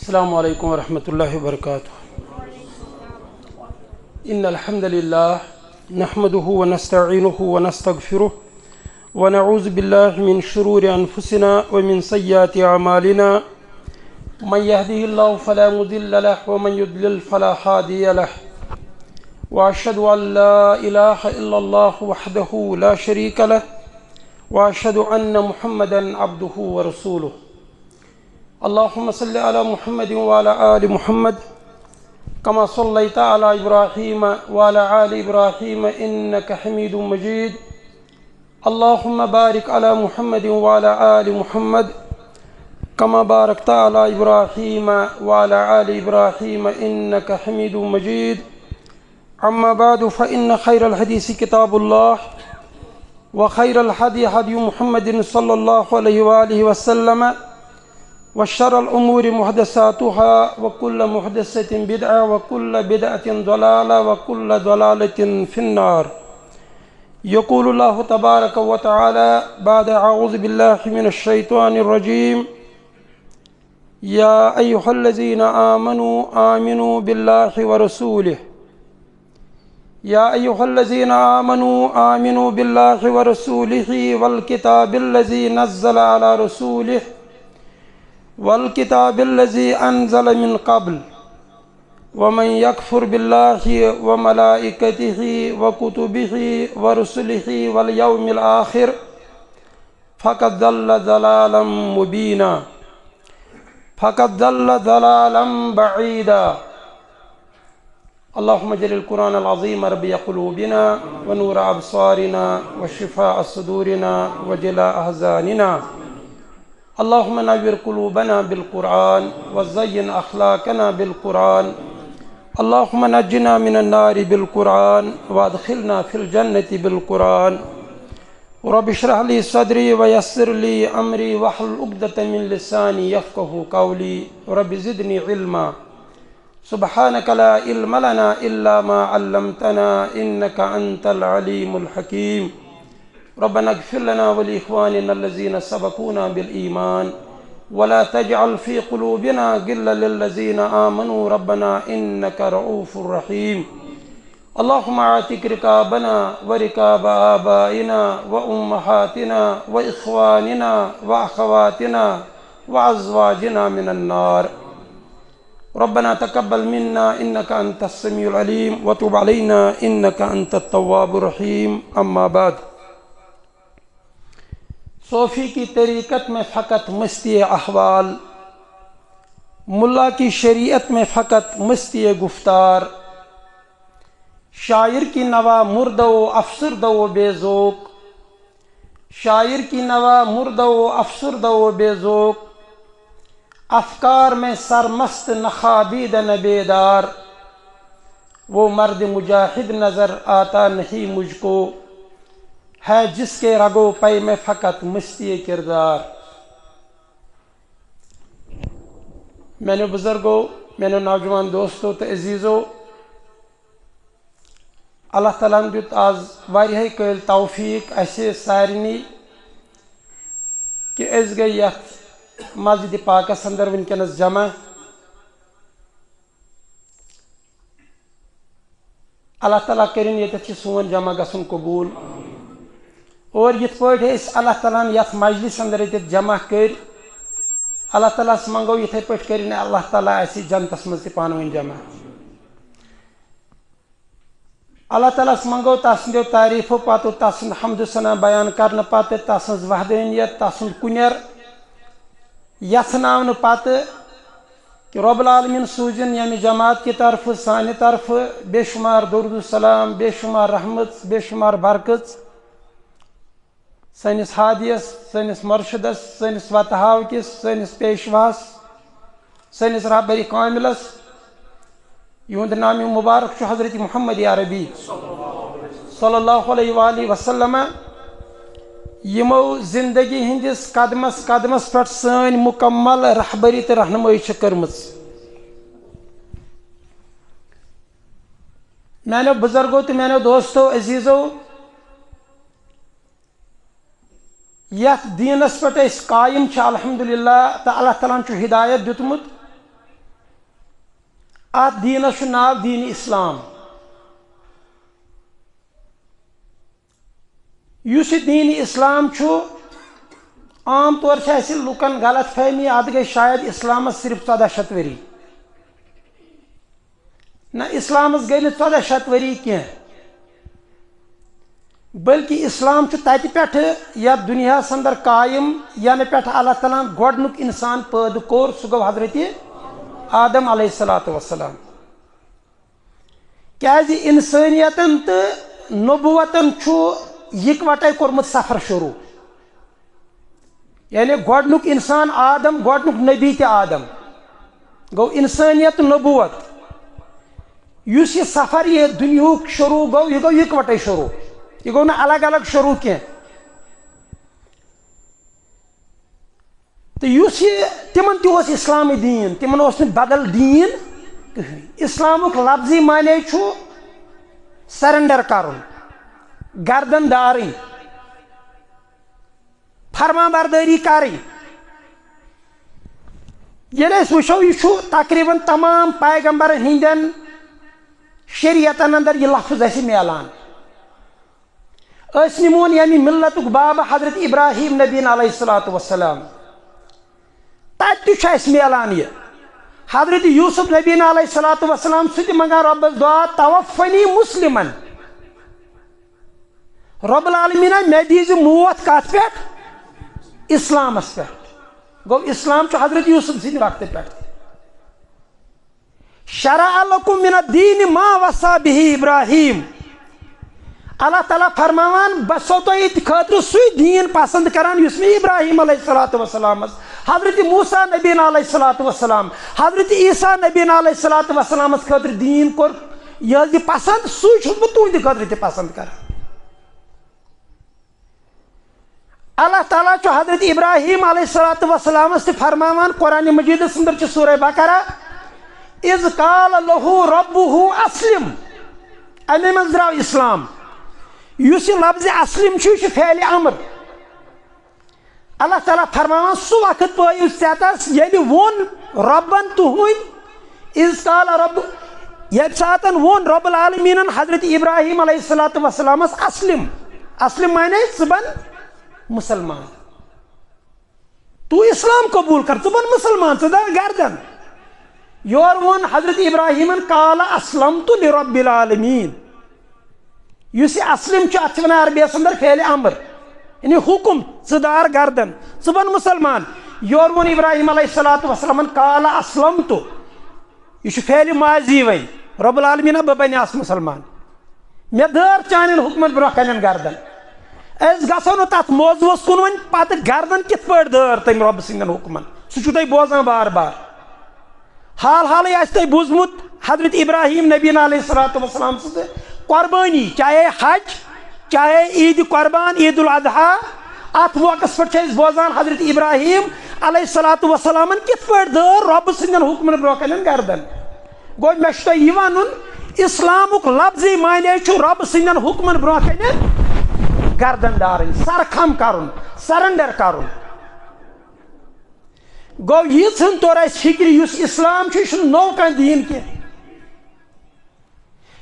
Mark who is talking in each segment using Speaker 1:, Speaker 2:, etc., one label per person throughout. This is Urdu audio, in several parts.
Speaker 1: السلام علیکم ورحمۃ اللہ وبرکاتہ۔ ان الحمد للہ نحمده ونستعینه ونستغفره ونعوذ باللہ من شرور انفسنا ومن سیئات اعمالنا من يهده الله فلا مضل له ومن يضلل فلا هادي له واشهد ان لا اله الا الله وحده لا شريك له واشهد ان محمدا عبده ورسوله۔ اللهم صل على محمد وعلى آل محمد كما صليت على إبراهيم وعلى آل إبراهيم إنك حميد مجيد۔ اللهم بارك على محمد وعلى آل محمد كما باركت على إبراهيم وعلى آل إبراهيم إنك حميد مجيد۔ أما بعد فإن خير الحديث كتاب الله وخير الهدي هدي محمد صلى الله عليه وآله وسلم وشر الأمور محدثاتها وكل محدثة بدعة وكل بدعة ضلالة وكل ضلالة في النار۔ يقول الله تبارك وتعالى بعد أعوذ بالله من الشيطان الرجيم: يا أيها الذين آمنوا بالله ورسوله يا أيها الذين آمنوا بالله ورسوله والكتاب الذي نزل على رسوله والكتاب الذي أنزل من قبل ومن يكفر بالله وملائكته وكتبه ورسله واليوم الآخر فقد ضل ضلالا مبينا فقد ضل ضلالا بعيدا۔ اللهم اجعل القرآن العظيم ربيع قلوبنا ونور أبصارنا وشفاء صدورنا وجلاء أحزاننا۔ اللهم نور قلوبنا بالقرآن وزين أخلاقنا بالقرآن۔ اللهم نجنا من النار بالقرآن وادخلنا في الجنة بالقرآن۔ رب اشرح لي صدري ويسر لي أمري واحلل عقدة من لساني يفقهوا قولي رب زدني علما سبحانك لا علم لنا إلا ما علمتنا إنك أنت العليم الحكيم۔ ربنا اغفر لنا ولإخواننا الذين سبقونا بالإيمان ولا تجعل في قلوبنا غلا للذين آمنوا ربنا إنك رؤوف رحيم۔ اللهم اعتق رقابنا ورقاب آبائنا وأمهاتنا وإخواننا وأخواتنا وأزواجنا من النار۔ ربنا تقبل منا إنك أنت السميع العليم وتب علينا إنك أنت التواب الرحيم۔ أما بعد، صوفی کی طریقت میں فقط مستی احوال، ملا کی شریعت میں فقط مستی گفتار، شاعر کی نوا مرد و افسردہ و بے ذوق، شاعر کی نوا مرد و افسردہ و بے ذوق، افکار میں سرمست نخابید نہ بیدار، وہ مرد مجاہد نظر آتا نہیں مجھ کو، ہے جس کے رگو پے میں فقط مستی کردار۔ میں نے بزرگوں، میں نے نوجوان دوستوں تو عزیزوں، اللہ تعالیٰ دیت آز واریاہ قٲبل توفیق اسے سارنی کہ اس گئی یتھ مسجد پاکس اندر ونکنس جمع۔ اللہ تعالیٰ کرن یتھ سون جمع گژھن قبول، اور یت پٲٹھۍ أسۍ اللہ تعالیٰ یتھ مجلس اندر یتھ جمع کر، اللہ تعالیٰ ہس منگو یتھے پٲٹھۍ کرن اللہ تعالیٰ اسہِ جنتس منٛز تہِ پانہٕ ؤنۍ جمع۔ اللہ تعالیٰ ہس منگو تسندیو تعریفو پتہٕ تسند حمد ثنا بیان کرنہٕ پتہٕ تسٕنٛز وحدانیت، تسُنٛد کُنیر یژھناونہٕ پتہٕ کہ رب العالمین سوٗزِن ییٚمہِ جماعت کی طرفہٕ سانہِ طرفہٕ بے شمار درود السلام، بے شمار رحمت، بے شمار برکت سٲنِس ہادیس، سٲنِس مرشدس، سٲنِس وتہاو کِس، سٲنِس پیشواہس، سٲنِس رہبری کاملس، یِہُنٛد نامِ مبارک چھُ حضرت محمد عربی صلی اللہ علیہ وآلہ وسلم، یِمو زندگی ہندس قدمس قدمس پٮ۪ٹھ سٲنۍ مکمل رہبری تہٕ رہنمٲیی چھِ کٔرمٕژ۔ میانیو بزرگو تہٕ میانیو دوستو عزیزو، یتھ دینس پہ قائم الحمدللہ تو اللہ تعالیٰ ہن ہدایت دیتمت، ات دینس چھ ناو دین اسلام. یس دین اسلام چھ عام طور سے لکن غلط فہمی ات گئی شاید اسلامس صرف 1400 ؤری. نہ اسلامس گئی 1400 ؤری کی بلکہ اسلام تت پہ یتھ دنیا اندر قائم ینہ پہ اللہ تعالیٰ گۄڈنیُک انسان پٲدٕ کوٚر سُہ گوٚو حضرت آدم علیہ الصلوۃ والسلام. کیازِ انسٲنیتن تہٕ نبوتن چھُ یکوٹے کوٚرمُت سفر شروع. یعنی گۄڈنیُک انسان آدم گۄڈنیُک نبی تہِ آدم گوٚو انسٲنیت نبوت. یُس یہ سفر یہ دنیاہُک شروع گوٚو یہ گوٚو یکوٹے شروع. یہ گوٚو نہٕ الگ الگ شروع کینٛہہ. تو یُس یہ تمن تہِ اوس اسلامی دین تمن اوس نہٕ بدل دین کٕہٕنۍ. اسلامُک لفظی معنی چھُ سرنڈر کرُن گردن دارٕنۍ فرمانبردٲری کرٕنۍ. ییٚلہِ أسۍ وٕچھو یہِ چھُ تقریٖباً تمام پیغمبرن ہٕنٛدٮ۪ن شریعتن اندر یہ لفظ اسہِ میلان. أسۍ نِمون یعنی ملتُک بابا حضرت ابراہیم نبیٖن علیہ الصلوۃ والسلام تتہِ تہِ چھُ اسہِ میلان یہ. حضرت یوسف نبیٖن علیہ الصلوۃ والسلام سُہ تہِ منگان رۄبس دعا توفنی مسلمن. رب العالمینا مےٚ دیٖزِ موت کتھ پٮ۪ٹھ اسلامس پٮ۪ٹھ. گوٚو اسلام چھُ حضرت یوسف سٕنٛدِ وقتہٕ پٮ۪ٹھ. شرع لکم من الدین ما وصى به ابراہیم. اللہ تعالیٰ فرماوان بس سو تۄہہِ ییٚتہِ خٲطرٕ سُے دیٖن پسند کران یُس مےٚ ابراہیم علیہ الصلوۃ والسلامس حضرت موسیٰ نبیٖن علیہ الصلوۃ والسلام حضرت عیسیٰ نبیٖن علیہ الصلوۃ والسلامس خٲطرٕ دیٖن کوٚر یہ پسند سُے چھُس بہٕ تُہنٛدِ خٲطرٕ تہِ پسند کران. اللہ تعالیٰ چھُ حضرت ابراہیم علیہ الصلوۃ والسلامس تہِ فرماوان قرآن مجیدس اندر چھُ سورہ بقرہ اذ قال له ربه اسلم. امے منٛز درٛاو اسلام. یُس یہ لفظ اسلم چھُ یہِ چھُ فعلِ امر. اللہ تعالیٰ فرماوان سُہ وقت پٲیِو ژےٚ ییٚلہِ ووٚن رۄبن تُہنٛدۍ اذ قال رب ییٚمہِ ساتہٕ ووٚن رب العالمیٖنن حضرت ابراہیم علیہ الصلوۃ والسلامس اسلم. اسلم مانے ژٕ بن مسلمان. تو اسلام قبول کر ژٕ بن مسلمان ژٕ دار گردن. یور ووٚن حضرت ابراہیمن قال اسلمت لرب العالمین. یُس یہ اسلم چھُ اتھ چھِ ونان عربیس اندر فعلِ امر یعنی حکم ژٕ دار گردن ژٕ بن مسلمان. یور ووٚن ابراہیم علیہ الصلوۃ والسلام قال اسلمت یہ چھُ فعلِ ماضی وۄنۍ. رب العالمیٖنہ بہٕ بنیاس مسلمان مےٚ دٲر چانٮ۪ن حُکمن برونٛہہ کنٮ۪ن گردن. أسۍ گژھو نہٕ تتھ موضوٗعس کُن وۄنۍ پتہٕ گردن کِتھ پٲٹھۍ دٲر تٔمۍ رۄبہٕ سٕنٛدٮ۪ن حُکمن سُہ چھُو تُہۍ بوزان بار بار. حال حالٕے آسہِ تۄہہِ بوٗزمُت حضرت ابراہیم نبیٖن علیہ الصلوۃ والسلام سٕنٛز قۄربٲنی چاہے حج چاہے عید قربان عید الاضحیٰ. اتھ موقعس پٮ۪ٹھ چھِ أسۍ بوزان حضرت ابراہیم علیہ الصلوۃ والسلامن کِتھ پٲٹھۍ دٲر رۄبہٕ سٕنٛدٮ۪ن حُکمن برونٛہہ کنٮ۪ن گردن. گوٚو مےٚ چھُ تۄہہِ یہِ ونُن اسلامُک لفظی معنی چھُ رۄبہٕ سٕنٛدٮ۪ن حُکمن برونٛہہ کنٮ۪ن گردن دارٕنۍ سرخم کرُن سرنڈر کرُن. گوٚو یہِ ژھٕن توٚر اسہِ فکرِ یُس اسلام چھُ یہِ چھُنہٕ نوٚو کانٛہہ دیٖن کینٛہہ.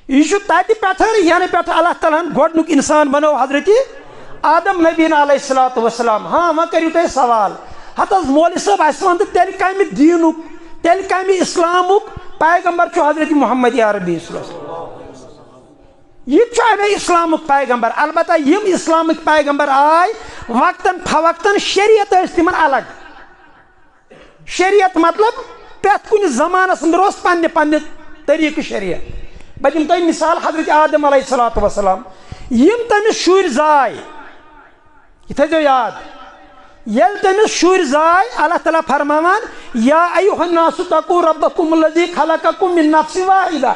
Speaker 1: یہ چھُ تتہِ پٮ۪ٹھٕ ینہٕ پٮ۪ٹھٕ اللہ تعالیٰ ہن گۄڈنیُک انسان بنوو حضرت آدم نبیٖن علیہ الصلوۃ والسلام. ہاں وۄنۍ کٔرِو تُہۍ سوال ہتھ حظ مولوی صٲب اسہِ ون تہٕ تیٚلہِ کمہِ دیٖنُک تیٚلہِ کمہِ اسلامُک پیغمبر چھُ حضرت محمد عربی صلی اللہ علیہ وسلم. یہ چھُ امے اسلامُک پیغمبر. البتہ یِم اسلامٕکۍ پیغمبر آے وقتاً فوقتاً شریعت ٲسۍ تِمن الگ. شریعت مطلب پرٛٮ۪تھ کُنہِ زمانس انٛدر اوس پننہِ پننہِ طریٖقہٕ شریعت. بہٕ دِمہٕ تۄہہِ مثال حضرت آدم علیہ الصلوۃ والسلام یِم تٔمِس شُرۍ زاے یہِ تھٲیزیو یاد. ییٚلہِ تٔمِس شُرۍ زاے اللہ تعالیٰ فرماوان یا ایُّہا الناس اتقوا ربکم الذی خلقکم من نفس واحدہ.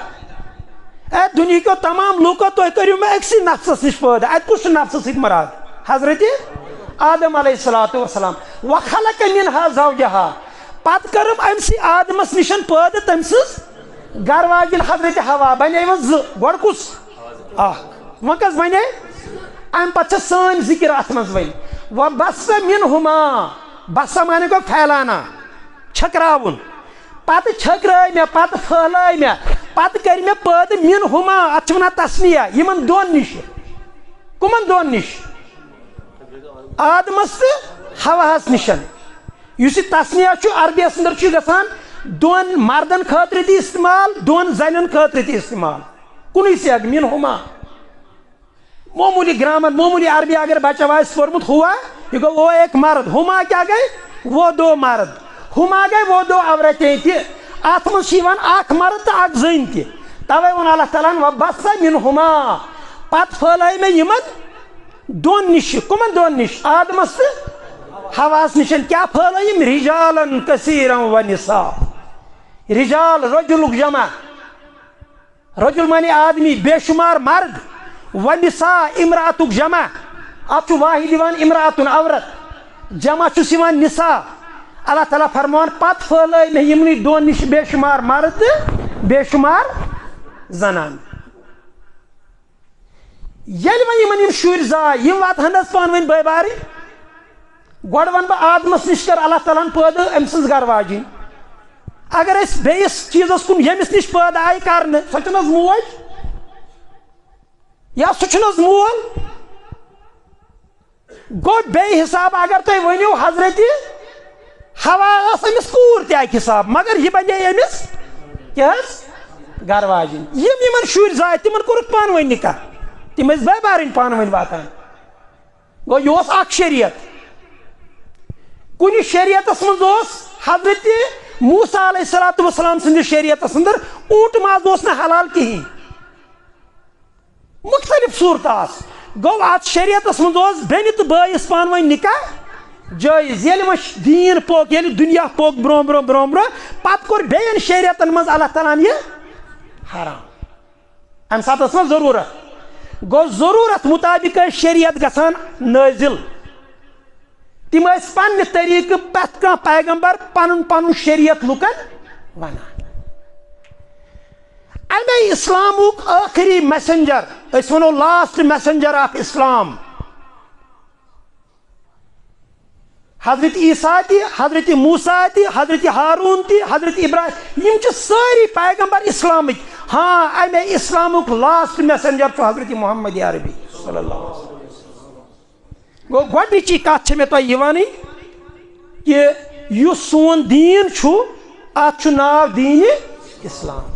Speaker 1: اے دُنہیٖکیو تمام لوٗکو تُہۍ کٔرِو مےٚ أکسٕے نفسس نِش پٲدٕ. اتہِ کُس چھُ نفسس سۭتۍ مراد حضرت آدم علیہ الصلوۃ والسلام. وخلق منہا زوجہا پتہٕ کٔرٕم أمسٕے آدمس نِشن پٲدٕ تٔمۍ سٕنٛز گھر واجِن حضرت ہوا. بنے وۄنۍ زٕ گۄڈٕ کُس اکھ وۄنۍ کس بنے امہِ پتہٕ چھِ سٲنۍ ذِکر اتھ منٛز وۄنۍ. وبث منہما بسا مانے گوٚو پھیلانا چھکراوُن.
Speaker 2: پتہ چھکرٲے مےٚ پتہ پھہلٲے مےٚ پتہ کٔرۍ مےٚ پٲدٕ مِن ہُما اتھ چھِ ونان تسنیہ یِمن دۄن نِش کٕمن دۄن نِش آدمس تہٕ ہواہس نِشن یُس یہِ تسنیہ چھُ عربیس انٛدر چھُ گژھان دۄن مردن خٲطرٕ تہِ استعمال دۄن زنٮ۪ن خٲطرٕ تہِ استعمال کُنُے سیٚگ مِن ہُما معموٗلی گرامر معموٗلی عربی اگر بچہ آسہِ پوٚرمُت ہوا یہِ گوٚو وہ ایک مرد ہُما کیٛاہ گٔے وہ دو مرد ہُما گٔے وہ دو عورتیں تہِ اتھ منٛز چھِ یِوان اکھ مرد تہٕ اکھ زٔنۍ تہِ توے ووٚن اللہ تعالیٰ ہن وبث منہما پتہٕ پھہلٲے مےٚ یِمن دۄن نِش کٕمن دۄن نِش آدمس تہٕ ہواہس نِش کیٛاہ پھہلٲیِم رجالن کثیرا ونساء رجال رجلُک جمع رجل مانے آدمی بے شمار مرد ونساء امراتُک جمع اتھ چھُ واحد یِوان امراتُن عورت جمع چھُس یِوان نساء اللہ تعالیٰ فرمان پتہٕ پھہلٲے مےٚ یِمنٕے دۄن نِش بے شمار مرد تہٕ بے شمار زنان ییٚلہِ وۄنۍ یِمن یِم شُرۍ زاے یِم واتہن حظ پانہٕ ؤنۍ بٲے بارٕنۍ گۄڈٕ وَنہٕ بہٕ آدمس نِش کٔر اللہ تعالیٰ ہن پٲدٕ أمۍ سٕنٛز گرٕ واجِنۍ اگر أسۍ بیٚیِس چیٖزس کُن ییٚمِس نِش پٲدٕ آیہِ کرنہٕ سۄ چھَنہٕ حظ موج یا سُہ چھُنہٕ حظ مول گوٚو بیٚیہِ حساب اگر تُہۍ ؤنِو حضرتِ ہوا ٲس أمِس کوٗر تہِ اکہِ حساب مگر یہِ بنے أمِس کیٛاہ حظ گرٕ واجِنۍ یِمن شُرۍ زاے تِمن کوٚرُکھ پانہٕ ؤنۍ نکاح تِم ٲسۍ بٲے بارٕنۍ پانہٕ ؤنۍ واتان گوٚو یہِ اوس اکھ شریعت کُنہِ شریعتس منٛز اوس حضرتِ موسیٰ علیہ الصلوٰتُ وسلام سٕنٛدِس شریعتس انٛدر اوٗنٛٹ ماز اوس نہٕ حلال کِہینۍ مختلف صوٗرتہٕ آسہٕ گوٚو اتھ شریعتس منٛز اوس بیٚنہِ تہٕ بٲیِس پانہٕ ؤنۍ نکاح جٲیز ییٚلہِ وۄنۍ دیٖن پوٚک ییٚلہِ دُنیا پوٚک برونٛہہ برونٛہہ برونٛہہ برونٛہہ پتہٕ کوٚر بیٚیَن شریعتن منٛز اللہ تعالیٰ ہن یہِ حرام امہِ ساتہٕ ٲس وۄنۍ ضروٗرت گوٚو ضروٗرت مُطابق ٲسۍ شریعت گژھان نٲزِل تِم ٲسۍ پننہِ طٔریٖقہٕ پرٛٮ۪تھ کانٛہہ پیغمبر پنُن پنُن شریعت لُکن ونان امے اسلامُک ٲخری میسنجر أسۍ ونو لاسٹ میسنجر آف اسلام حضرت عیسیٰ تہِ حضرت موسیٰ تہِ حضرت ہارون تہِ حضرت ابراہیم یِم چھِ سٲری پیغمبر اسلامٕکۍ ہاں امے اسلامُک لاسٹ میسنجر چھُ حضرت محمد عربی صلی اللہ علیہ وسلم گوٚو گۄڈنِچی کتھ چھِ مےٚ تۄہہِ یہِ وَنٕنۍ کہِ یُس سون دیٖن چھُ اتھ چھُ ناو دیٖنِ اسلام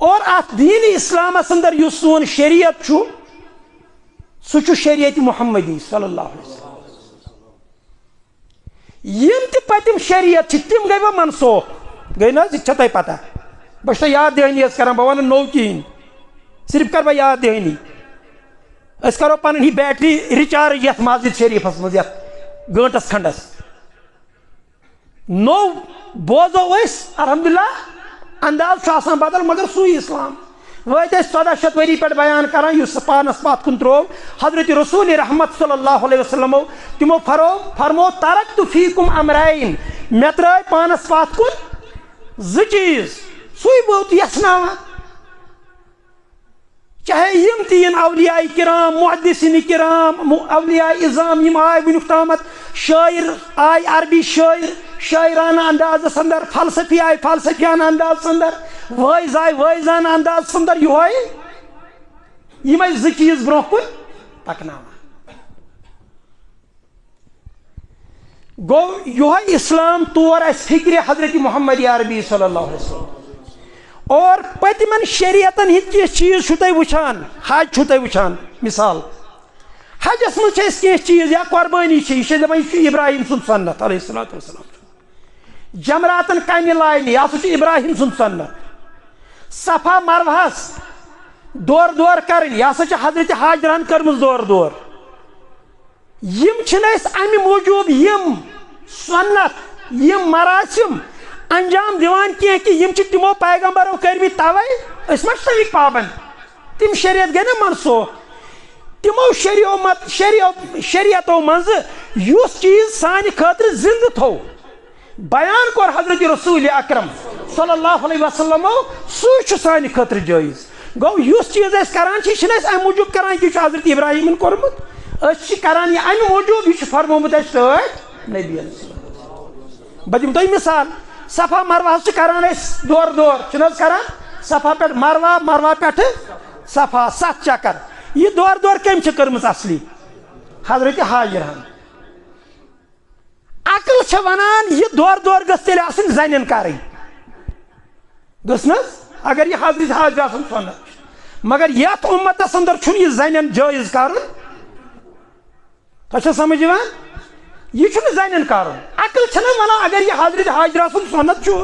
Speaker 2: اور اتھ دیٖنِ اسلامس انٛدر یُس سون شریعت چھُ سُہ چھُ شریعت محمدی صلی اللہ علیہ وسلم یِم تہِ پٔتِم شریعت چھِ تِم گٔے وۄنۍ منسوخ گٔے نہ حظ یہِ چھےٚ تۄہہِ پتہ بہٕ چھُس تۄہہِ یاد دہٲنی حظ کران بہٕ ونہٕ نوٚو کِہینۍ صرف کرٕ بہٕ یاد دہٲنی أسۍ کرو پنٕنۍ یہِ بیٹری رِچارٕج یتھ مسجد شریٖفس منٛز یتھ گٲنٛٹس کھنڈس نوٚو بوزو أسۍ الحمدللہ انداز چھُ آسان بدل مگر سُے اسلام وٲتۍ أسۍ 1400 ؤری پٮ۪ٹھ بیان کران یُس پانس پتھ کُن تروو حضرت رسول رحمت صلی اللہ علیہ وسلمو تِمو فرمو ترکتُ فیکم امرین مےٚ ترٲے پانس پتھ کُن زٕ چیٖز سُے ووت یژھناوان چاہے یِم تہِ یِن اولیاء کرام محدثین کرام اولیاء اعظام یِم آے وٕنیُک تامتھ شٲعر آے عربی شاعرانہ اندازس انٛدر فلسفی آے فلسفیانہ اندازس انٛدر وٲعظ آے وٲعظانہ اندازس انٛدر یِہوے یِمے زٕ چیٖز برونٛہہ کُن پکناوان گوٚو یِہوے اسلام طور اسہِ فکرِ حضرت محمد عربی صلی اللہ علیہ وسلم اور پٔتمٮ۪ن شریعتن ہٕنٛدۍ کینٛہہ چیٖز چھُو تُہۍ وٕچھان حج چھُو تُہۍ وٕچھان مثال حجس منٛز چھِ أسۍ کینٛہہ چیٖز یا قۄربٲنی چھِ یہِ چھِ دپان یہِ چھُ ابراہیم سُنٛد سنت علیہ الصلوۃ والسلام جمراتن کنہِ لاینہِ یہِ ہسا چھُ ابراہیم سُنٛد سنت صفا مروہس دورٕ دورٕ کرٕنۍ یہِ ہسا چھِ حضرت حاجرہن کٔرمٕژ دورٕ دورٕ یِم چھِنہٕ أسۍ امہِ موٗجوٗب یِم سنت یِم مراسم انجام دِوان کینٛہہ کہِ یِم چھِ تِمو پیغمبرو کٔرمٕتۍ توے أسۍ ما چھِ تَمِکۍ پابنٛد تِم شریعت گٔے نہ منسوخ تِمو شریعتو منٛزٕ یُس چیٖز سانہِ خٲطرٕ زندٕ تھوٚو بیان کوٚر حضرت رسول اکرم صلی اللہ علیہ وسلمو سُے چھُ سانہِ خٲطرٕ جٲیز گوٚو یُس چیٖز أسۍ کران چھِ یہِ چھِنہٕ أسۍ امہِ موٗجوٗب کران کہِ یہِ چھُ حضرت ابراہیمن کوٚرمُت أسۍ چھِ کران یہِ امہِ موٗجوٗب یہِ چھُ فرمومُت اَسہِ سۭتۍ نبی بہٕ دِمہٕ تۄہہِ مثال صفا مروہ کران دور دور کران صفا پہ مروہ مروہ پہ صفا 7 چکر یہ دور دور کم کرمز اصلی حضرت حاجرہن عقل ونان یہ دور دور گھس تیل آسن زنین کریں گھس اگر یہ حضرت حاجر آسن سنت مگر یت امتس اندر چھن یہ زنین جائز کرن تہ سمجھ یہ چھن زنین کرن عقل چھنا ونان اگر یہ حضرت حاجر آسن سنت چھو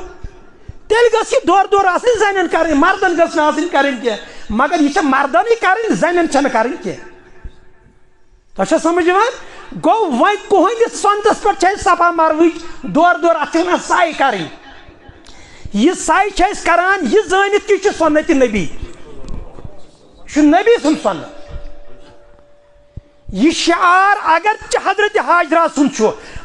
Speaker 2: تیل گھس یہ دور دور آسن زنین کریں مردن گھس آسن کریں کی مگر یہ مردن ہی کریں زنین چھن کریں کی تہ سمجھ گو وی کہندس سنتس پہ صفا مروہ دور دور ات سائی کریں یہ سائی کران یہ زانت کی سنت نبی نبی سن سنت یہ شعار اگر حضرت حاجرہ سن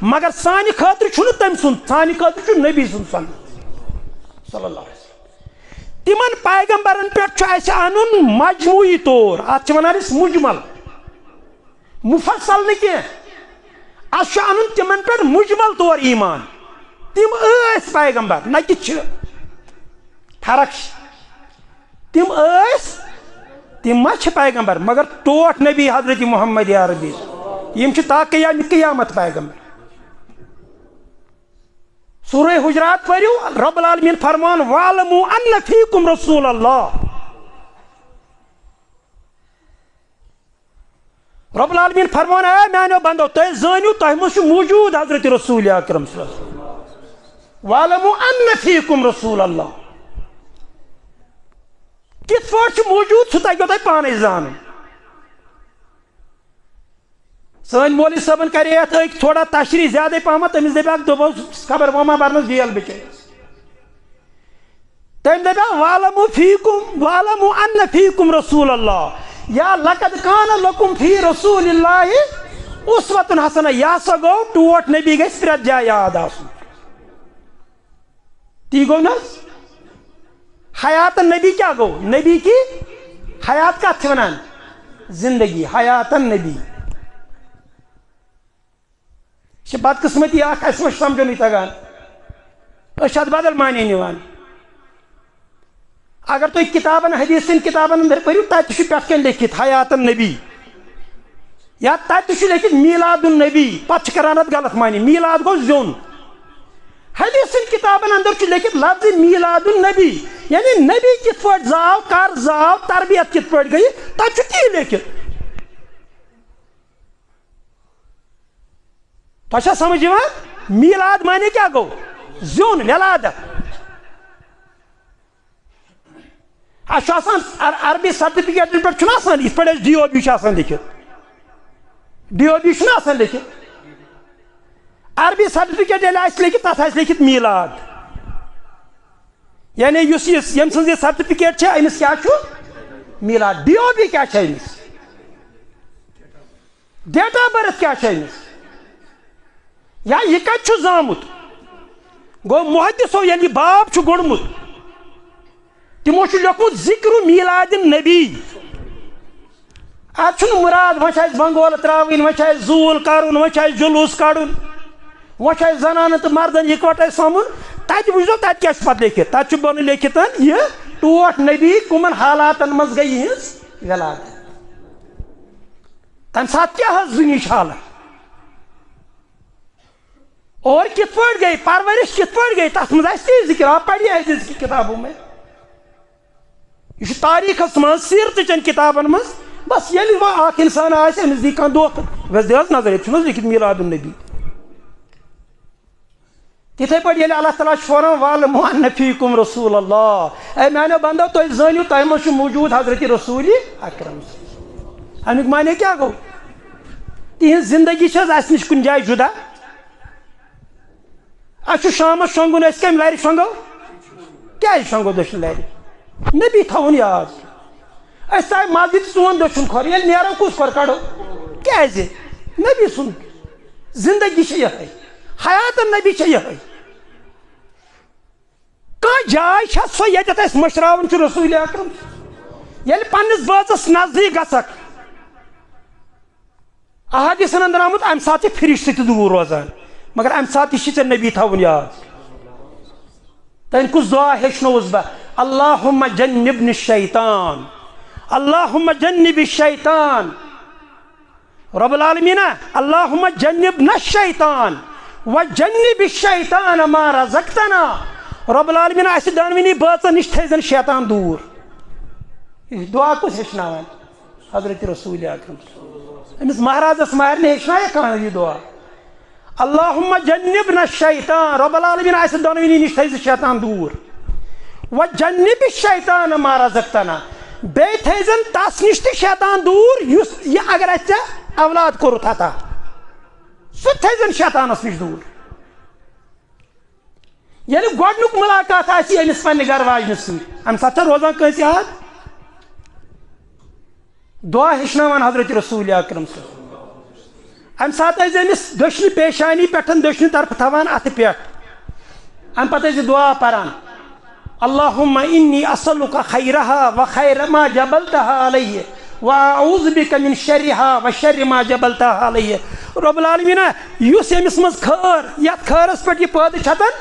Speaker 2: مگر سانہ خاطر تم سن سانہ خاطر نبی سن سنت صلی اللہ علیہ وسلم تمن پیغمبرن پہ ان مجموعی طور ات ونان مجمل مفصل نی ان تمن پہ مجمل طور ایمان تم پیغمبر نہ کہ فرق تم تم ما پیغمبر مگر ٹوٹ نبی حضرت محمد عربی یم تا قیامت پیغمبر سورہ حجرات پڑھو رب العالمین فرمان وَعْلَمُوا أَنَّ فِيكُمْ رَسُولَ اللَّهِ رب العالمین فرمان ہے میانو بندو تہ زانیو تہ مس موجود حضرت رسول اکرم صلی اللہ علیہ وسلم وَعْلَمُوا أَنَّ فِيكُمْ رَسُولَ اللَّهِ کت پٲٹھۍ موجود سہ تگو تہ پانے زان سن مولوی صٲبن کرے اتھ تھوڑا تشریح زیادہ پہمت تمس دپاک دوٚپُس خبر وما برنس بیل بچٲرِس تم دپاک وَعْلَمُوا أَنَّ فِيكُمْ رَسُولَ اللَّهِ یا لقد کان لکم فی رسول اللہ اسوۃ حسنہ یہ سا گو ٹوٹ نبی گھس پرٛٮ۪تھ جایہِ یاد آسُن تی گو نا حیات نبی کیا گو نبی کی حیات کت ونان زندگی حیات نبی یہ بدقسمتی اس سمجھو تگان ات بدل معنی نوان اگر تھی کتابن حدیث کتابن اندر پڑھو تتہ پہ کن لکھت حیات النبی یا تتہ لکھت میلاد النبی پتہ کران ات غلط معنی میلاد گو زیون حدیث کتابن اندر لکھت لفظ میلاد النبی یعنی نبی کت پہ زاو کر زاو تربیت کت پہ گئی تتہ تی لکھت تہ سمجھ میلاد معنی کیا گو زیون ولادت عربی سرٹیفکیٹ پہ اس پہ ڈی او بی لکھت ڈی او بی لکھت عربی سرٹیفکیٹ لکھت تک لکھت میلاد یعنی یم سن سرٹیفکیٹ امس کیا میلاد ڈی او بی کیا امس ڈیٹ آف برتھ کیا امس یا یہ کت زامت گو محدثو یعنی باب گوڑمت تمو لیوکھمت ذکر میلاد النبی ات مراد وچ بنگول تراوین وچ زول کرن وچ جلوس کڑن وچ زنان تو مردن اکوٹے سمن تت وچو تت کیا پتہ لکھت تت بن لکھت یہ ٹوٹ نبی کمن حالاتن مز گئی ہز ولادت تم سات کیا دنیش حالت اور کت پہ گئی پرورش کت پہ گئی تک مز تی ذکر آپ پڑھیے حدیث کی کتابوں میں یہ تاریخ من سیرت چن کتابن مز بس یل اخ انسان امس دی کان دھوکہ ویس دس نظر یہ لکھت میلاد النبی تتھے پہ یل اللہ تعالیٰ فرمان وَعْلَمُوا أَنَّ فِيكُمْ رَسُولَ اللَّهِ اے میانو بندو تھی زانیو تہ مز موجود حضرت رسول اکرم امیک معنی کیا گو تہذ زندگی اس نش کن جائے جدا اچھا شامس شونگن اس کم لارِ شونگو کیا شونگو دشن لارِ نبی تھون یاد اس آئی مسجد سون دشن کھور یل نیرو کس کھور کڑو کیا نبی سن زندگی یہ حیات النبی یہ کان جائے سو یت اس مشراون رسول اکرم یل پنس بازس نزدیک گھک احادیثن اندر آمت ام سات فرش ست دور روزان مگر ام سات ژے نبی تھون یاد تم کس دعا ہیچنوس بہ اللہم جنبنی الشیطان اللہم جنب الشیطان رب العالمین اللہم جنبنا الشیطان وجنب الشیطان ما رزقتنا رب العالمین اس دانونی بٲژن نش تھٲیزن شیطان دور دعا کس ہیچناوان حضرت رسول اکرم امس مہرازس مہرنہ ہیچنایا کانٛہہ یہ دعا اللہم جنبنا الشیطان رب العالمین اس دانونی نش تھٲیزِ شیطان دور وجنب الشیطان ما رزقتنا بیٚیہِ تھٲیزن تس نش تہِ شیطان دور یُس یہ اگر اسہِ ژےٚ اولاد کوٚرُتھ عطا سُہ تھٲیزن شیطانس نش دور ییٚلہِ گۄڈنیُک ملاقات آسہِ أمِس پننہِ گرٕ واجنہِ سۭتۍ امہِ ساتہٕ چھا روزان کٲنٛسہِ یاد دعا ہیچناوان حضرت رسول اکرم صلی اللہ علیہ وسلم امہِ ساتہٕ ٲسۍ أمِس دٔچھنہِ پیشانی پٮ۪ٹھ دٔچھنہِ طرفہٕ تھاوان اَتھٕ پٮ۪ٹھ امہِ پتہٕ ٲسۍ دعا پران اللہم انی اسألک خیرها وخیر ما جبلتها علیہ واعوذ بک من شرها وشر ما جبلتها علیہ رب العالمین یُس أمِس منٛز خٲر یتھ خٲرس پٮ۪ٹھ یہِ پٲدٕ چھتن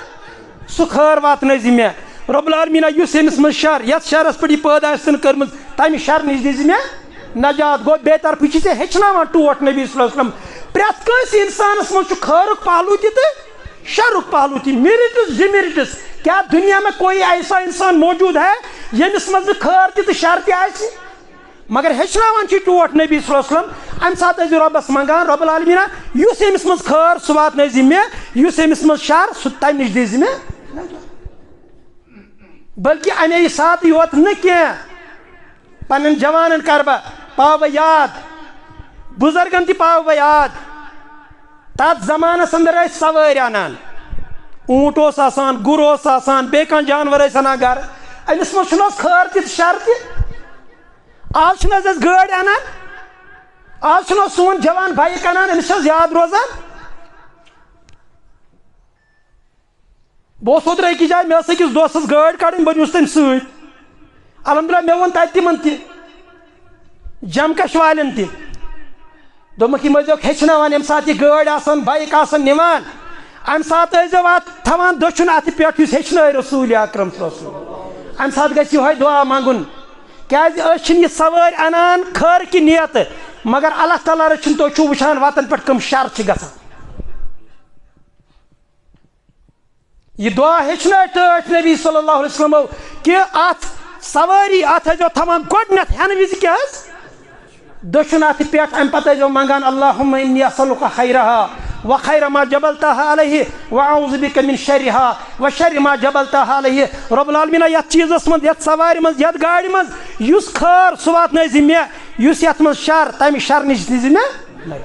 Speaker 2: سُہ خٲر واتنٲیزِ مےٚ رب العالمین یُس أمِس منٛز شر یتھ شرس پٮ۪ٹھ یہِ پٲدٕ آسن کٔرمٕژ تمہِ شر نِش دِزِ مےٚ نجات گوٚو بے طرفہٕ چھِ ژےٚ ہیٚچھناوان ٹوٹھ نبی صلی اللہ علیہ وسلم پرٛٮ۪تھ کٲنٛسہِ انسانس منٛز چھُ خٲرُک پہلو تہِ تہٕ شرُک پہلو تہِ میرٹس ڈیمیرٹس کیا دنیا میں کوئی ایسا انسان موجود ہے ییٚمِس منٛز نہٕ خٲر تہِ تہٕ شر تہِ آسہِ مگر ہیٚچھناوان چھِ ٹوٹھ نبی صلی اللہ علیہ وسلم امہِ ساتہٕ ٲسۍ رۄبس منٛگان رۄب العالمیٖنہ یُس أمِس منٛز خٲر سُہ واتنٲیزِ مےٚ یُس أمِس منٛز شر سُہ تمہِ نِش دِزِ مےٚ بلکہ امی ساتہٕ یوت نہٕ کینٛہہ پننٮ۪ن جوانن کر بہٕ پاو بہٕ یاد بُزرگن تہِ پاو بہٕ یاد تتھ زمانس اندر ٲسۍ سوٲرۍ انان اونٹ اوس آسان گر اوس آسان بیٚیہِ کانٛہہ جانور ٲسۍ انان گرٕ أمِس منٛز چھُنہٕ حظ خٲر تہِ تہٕ شر تہِ آز چھِنہٕ حظ أسۍ گٲڑۍ انان آز چھُنہٕ حظ سون جوان بایک انان أمِس چھِ حظ یاد روزان بہٕ اوسُس اوترٕ أکِس جایہِ مےٚ ٲس أکِس دوستس گٲڑۍ کڑٕنۍ بہٕ نیوٗس تٔمۍ سۭتۍ الحمدللہ مےٚ ووٚن تتہِ تِمن تہِ جمکش والٮ۪ن تہِ دوٚپمکھ یِم ٲسۍزیوکھ ہیٚچھناوان ییٚمہِ ساتہٕ یہِ گٲڑۍ آسان بایک آسان نِوان امہِ ساتہٕ ٲسۍزیو اتھ تھاوان دٔچھُن اَتھٕ پٮ۪ٹھ یُس ہیٚچھنٲے رسول اکرم صلی اللہ علیہ وسلم امہِ ساتہٕ گژھِ یِہوے دعا منٛگُن کیازِ أسۍ چھِنہٕ یہِ سوٲرۍ انان خٲرکہِ نیتہٕ مگر اللہ تعالیٰ رٔچھِنۍ تُہۍ چھِو وٕچھان وتن پٮ۪ٹھ کٕم شر چھِ گژھان یہ دعا ہیٚچھنٲے ٹٲٹھۍ نبی صلی اللہ علیہ وسلم کہ اتھ سوٲری اتھ ٲسۍزیو تھاوان گۄڈنٮ۪تھ ہٮ۪نہٕ وِزِ کیٛاہ حظ دٔچھُن اَتھٕ پٮ۪ٹھ امہِ پتہٕ ٲسۍزیو منٛگان اللہم انی اسألک خیرها وخیر ما جبلتها علیہ واعوذ بک من شرها وشر ما جبلتها علیہ رب العالمین یتھ چیزس منٛز یتھ سوارِ منٛز یتھ گاڑِ منٛز یُس خٲر سُہ واتنٲیزِ مےٚ یُس یتھ منٛز شر تمہِ شر نِش دِزِ مےٚ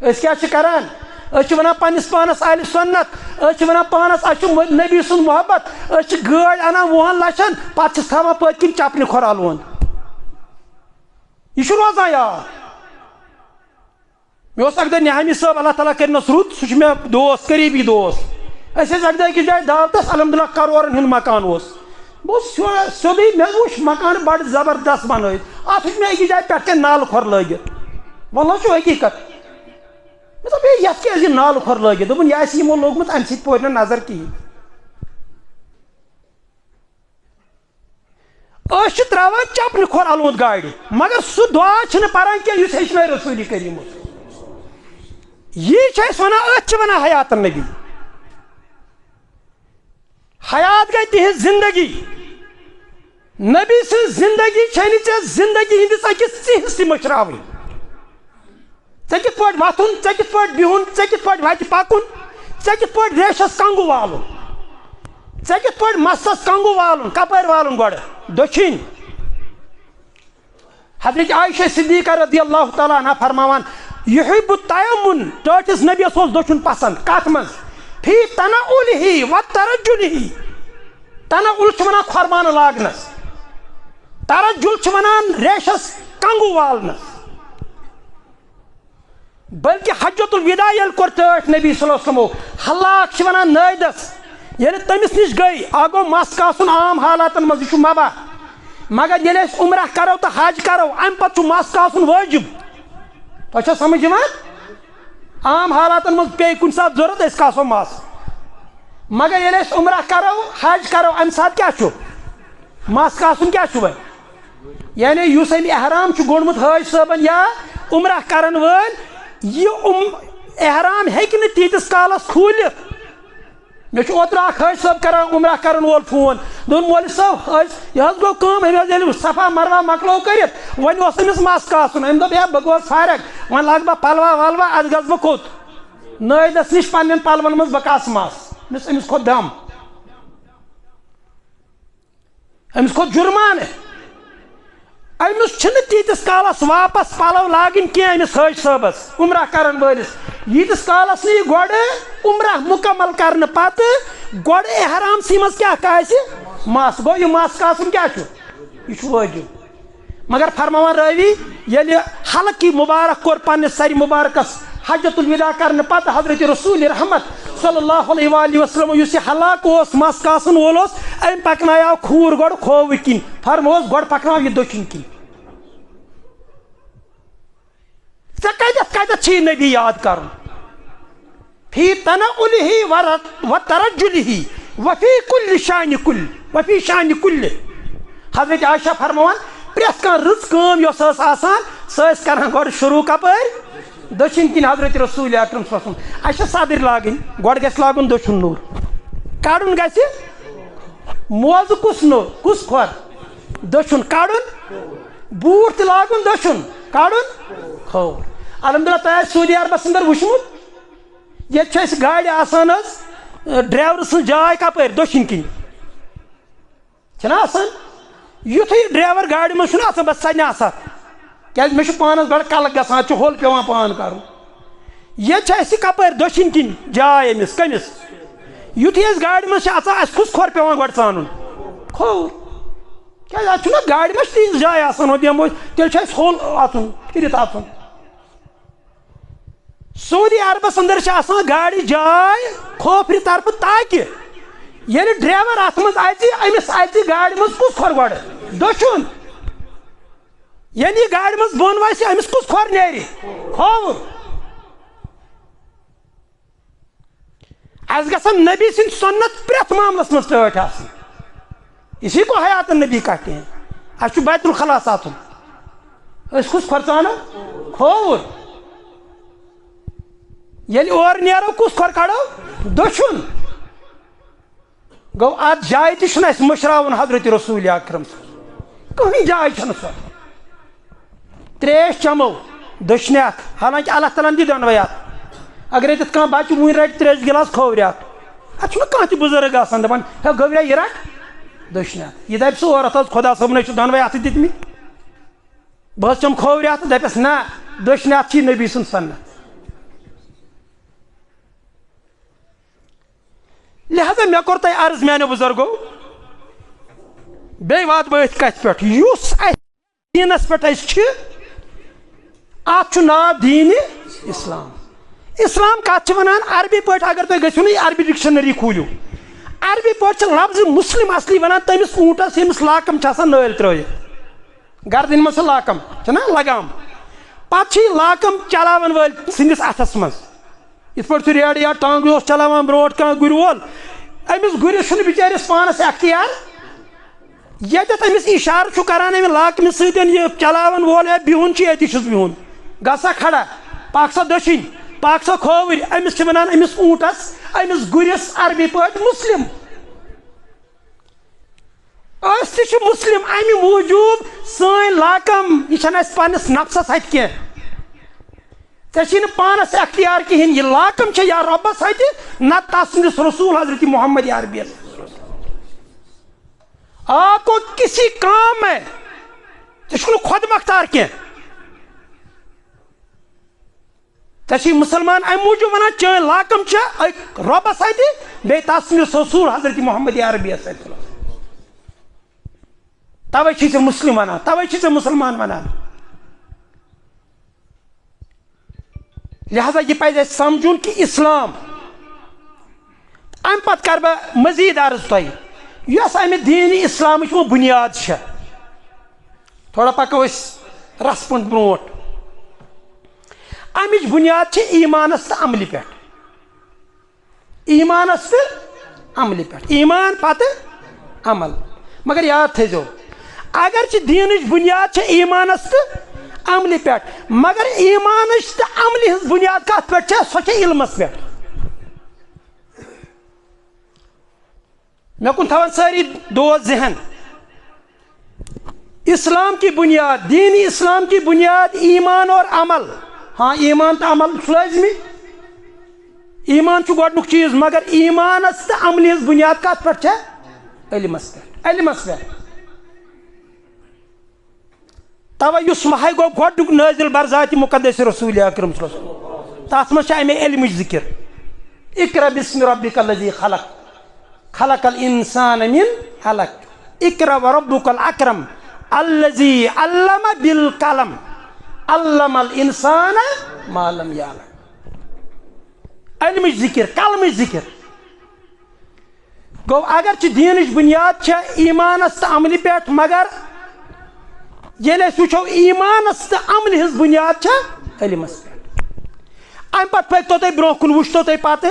Speaker 2: أسۍ کیٛاہ چھِ کران أسۍ چھِ ونان پننس پانس اہلِ سنت أسۍ چھِ ونان پانس اسہِ چھُ نبی سُنٛد محبت أسۍ چھِ گٲڑۍ انان 20 لچھن پتہٕ چھِس تھاوان پٔتۍ کِنۍ چپنہِ کھۄرالوُن یہ چھُ روزان یاد مےٚ اوس اکہِ دۄہ نعیمی صٲب اللہ تعالیٰ کٔرنس رُت سُہ چھُ مےٚ دوست قریٖبی دوست أسۍ ٲسۍ اکہِ دۄہ أکِس جایہِ دعوتس الحمدللہ کرورن ہُنٛد مکان اوس بہٕ اوسُس سیوٚدُے مےٚ وُچھ مکان بڑٕ زبردست بنٲیِتھ اتھ وُچھ مےٚ أکِس جایہِ پٮ۪ٹھ کَنۍ نالہٕ کھۄر لٲگِتھ واللہ چھُ حقیٖقت مےٚ دوٚپ ہے یتھ کیٛازِ یہِ نالہٕ کھۄر لٲگِتھ دوٚپُن یہِ آسہِ یِمو لوگمُت امہِ سۭتۍ پورِ نہٕ نظر کِہیٖنۍ أسۍ چھِ تراوان چپنہِ کھۄر الوُنٛد گاڑِ مگر سُہ دعا چھِنہٕ پران کینٛہہ یُس ہیٚچھنٲے رسوٗلِ کریٖم یی چھِ أسۍ ونان أتھۍ چھِ ونان حیات النبی حیات گٔے تِہنٛز زندگی نبی سٕنٛز زندگی چھے نہٕ ژےٚ زندگی ہٕنٛدِس أکِس ژِہِس تہِ مٔشراوٕنۍ ژےٚ کِتھ پٲٹھۍ وۄتھُن ژےٚ کِتھ پٲٹھۍ بِہُن ژےٚ کِتھ پٲٹھۍ وتہِ پکُن ژےٚ کِتھ پٲٹھۍ ریشس کنگوٗ والُن ژےٚ کِتھ پٲٹھۍ مستس کنگوٗ والُن کپٲرۍ والُن گۄڈٕ دٔچھِنۍ حضرت عائشہ صدیقہ رضی اللہ تعالیٰ عنہ فرماوان یحب التیمن ٹٲٹھِس نبیس اوس دٔچھُن پسنٛد کتھ منٛز فی تنعُلہِ و ترجُلہِ تنعُل چھِ ونان کھۄرمانہٕ لاگنس ترجُل چھِ ونان ریشس کنگوٗ والنس بلکہ حجت الوداع ییٚلہِ کوٚر ٹٲٹھۍ نبی صلی اللہ علیہ وسلمو ہلاک چھِ ونان نٲیدس ییٚلہِ تٔمِس نِش گٔے اکھ گوٚو مس کاسُن عام حالاتن منٛز یہِ چھُ مباح مگر ییٚلہِ أسۍ عمرہ کرو تہٕ حج کرو امہِ پتہٕ چھُ مس کاسُن وٲجِب تۄہہِ چھا سمجھ یِوان عام حالاتن منٛز پیٚیہِ کُنہِ ساتہٕ ضروٗرت أسۍ کاسو مس مگر ییٚلہِ أسۍ عمرہ کرو حج کرو امہِ ساتہٕ کیٛاہ چھُ مس کاسُن کیٛاہ چھُ وۄنۍ یعنی یُس أمۍ احرام چھُ گوٚنمُت حٲج صٲبن یا عمرہ کرن وٲلۍ یہِ احرام ہیٚکہِ نہٕ تیٖتِس کالس کھوٗلِتھ مےٚ چھُ اوترٕ اکھ حٲج صٲب کران عمرہ کرن وول فون دوٚپُن مولوی صٲب حٲج یہِ حظ گوٚو کٲم أمۍ حظ ییٚلہِ صفا مروہ مۄکلو کٔرِتھ وۄنۍ اوس أمِس مس کاسُن أمۍ دوٚپ ہے بہٕ گوس فارغ وۄنۍ لاگہٕ بہٕ پلوا ولوا ادٕ گژھٕ بہٕ کوٚت نٲیدس نِش پننٮ۪ن پلون منٛز بہٕ کاسہٕ مس أمِس کھوٚت دم أمِس کھوٚت جُرمانہٕ أمِس چھِنہٕ تیٖتِس کالس واپس پلو لاگٕنۍ کینٛہہ أمِس حٲج صٲبس عمرہ کرن وٲلِس ییٖتِس کالس نہٕ یہِ گۄڈٕ عمرہ مُکمل کرنہٕ پتہٕ گۄڈٕ احرام سی منٛز کیٛاہ کاسہِ مس گوٚو یہِ مس کاسُن کیٛاہ چھُ یہِ چھُ وٲجِب مگر فرماوان رٲوی ییٚلہِ حلقی مُبارک کوٚر پننِس سرِ مُبارکس حجت الوداع کرنہٕ پتہٕ حضرت رسول رحمت صلی اللہ علیہ وآلہ وسلم یُس یہِ حلاق اوس مس کاسن وول اوس أمۍ پکنایاو کھوٗر گۄڈٕ کھووٕرۍ کِنۍ فرمووس گۄڈٕ پکناو یہِ دٔچھِنۍ کِنۍ ژےٚ کتٮ۪تھ کتٮ۪تھ چھُے نبی یاد کرُن فی تنعُلہِ و ترجُلہِ وفی کُلہِ شانہِ کُلہِ وفی شانہِ کُلہِ حضرت عائشہ فرماوان پرٛٮ۪تھ کانٛہہ رٕژ کٲم یۄس ٲس آسان سۄ ٲسۍ کران گۄڈٕ شروٗع کپٲرۍ دٔچھِنۍ کِنۍ حضرت رسول اکرم صلی اللہ علیہ وسلم اَسہِ چھِ صدٕرۍ لاگٕنۍ گۄڈٕ گژھِ لاگُن دٔچھُن نوٚر کڑُن گژھِ موزٕ کُس نوٚر کُس کھۄر دٔچھُن کڑُن بوٗٹھ تہِ لاگُن دٔچھُن کڑُن کھووُر الحمدللہ تۄہہِ آسہِ سعوٗدی عربس انٛدر وٕچھمُت ییٚتہِ چھِ اَسہِ گاڑِ آسان حظ ڈرایورٕ سٕنٛز جاے کپٲرۍ دٔچھِنۍ کِنۍ چھِنہ آسان یُتھُے یہِ ڈرایور گاڑِ منٛز چھُنہ آسان بس ژَنہِ آسان کیٛازِ مےٚ چھُ پانس بڑٕ کلک گژھان اَتھ چھُ ہوٚل پیٚوان پان کرُن ییٚتہِ چھِ اَسہِ کپٲرۍ دٔچھِنۍ کِنۍ جاے أمِس کٔمِس یُتھُے أسۍ گاڑِ منٛز چھِ اژان اَسہِ کُس کھۄر پیٚوان گۄڈٕ ژانُن کھووُر کیٛازِ اَتھ چھُنہ گاڑِ منٛز چھِ تیٖژ جاے آسان دِمو أسۍ تیٚلہِ چھُ اَسہِ ہوٚل اَژُن پھِرِتھ اَژُن سعوٗدی عربس انٛدر چھِ آسان گاڑِ جاے کھوفرِ طرفہٕ تاکہِ ییٚلہِ ڈرایور اتھ منٛز اژِ أمِس اژِ گاڑِ منٛز کُس کھۄر گۄڈٕ دٔچھُن ییٚلہِ یہِ گاڑِ منٛز بۄن وسہِ أمِس کُس کھۄر نیرِ کھووُر اَسہِ گژھن نبی سٕنٛدۍ سُنت پرٛٮ۪تھ معاملس منٛز ٹٲٹھۍ آسٕنۍ اسی کو حیات نبی کہتے ہیں اَسہِ چھُ بیت الخلاص اژُن أسۍ کُس کھۄر ژانو کھووُر ییٚلہِ اورٕ نیرو کُس کھۄر کڑو دٔچھُن گوٚو اتھ جایہِ تہِ چھُنہٕ اَسہِ مٔشراوُن حضرت رسول اکرم کٕہٕنۍ جاے چھنہٕ سۄ تریش چمو دٔچھنہِ اَتھ حالانکہِ اللہ تعالیٰ ہن دِ دۄنوَے اَتھ اگر ییٚتٮ۪تھ کانٛہہ بچہِ وُنہِ رٹہِ تریشہِ گِلاس کھوورِ اَتھ اَتھ چھُنہٕ کانٛہہ تہِ بُزرٕگ آسان دپان ہے گوٚبرا یہِ رٹ دٔچھنہِ اَتھ یہِ دپہِ سُہ اورٕ حظ خۄدا صٲبنٕے چھُ دۄنوَے اَتھٕ دِتمٕتۍ بہٕ حظ چمہٕ کھوورِ اَتھ دپٮ۪س نہ دٔچھنہِ اَتھ چھِ نبی سُنٛد سنت لہذا مےٚ کوٚر تۄہہِ عرض میانیو بُزرگو بیٚیہِ واتہٕ بہٕ أتھۍ کتھِ پٮ۪ٹھ یُس اَسہِ دیٖنس پٮ۪ٹھ أسۍ چھِ اتھ چھُ ناو دیٖنِ اسلام اسلام کتھ چھِ ونان عربی پٲٹھۍ اگر تُہۍ گٔژھِو نہٕ یہِ عربی ڈکشنری کھوٗلِو عربی پٲٹھۍ چھِ لفظ مسلم اصلی ونان تٔمِس اوٗنٹس ییٚمِس لاکم چھِ آسان نٲلۍ ترٲیِتھ گردنہِ منٛز چھِ لاکم چھُنہ لگام پتہٕ چھِ یہِ لاکم چلاون وٲلۍ سٕنٛدِس اتھس منٛز یِتھ پٲٹھۍ سُہ ریڈٕ یا ٹانٛگہٕ اوس چلاوان برونٛٹھ کانٛہہ گُرِ وول أمِس گُرِس چھُنہٕ بِچٲرِس پانس اختیار ییٚتٮ۪تھ أمِس اِشارٕ چھُ کران اَمہِ لاکمہِ سۭتۍ یہِ چلاون وول ہے بِہُن چھُ ییٚتی چھُس بِہُن گژھ سا کھڑا پاک سا دٔچھِنۍ پاک سا کھووٕرۍ أمِس چھِ ونان أمِس اوٗنٹس أمِس گُرِس عربی پٲٹھۍ مسلم أسۍ تہِ چھِ مسلم امہِ موٗجوٗب سٲنۍ لاکم یہِ چھنہٕ اَسہِ پننِس نفسس اتھِ کینٛہہ ژےٚ چھی نہٕ پانس اختیار کِہینۍ یہِ لاکم چھےٚ یا رۄبس اتھِ نہ تس سٕنٛدِس رسول حضرت محمد عربیس آپ کو کسی کام میں ژےٚ چھُکھ نہٕ خۄد مختار کینٛہہ ژےٚ چھی مُسلمان امہِ موٗجوٗب ونان چٲنۍ لاکم چھےٚ رۄبس اتھِ بیٚیہِ تس سٕنٛدِس رسول حضرت محمد عربیس اتھِ توے چھُے ژےٚ مسلم ونان توے چھُے ژےٚ مُسلمان ونان لہذا یہِ پزِ اَسہِ سمجھُن کہِ اسلام امہِ پتہٕ کرٕ بہٕ مزیٖد عرض تۄہہِ یۄس امہِ دیٖنِ اسلامٕچ وۄنۍ بُنیاد چھےٚ تھوڑا پکو أسۍ رس پٲٹھۍ برونٛٹھ امِچ بُنیاد چھِ ایٖمانس تہٕ عملہِ پٮ۪ٹھ ایٖمانس تہٕ عمل پہ ایمان پتہ عمل مگر یاد تھو اگرچہ دینچ بنیاد ایمانس تو عمل پہ مگر ایمانچ تو عمل ہز بنیاد کت پہ سو علمس پہ مے کن تھوان ساری دوست ذہن اسلام کی بنیاد دین اسلام کی بنیاد ایمان اور عمل ہاں ایمان تو عمل لازمی ایمان گۄڈنیُک چیز مگر ایمانس تو عمل ہز بنیاد کت پہ علمس پہ توے اس وحی گو گۄڈنیُک نازل برذات مقدس رسول اکرم صلی اللہ علیہ وسلم تس مز امے علمچ ذکر اقرا بسم ربک الذی خلق خلق الانسان من علق اقرا وربک الاکرم الذی علم بالقلم علم الانسان ما لم یعلم علمچ ذکر قلمچ ذکر گو اگرچہ دینچ بنیاد ایمانس تو عمل پہ مگر یل وچو ایمانس تو عمل ہز بنیاد علمس پہ ام پتہ پکتو تھی برو کن وچتو تھی پتہ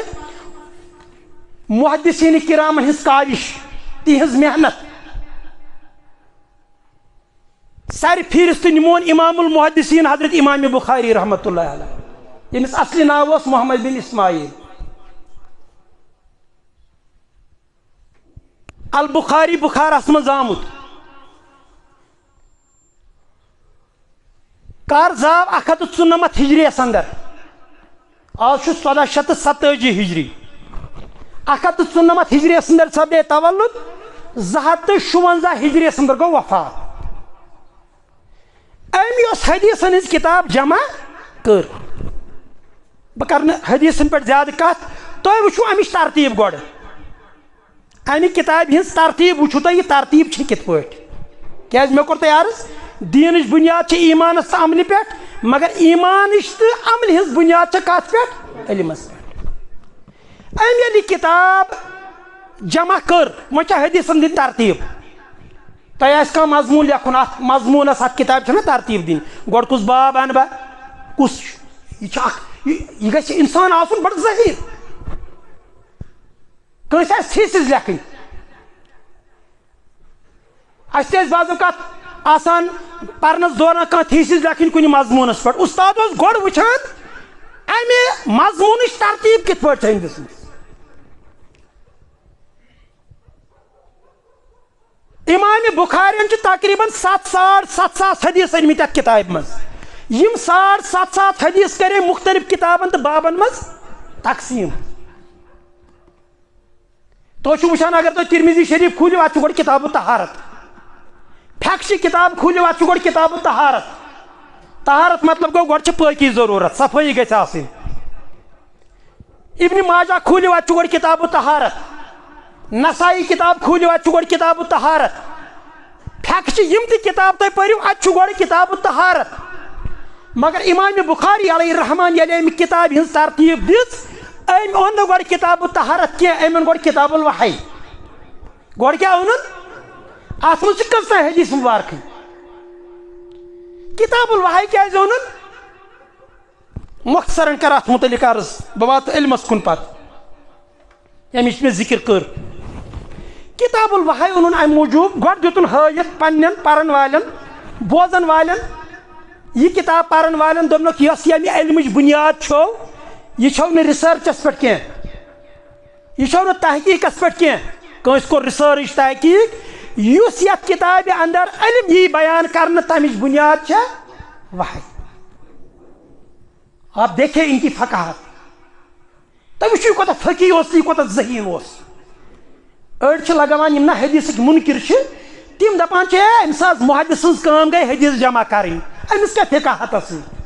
Speaker 2: محدثین کرامن ہز کاوش تہذ محنت سر فہرست نمون امام المحدثین حضرت امام بخاری رحمۃ اللہ علیہ یمس اصلی ناو اس محمد بن اسماعیل البخاری بخارس من آمت کر زاو 194 ہجریس اندر آج 1487 ہجری 194 ہجریس اندر سپدے تولد 256 ہجریس اندر گو وفات ام اس حدیثن ہز کتاب جمع کر بہ کر حدیثن پہ زیادہ کت تھی وچو امچ ترتیب گوڑ امہ کتاب ہز ترتیب وچو تھی یہ ترتیب کت پہ کیاز مے کور تھی عرض دینچ بنیاد ایمانس تو عمل پہ مگر ایمانچ تو عمل ہز بنیاد کت پہ علمس پہ ام یل کتاب جمع کر وہ حدیثن دن ترتیب تہ آہ مضمون لکھن ات مضمونس ات کتاب چھ ترتیب دن گوڑ کس باب ان بہ کس یہ گژھِ انسان آسن بڑ ظہیر کنس آسہِ تھیسِس لیکھٕنۍ اَسہِ تہِ ٲسۍ بعض اوقات آسان پرنس دوران کانٛہہ تھیسِس لیکھٕنۍ کُنہِ مضموٗنس پٮ۪ٹھ اُستاد اوس گۄڈٕ وٕچھان امہِ مضموٗنٕچ ترتیٖب کِتھ پٲٹھۍ چھِ أمۍ دِژمٕژ امام بخارین تقریباً 7,700 حدیث أنمٕتۍ اتھ کتابہِ منٛز یم 7,700 حدیث کرے مختلف کتابن تو بابن مز تقسیم تو وچان اگر تو ترمذی شریف کھولو ات گۄڈٕ کتاب طہارت فقہ کتاب کھولو ات گۄڈٕ کتاب طہارت طہارت مطلب گو گۄڈٕ چھِ پٲکی ضروٗرت صفٲیی گژھِ آسٕنۍ ابن ماجہ کھولو ات گۄڈٕ کتاب طہارت نسائی کتاب کھولو ات گۄڈٕ کتاب طہارت فقہ یم تہِ کتاب تُہۍ پٔرِو ات گۄڈٕ کتاب طہارت مگر امام بخاری علیہ الرحمان ییٚلہِ امہِ کتاب ہٕنٛز ترتیٖب دِژ أمۍ اوٚن نہٕ گۄڈٕ کتاب طہارت کینٛہہ أمۍ اوٚن گۄڈٕ کتاب الوحی گۄڈٕ کیٛاہ اوٚنُن اتھ منٛز چھِ کۭژاہ حدیث مبارکٕے کتاب الوحی کیٛازِ اوٚنُن مختصرن کر اتھ متعلق عرض بہٕ واتہٕ علمس کُن پتہٕ ییٚمِچ مےٚ ذکر کٔر کتاب الوحی اوٚنُن امہِ موٗجوٗب گۄڈٕ دِتُن ہٲیِتھ پننٮ۪ن پرن والٮ۪ن بوزن والٮ۪ن یہ کتاب پرن والن دوٚپنکھ یۄس ییٚمہِ علمٕچ بنیاد چھو یہ چھو نہٕ رِسٲرچس پٮ۪ٹھ کینٛہہ یہ چھو نہٕ تحقیٖقس پٮ۪ٹھ کینٛہہ کٲنٛسہِ کوٚر رِسٲرٕچ تحقیٖق یُس یتھ کتابہِ اندر علم یی بیان کرنہٕ تمِچ بنیاد چھےٚ وحی آپ دیکھے ان کی فقاہت تُہۍ وٕچھِو کوتاہ فقیٖح اوس یہِ کوتاہ ذہیٖن اوس أڑۍ چھِ لگاوان یِم نہ حدیثٕکۍ مُنکِر چھِ تِم دپان چھِ ہے أمِس حظ محدث سٕنٛز کٲم گٔے حدیث جمع کرٕنۍ أمِس کیٛاہ فقاہتس سۭتۍ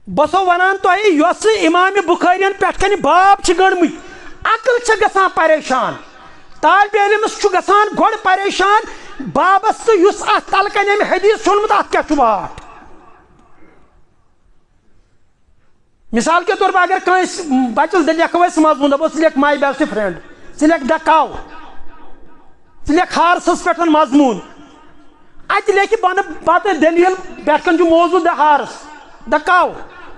Speaker 2: بہٕ چھُسو ونان تۄہہِ یۄس امام بخارین پٮ۪ٹھ کنہِ باب چھِ گٔنڈمٕتۍ عقل چھِ گژھان پریشان طالبِ علمس چھُ گژھان گۄڈٕ پریشان بابس تہٕ یُس اتھ تلہٕ کنہِ أمۍ حدیث چھُ اوٚنمُت اتھ کیٛاہ چھُ واٹھ مثال کے طور پر اگر کٲنٛسہِ بچس لیکھو أسۍ مضموٗن دپو ژٕ لیکھ ماے بیسٹ فرینڈ ژٕ لیکھ دَ کَو ژٕ لیکھ ہارسس پٮ۪ٹھ مضموٗن اتہِ لیکھِ بۄنہٕ پتہٕ دٔلیٖل پٮ۪ٹھ کٔنۍ چھُ موضوٗع دَ ہارس دَ کَو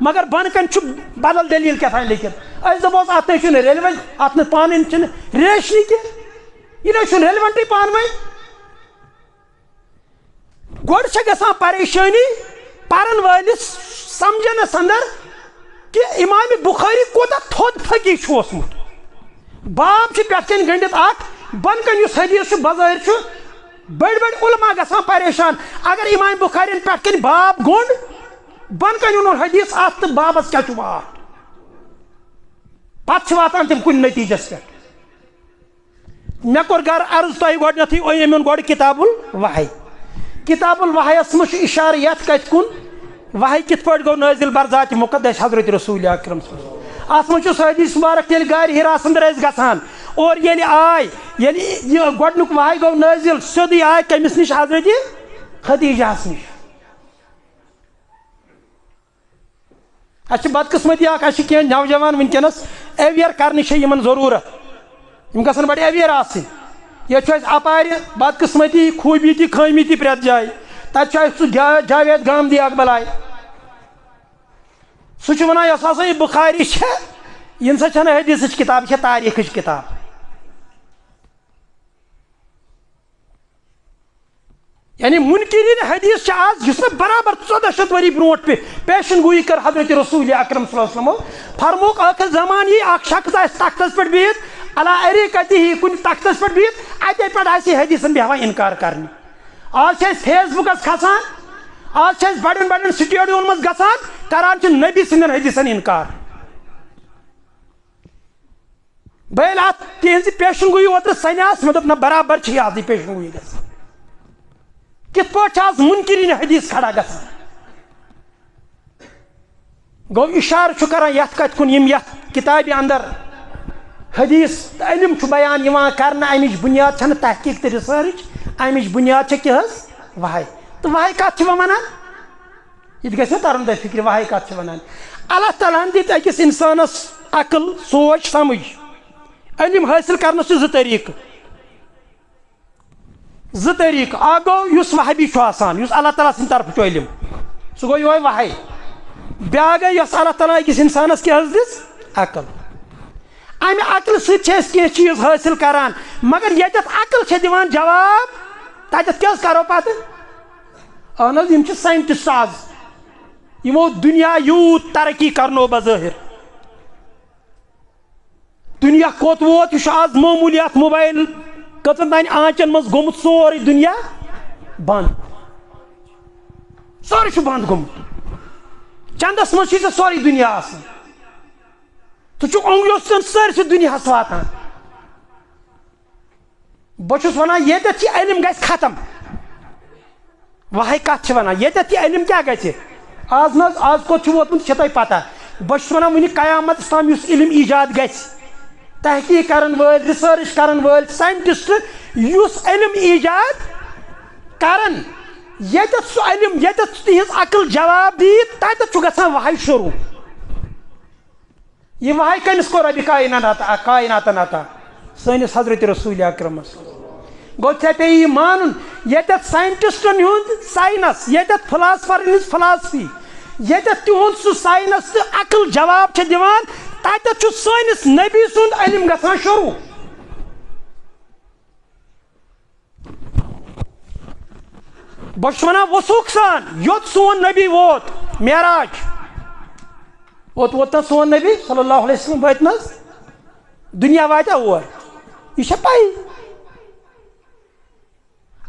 Speaker 2: مگر بۄنہٕ کٔنۍ چھُ بدل دٔلیٖل کیٛاہ تھام لیکھِتھ اس دپوس ات نا ریلیونٹ ات پان ریلیشنی کی ریلیونٹی پان ون گوڑ گژھان پریشانی پرن ولس سمجھنس اندر کہ امام بخاری کوتا تھود فقی اوسمت باب پٮ۪ٹھ کَنۍ گٔنڈِتھ اکھ بۄن کَنۍ یُس حدیث چھُ بظٲہِر چھُ بٔڑۍ بٔڑۍ علما گژھان پریشان اگر امام بخاری پٮ۪ٹھ کَنۍ باب گوٚنڈ بۄن کَنۍ اوٚنُن حدیث اتھ تہٕ بابس کیٛاہ چھُ واٹھ پتہٕ چھِ واتان تِم کُنہِ نتیٖجس پٮ۪ٹھ مےٚ کوٚر گرٕ عرض تۄہہِ گۄڈنیٚتھٕے أنۍ اوٚن گۄڈٕ کِتاب الوحی کِتاب الوحیَس منٛز چھُ اِشارٕ یتھ کتھِ کُن وحی کِتھ پٲٹھۍ گوٚو نٲزِل برذاتِ مُقدس حضرت رسول اکرم اتھ منٛز چھُ سُہ حدیث مبارک ییٚلہِ غارِ حراس انٛدر ٲسۍ گژھان اور ییٚلہِ آے ییٚلہِ یہِ گۄڈنیُک وحی گوٚو نٲزِل سیوٚدُے آے کٔمِس نِش حضرت خدیجہس نِش اَسہِ چھِ بدقٕسمتی اکھ اَسہِ چھِ کینٛہہ نوجوان وٕنکیٚنس ایویر کرنٕچ چھےٚ یِمن ضروٗرت یِم گژھن بڑٕ ایویر آسٕنۍ ییٚتہِ چھُ اَسہِ اپارِ بدقٕسمتی خوٗبی تہِ خٲمی تہِ پرٛٮ۪تھ جایہِ تتہِ چھُ اَسہِ سُہ جاوید گامدی اکھ بلاے سُہ چھُ ونان یۄس ہسا یہِ بخاری چھےٚ یہِ نسا چھنہٕ حدیثٕچ کِتاب یہِ چھےٚ تاریٖخٕچ کِتاب یعنی منکرین حدیث چھِ آز یُس مےٚ برابر 1400 ؤری برونٛٹھ پیشن گویی کٔر حضرت رسول اکرم صلی اللہ علیہ وسلمو فرموک ٲخر زمان یی اکھ شخص آسہِ تختس پٮ۪ٹھ بِہِتھ علا اریٖقتی ہی کُنہِ تختس پٮ۪ٹھ بِہِتھ اتے پٮ۪ٹھ آسہِ یہِ حدیثن بیٚہوان اِنکار کرنہِ آز چھِ أسۍ فیس بُکس کھسان آز چھِ أسۍ بڑٮ۪ن بڑٮ۪ن سٹیڈیومن منٛز گژھان کران چھِ نبی سٕنٛدٮ۪ن حدیثن اِنکار بہٕ ییٚلہِ اتھ تِہنٛزِ پیشن گویی اوترٕ سنیاس مےٚ دوٚپ نہ برابر چھِ یہِ آزٕے پیشن گویی گژھان کِتھ پٲٹھۍ چھِ آز منکرین حدیث کھڑا گژھان گوٚو اِشارٕ چھُ کران یتھ کتھِ کُن یِم یتھ کِتابہِ اندر حدیث تہٕ علم چھُ بیان یِوان کرنہٕ امِچ بُنیاد چھنہٕ تحقیٖق تہٕ رِسٲرٕچ امِچ بُنیاد چھےٚ کیٛاہ حظ وحی تہٕ وحی کتھ چھِ وۄنۍ ونان یہِ تہِ گژھِ نہ ترُن تۄہہِ فِکرِ وحی کتھ چھِ ونان اللہ تعالیٰ ہن دِتۍ أکِس انسانس عقل سونٛچ سمجھ علم حٲصِل کرنس چھِ زٕ طٔریٖقہٕ اکھ گوٚو یُس وحبی چھُ آسان یُس اللہ تعالیٰ سٕنٛدِ طرفہٕ چھُ علم سُہ گوٚو یِہوے وحی بیاکھ گٔے یۄس اللہ تعالیٰ أکِس انسانس کیٛاہ حظ دِژ عقل امہِ عقلہِ سۭتۍ چھِ أسۍ کینٛہہ چیٖز حٲصِل کران مگر ییٚتٮ۪تھ عقل چھےٚ دِوان جواب تتٮ۪تھ کیٛاہ حظ کرو پتہٕ اہن حظ یِم چھِ ساینٹسٹ آز یِمو دُنیا یوٗت ترقی کرنو بظٲہر دُنیا کوٚت ووت یہِ چھُ آز معموٗلی اتھ موبایل کٔژن تانۍ آنچن منٛز گوٚمُت سورُے دُنیا بنٛد سورُے چھُ بنٛد گوٚمُت چندس منٛز چھُے ژےٚ سورُے دُنیا آسان ژٕ چھُکھ اوٚنٛگلیو سۭتۍ سٲرسٕے دُنیاہس واتان بہٕ چھُس ونان ییٚتٮ۪تھ یہِ علم گژھِ ختم وحی کتھ چھِ ونان ییٚتٮ۪تھ یہِ علم کیٛاہ گژھِ آز نہ حظ آز کوٚت چھُ ووتمُت یہِ چھےٚ تۄہہِ پتہ بہٕ چھُس ونان وُنہِ قیامتس تام یُس علم ایجاد گژھِ تحقیٖق کرن وٲلۍ رِسٲرٕچ کرن وٲلۍ ساینٹسٹ یُس علم ایجاد کرن ییٚتٮ۪تھ سُہ علم ییٚتٮ۪تھ تِہنٛز عقل جواب دی تتٮ۪تھ چھُ گژھان وحی شروٗع یہِ وحی کٔمِس کوٚر ربِ کایناتن عطا سٲنِس حضرت رسول اکرمس گوٚو ژےٚ پیٚیہِ یہِ مانُن ییٚتٮ۪تھ ساینٹسٹن ہُنٛد ساینس ییٚتٮ۪تھ فلاسفرن ہٕنٛز فلاسفی ییٚتٮ۪تھ تِہُنٛد سُہ ساینس تہٕ عقل جواب چھِ دِوان تتٮ۪تھ چھُ سٲنِس نبی سُنٛد علم گژھان شروٗع بہٕ چھُس ونان وثوٗق سان یوٚت سون نبی ووت معراج اوٚت ووت نہ سون نبی صلی اللہ علیہ وسلم وٲتۍ نہ حظ دُنیا واتیٛا اور یہِ چھےٚ پَیی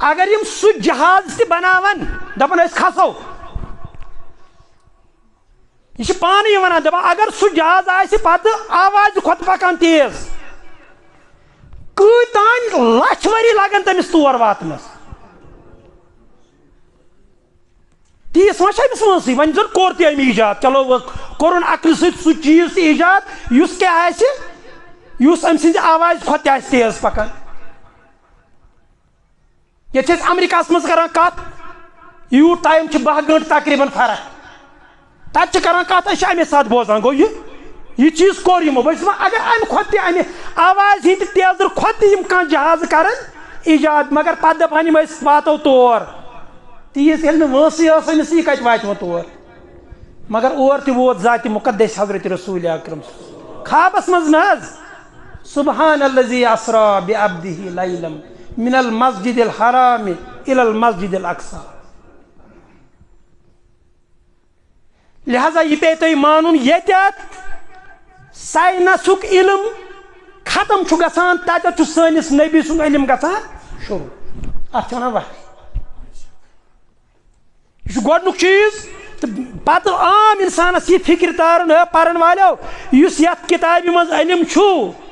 Speaker 2: اگر یِم سُہ جہاز تہِ بناون دپان أسۍ کھسو یہِ چھِ پانہٕ یہِ ونان دپان اگر سُہ جہاز آسہِ پتہٕ آوازِ کھۄتہٕ پکان تیز کۭتۍ تانۍ لچھ ؤری لگن تٔمِس تور واتنس تیٖژ وۄنۍ چھِ أمِس وٲنسٕے وۄنۍ زن کوٚر تہِ أمۍ ایجاد چلو کوٚرُن عقلہِ سۭتۍ سُہ چیٖز تہِ ایجاد یُس کیٛاہ آسہِ یُس أمۍ سٕنٛزِ آوازِ کھۄتہٕ تہِ آسہِ تیز پکان ییٚتہِ چھِ أسۍ امریکاہس منٛز کران کتھ یوٗت ٹایم چھِ 12 گٲنٛٹہٕ تقریٖبن فرق تتہِ چھِ کران کتھ أسۍ چھِ امے ساتہٕ بوزان گوٚو یہِ چیٖز کوٚر یِمو بہٕ چھُس دپان اگر امہِ کھۄتہٕ تہِ امہِ آوازِ ہِنٛدِ تیزر کھۄتہٕ تہِ یِم کانٛہہ جہازٕ کرن ایجاد مگر پتہٕ دپان یِم أسۍ واتو تور تیٖژ ییٚلہِ نہٕ وٲنسٕے ٲس أمِس یہِ کتہِ واتہِ وۄنۍ تور مگر اور تہِ ووت ذاتِ مُقدس حضرت رسول اکرم خوابس مز نز سبحان الذي اسرا بعبده ليلا من المسجد الحرام الى المسجد الاقصى. لہذا یہ پے تھی مانن یتیت سائنسک علم ختم چھُ گژھان تتیتھ چھُ سٲنِس نبی سُنٛد علم گژھان شروع. اتھ چھِ ونان وحی. یہ چھُ گۄڈنیُک چیٖز. پتہٕ عام انسانس یہ فکر تارن پرن والو یُس یتھ کتابہِ منٛز علم چھُ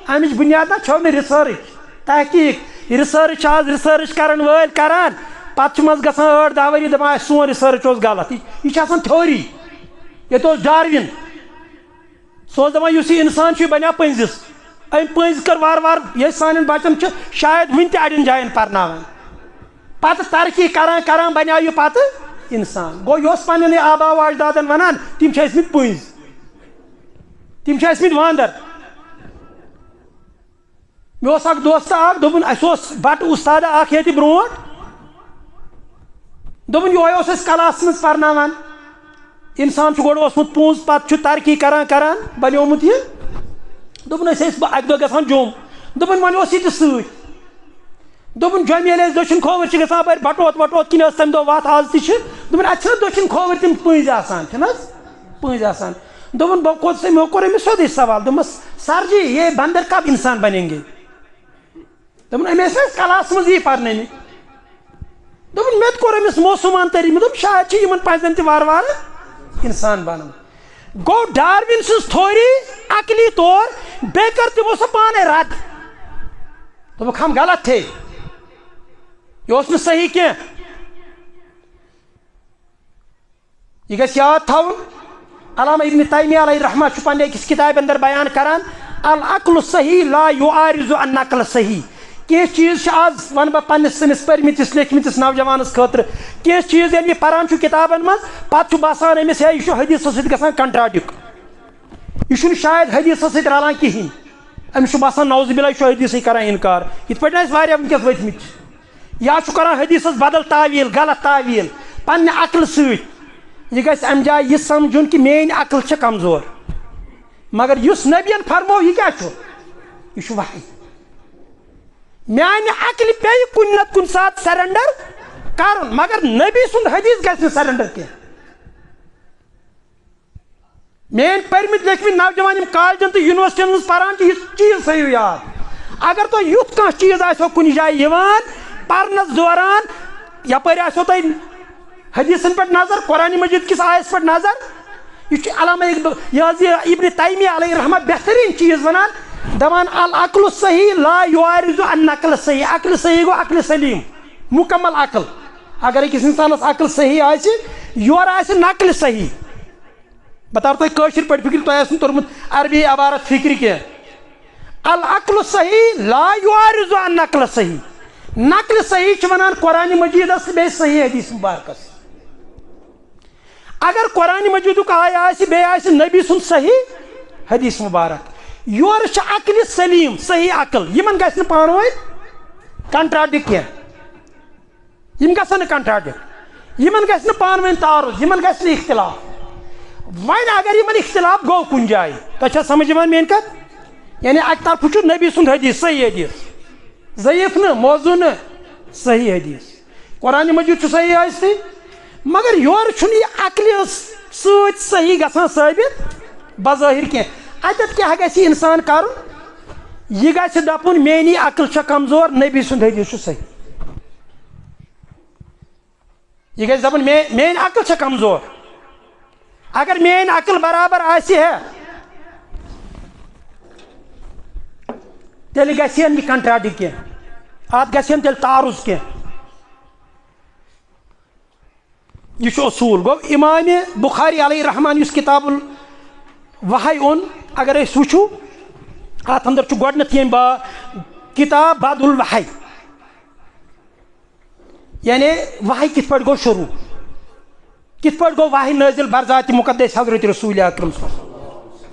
Speaker 2: امِچ بنیاد چھو نہٕ ریسرچ تحقیق. ریسرچ آز ریسرچ کرن وٲلۍ کران پتہٕ چھُ منٛزٕ گژھان 8-10 ؤری دپان سون ریسرچ اوس غلط. یہ چھِ آسان تھیوری. ییٚتہِ اوس ڈاروِن سُہ اوس دپان یُس یہِ انسان چھُ یہِ بنیو پٔنزِس. أمۍ پٔنزۍ کٔر وارٕ وارٕ ییٚلہِ سانٮ۪ن بچن چھِ شاید وُنہِ تہِ اڑٮ۪ن جاین پرناوان پتہٕ ترقی کران کران بنیو یہِ پتہٕ انسان. گو یہ پنن آبا و اجدادن ونان تم ٲسمٕتۍ پٔنزۍ تم ٲسمٕتۍ واندر. مےٚ اوس اکھ دوست اکھ دوٚپُن اَسہِ اوس بٹہٕ اُستاد اکھ ییٚتہِ برونٛٹھ دوٚپُن یہوے اوس اَسہِ کلاسس منٛز پرناوان. انسان چھُ گۄڈٕ اوسمُت پونٛسہٕ پتہٕ چھُ ترقی کران کران بنیومُت یہِ. دوٚپُن أسۍ ٲسۍ اکہِ دۄہ گژھان جوٚم. دوٚپُن وۄنۍ اوس یہِ تہِ سۭتۍ. دوٚپُن جوٚمہِ ییٚلہِ أسۍ دٔچھُن کھووٕرۍ چھِ گژھان اپٲرۍ بٹوت وٹوت کِنۍ ٲس تمہِ دۄہ وتھ آز تہِ چھِ. دوٚپُن اَتہِ چھِنہ دٔچھُن کھووٕرۍ تِم پٔنزۍ آسان چھِنہ حظ پٔنزۍ آسان. دوٚپُن بہٕ کوٚر مےٚ کوٚر أمِس سیوٚدُے سوال دوٚپمَس سر جی یہ بندر کب انسان بنیں گے. دوٚپُن أمۍ ٲسۍ اَسہِ کلاسس منٛز یی پرنٲمٕتۍ. دوٚپُن مےٚ تہِ کوٚر أمِس موسوٗمان طریٖقہٕ مےٚ دوٚپ شاید چھِ یِمن پزن تہِ وارٕ وارٕ انسان بنُن. گوٚو ڈاروِن سٕنٛز تھوری عقلی طور بیٚیہِ کٔر تِمو سۄ پانے رد. دوٚپُکھ ہم غلط تھے یہ اوس نہٕ صحیح کینٛہہ. یہ گژھِ یاد تھاوُن. علامہ ابن تیمیہ علیہ رحمہ چھُ پننہِ أکِس کِتابہِ اندر بیان کران العقل صحیح لا یعارض النقل صحیح. کینٛہہ چیٖز چھِ آز ون بہٕ پننِس سٲنِس پٔرمٕتِس لیکھمٕتِس نوجوانس خٲطرٕ. کینٛہہ چیٖز ییٚلہِ یہِ پران چھُ کِتابن منٛز پتہٕ چھُ باسان أمِس ہے یہِ چھُ حدیثس سۭتۍ گژھان کنٹراڈِک. یہِ چھُنہٕ شاید حدیثس سۭتۍ رلان کِہینۍ. أمِس چھُ باسان نعوذ باللہ یہِ چھُ حدیثٕے کران انکار. یِتھ پٲٹھۍ اَسہِ واریاہ وٕنکیٚس ؤتھمٕتۍ چھِ. یا چھُ کران حدیثس بدل تعویل غلط تعویل پننہِ عقلہٕ سۭتۍ. یہ گژھِ امہِ جایہِ یہِ سمجھُن کہِ میٲنۍ عقل چھِ کمزور. مگر یُس نبین فرمو یہِ کیٛاہ چھُ یہِ چھُ وحی. میانہِ عقلہِ پیٚیہِ کُنہِ نتہٕ کُنہِ ساتہٕ سرینڈر کرُن مگر نبی سُنٛد حدیث گژھِ نہٕ سرینڈر کینٛہہ. میٲنۍ پٔرمٕتۍ لیکھمٕتۍ نوجوان یِم کالجن تہٕ یونیورسٹین منٛز پران چھِ یہِ چیٖز تھٲیِو یاد. اگر تۄہہِ یُتھ کانٛہہ چیٖز آسیو کُنہِ جایہِ یِوان پرنس دوران یپٲرۍ آسیو تۄہہِ حدیثن پٮ۪ٹھ نظر قرآنِ مجیٖد کِس آیس پٮ۪ٹھ نظر. یہ چھُ علامہ یہ حظ یہ ابن تیمیہ علیہ رحمہ بہترین چیز ونان دپان العقل صحیح لا یعارض النقل صحیح. عقل صحیح گوٚو عقل سلیم مکمل عقل. اگر أکِس انسانس عقل صحیح آسہِ یورٕ آسہِ نقل صحیح. بہٕ تارٕ تۄہہِ کٲشِر پٲٹھۍ فکر تۄہہِ آسہِ نہٕ توٚرمُت عربی عبارت فکرِ کینٛہہ. العقل صحیح لا یعارض النقل صحیح. نقل صحیح چھِ ونان قرآنِ مجیٖدس تہٕ بیٚیہِ صحیح حدیث مبارکس. اگر قرآنِ مجیٖدُک آیہِ آسہِ بیٚیہِ آسہِ نبی سُنٛد صحیح حدیث مبارک یورٕ چھِ عقلہِ سلیم صحیح عقل. یِمن گژھِ نہٕ پانہٕ ؤنۍ کنٹراڈِک کینٛہہ. یِم گژھن نہٕ کنٹراڈِک. یِمن گژھِ نہٕ پانہٕ ؤنۍ تعارُض. یِمن گژھِ نہٕ اختلاف. وۄنۍ اگر یِمن اختلاف گوٚو کُنہِ جایہِ تۄہہِ چھا سمجھ یِوان میٲنۍ کتھ. یعنی اکہِ طرفہٕ چھُ نبی سُنٛد حدیث صحیح حدیث ضعیف نہٕ موضوٗع نہٕ صحیح حدیث. قرآنِ مجیٖد چھُ صحیح ٲسۍتھٕے مگر یورٕ چھُنہٕ یہِ عقلہِ سۭتۍ صحیح گژھان ثٲبت بظٲہر کینٛہہ. اتٮ۪تھ کیٛاہ گژھِ انسان کرُن. یہِ گژھِ دپُن میٲنی عقل چھےٚ کمزور نبی سُنٛد حدیث چھُ صحیح. یہِ گژھِ دپُن میٲنۍ عقل چھےٚ کمزور. اگر میٲنۍ عقل برابر آسہِ ہے تیٚلہِ گژھِ ہن یہِ کنٹراڈِک کینٛہہ. اتھ گژھِ ہن تیٚلہِ تعارُض کینٛہہ. یہ چھُ اصوٗل. گوٚو امامِ بخاری علیہ رحمان یُس کتاب الوحی اوٚن اگر أسۍ وٕچھو اتھ اندر چھُ گۄڈنیتھ ییٚمہِ کتاب بدء الوحی یعنی وحی کِتھ پٲٹھۍ گوٚو شروٗع کِتھ پٲٹھۍ گوٚو وحی نٲزِل برذاتِ مقدس حضرت رسول اکرم صلی اللہ علیہ وسلم.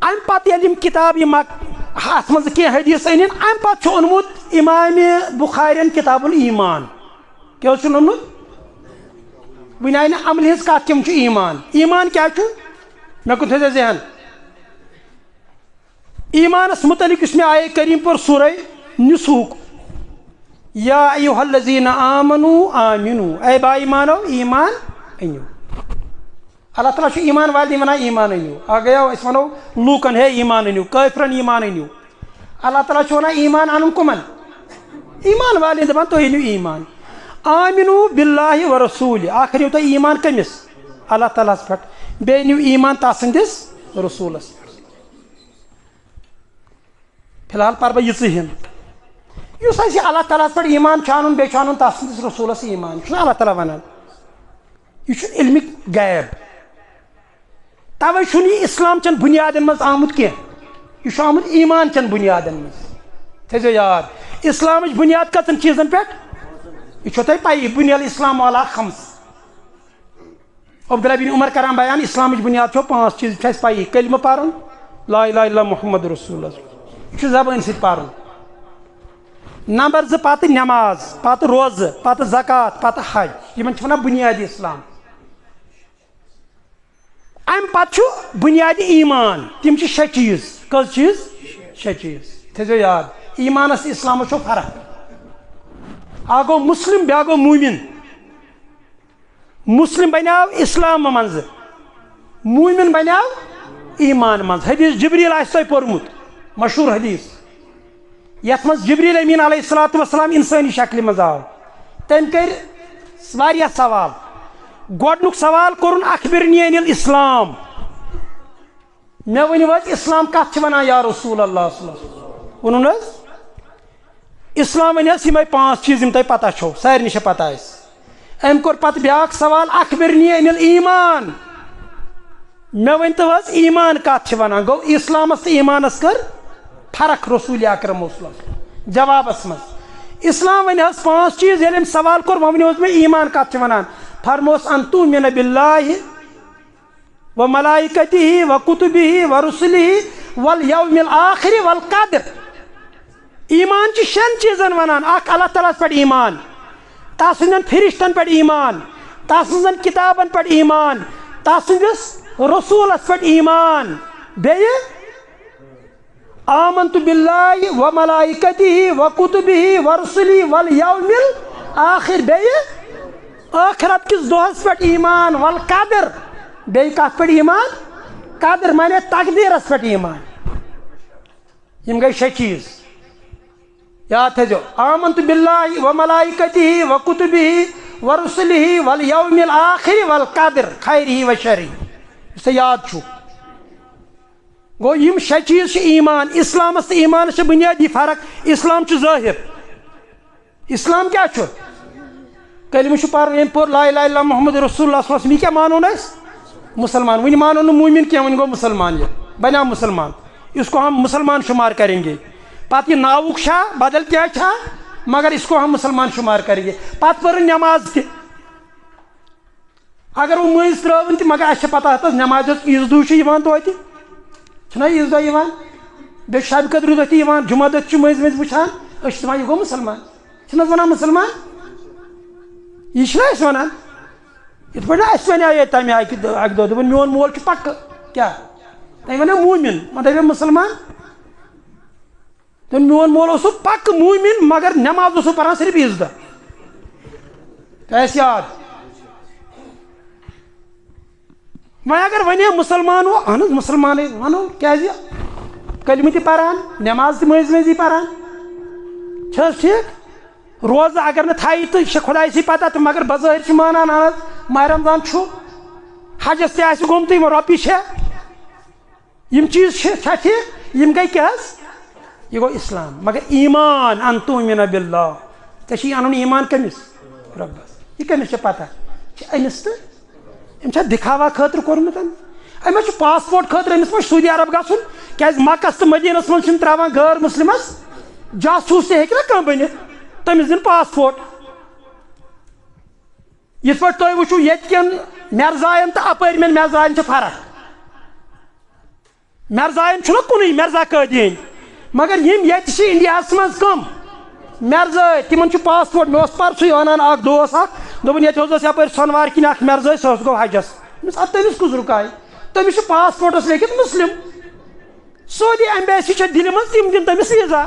Speaker 2: امہِ پتہٕ ییٚلہِ یِم کتاب یِم اتھ منٛز کینٛہہ حدیث أنِن امہِ پتہٕ چھُ اوٚنمُت امامِ بخارین کتاب الایمان. کیٛاہ اوس اوٚنمُت وٕنہِ آیہِ نہٕ عملہِ ہٕنٛز کتھ کِم چھُ ایمان. ایمان کیٛاہ چھُ مے کن تھے ذہن ایمانس متعلق اس میں آئے کریم پر سورہ نسوک یا ایھا الذین آمنوا آمنوا اے با ایمانو ایمان انیو اللہ تعالیٰ چھُ ایمان والدین ونان ایمان انیو گٔیو أسۍ ونو لوٗکن ہے ایمان انیو کٲفرن ایمان انیو اللہ تعالیٰ چھُ ونان ایمان انُن کمن ایمان والدین دپان تُہۍ أنِو ایمان آمنوا باللہ و رسوٗلہِ اکھ أنِو تُہۍ ایمان کٔمِس اللہ تعالیٰ ہس پٮ۪ٹھ بیٚیہِ أنِو ایمان تتھ سٕنٛدِس رسوٗلس پٮ۪ٹھ فی الحال پر بہٕ یِژٕے ہن یُس اَسہِ اللہ تعالیٰ ہس پٮ۪ٹھ ایمان چھُ اَنُن بیٚیہِ چھُ اَنُن تتھ سٕنٛدِس رسوٗلس ایمان یہِ چھُنہ اللہ تعالیٰ ونان یہِ چھُ علمِ غیب توے چھُنہٕ یہِ اسلام چٮ۪ن بُنیادن منٛز آمُت کینٛہہ یہِ چھُ آمُت ایمان چٮ۪ن بُنیادن منٛز تھٲیزیو یاد اسلامٕچ بُنیاد کٔژن چیٖزن پٮ۪ٹھ یہِ چھو تۄہہِ پَیی بُنی الاسلام علی خمس عبداللہ بن عمر کران بیان اسلامٕچ بُنیاد چھو 5 چیٖز چھِ اَسہِ پَیی کلمہٕ پرُن لا اِلہَ اِلَّا محمد رسول اللہ یہِ چھُ زبٲنۍ سۭتۍ پرُن نمبر 2 پتہٕ نٮ۪ماز پتہٕ روزٕ پتہٕ زکات پتہٕ حج یِمن چھِ ونان بُنیادِ اسلام امہِ پتہٕ چھُ بُنیادِ ایمان تِم چھِ 6 چیٖز کٔژ چیٖز 6 چیٖز تھٲیزیو یاد ایمانس تہٕ اسلامس چھو فرق اکھ گوٚو مسلم بیٛاکھ گوٚو موٗمِن مسلم بنیٛاو اسلام منٛزٕ موٗمِن بنیٛاو ایمان منٛز حدیث جبریٖل آسہِ تۄہہِ پوٚرمُت مشہوٗر حدیث یتھ منٛز جبریٖل امین علیہ الصلوۃ والسلام انسٲنی شکلہِ منٛز آو تٔمۍ کٔرۍ واریاہ سوال گۄڈنیُک سوال کوٚرُن اخبرنی عن الاسلام مےٚ ؤنِو حظ اسلام کتھ چھِ ونان یا رسول اللہ صلی اللہ علیہ وسلم ووٚنُن حظ اسلام ؤنۍ حظ یِمے 5 چیٖز یِم تۄہہِ پتہ چھو سارنٕے چھِ پتہ اَسہِ أمۍ کوٚر پتہٕ بیٛاکھ سوال اخبرنی عن الایمان مےٚ ؤنۍتو حظ ایمان کتھ چھِ ونان گوٚو اسلامس تہٕ ایمانس کٔر فرق رسول اکرم صلی اللہ علیہ وسلم جوابس منٛز اسلام ونہِ حظ 5 چیٖز ییٚلہِ أمۍ سوال کوٚر وۄنۍ ؤنِو حظ مےٚ ایمان کتھ چھِ ونان فرموس ان تؤمن باللہ و ملائکتہ و کتبہ و رسلہ والیوم الآخر والقدر ایمان چھِ 6 چیٖزن ونان اکھ اللہ تعالیٰ ہس پٮ۪ٹھ ایمان تتھ سٕنٛدٮ۪ن فرشتن پٮ۪ٹھ ایمان تتھ سٕنٛزن کتابن پٮ۪ٹھ ایمان تتھ سٕنٛدِس رسوٗلس پٮ۪ٹھ ایمان بیٚیہِ آمنت باللہ و ملائکتہ و کتبہ و رسلہ والیوم الآخر بیٚیہِ ٲخرت کِس دۄہس پٮ۪ٹھ ایمان والقدر بیٚیہِ کتھ پٮ۪ٹھ ایمان قدر مانے تقدیٖرس پٮ۪ٹھ ایمان یِم گٔے 6 چیٖز یاد تھٲیزیو آمنت باللہ و ملائکتہ و کتبہ و رسلہ والیوم الآخر والقدر خیرہ و شرہ یُس تۄہہِ یاد چھُ گوٚو یِم 6 چیٖز چھِ ایمان اسلامس تہٕ ایمانس چھِ بُنیٲدی فرق اسلام چھُ ظٲہر اسلام کیٛاہ چھُ کلمہٕ چھُ پرُن ییٚمۍ پوٚر لا اِلہَ اِلَّا محمد رسول اللہ صلی اللہ علیہ وسلم یہِ کیٛاہ مانُن أسۍ مسلمان وٕنہِ مانو نہٕ موٗمِن کینٛہہ وٕنہِ گوٚو مسلمان یہِ بنیٛاو مسلمان اس کو ہم مسلمان شمار کریں گے پتہٕ یہِ ناوُک چھا بدل کیٛاہ چھا مگر اس کو ہم مسلمان شمار کریں گے پتہٕ پٔرٕن نٮ۪ماز تہِ اگر وۄنۍ مٔنٛزۍ ترٛٲوٕن تہِ مگر اَسہِ چھِ پتہ تَتھ نٮ۪مازِ ہٕنٛز عیٖذ دۄہ چھُ یِوان توتہِ چھُنہ عیٖذ دۄہ یِوان بیٚیہِ شبِ قدرٕ دۄہ تہِ یِوان جُمعہ دۄہ تہِ چھُ مٔنٛزۍ مٔنٛزۍ وٕچھان أسۍ چھِ دپان یہِ گوٚو مسلمان چھِنہٕ حظ ونان مسلمان یہِ چھِنہ أسۍ ونان یِتھ پٲٹھۍ نہ اَسہِ وَنیٛاو ییٚتہِ تَمہِ اکہِ دۄہ دوٚپُن میون مول چھُ پکہٕ کیٛاہ تٔمۍ وَنیو موٗمِن وۄنۍ دپیو مسلمان دوٚپُن میون مول اوسُو پکہٕ موٗمِن مگر نٮ۪ماز اوسُو پران صرف عیٖذ دۄہ تۄہہِ آسہِ یاد وۄنۍ اگر وَنے مُسلمان ہو اہن حظ مُسلمانٕے وَنو کیٛازِ کلمہٕ تہِ پران نٮ۪ماز تہِ مٔنٛزۍ مٔنٛزی پران چھِ حظ ٹھیٖک روزٕ اگر نہٕ تھایہِ تہٕ یہِ چھِ خۄدایسٕے پتہ تہٕ مگر بظٲہِر چھِ مانان اہن حظ ماہِ رمضان چھُ حجس تہِ آسہِ گوٚمتٕے وۄنۍ رۄپیہِ چھےٚ یِم چیٖز چھا ٹھیٖک یِم گٔے کیٛاہ حظ یہِ گوٚو اسلام مگر ایمان ان تؤمن باللہ ژےٚ چھُے انُن ایمان کٔمِس رۄبس یہِ کٔمِس چھِ پتہ چھِ أمِس تہٕ أمۍ چھا دِکھاوا خٲطرٕ کوٚرمُت أمۍ حظ چھُ پاسپورٹ خٲطرٕ أمِس ما چھُ سعوٗدی عرب گژھُن کیٛازِ مکس تہٕ مدیٖنس منٛز چھِنہٕ ترٛاوان غٲر مُسلِمس جاسوٗس تہِ ہیٚکہِ نہ کانٛہہ بٔنِتھ تٔمِس دِنۍ پاسپورٹ یِتھ پٲٹھۍ تُہۍ وٕچھِو ییٚتہِ کٮ۪ن مرزاین تہٕ اپٲرمٮ۪ن مرزاین چھِ فرق مرزاین چھُنہ کُنُے مرزا قٲدیٖن مگر یِم ییٚتہِ چھِ انڈیاہس منٛز کٕم مرزٲے تِمن چھُ پاسپورٹ مےٚ اوس پرسُے ونان اکھ دوس اکھ دوٚپُن ییٚتہِ حظ اوس یپٲرۍ سۄنوار کِنۍ اکھ مرزٲے سۄ حظ گوٚو حجس دوٚپمس ادٕ تٔمِس کُس رُکایہِ تمس پاسپورٹس لیکھت مسلم سعودی ایمبیسی دل من تم دن تمس ویزا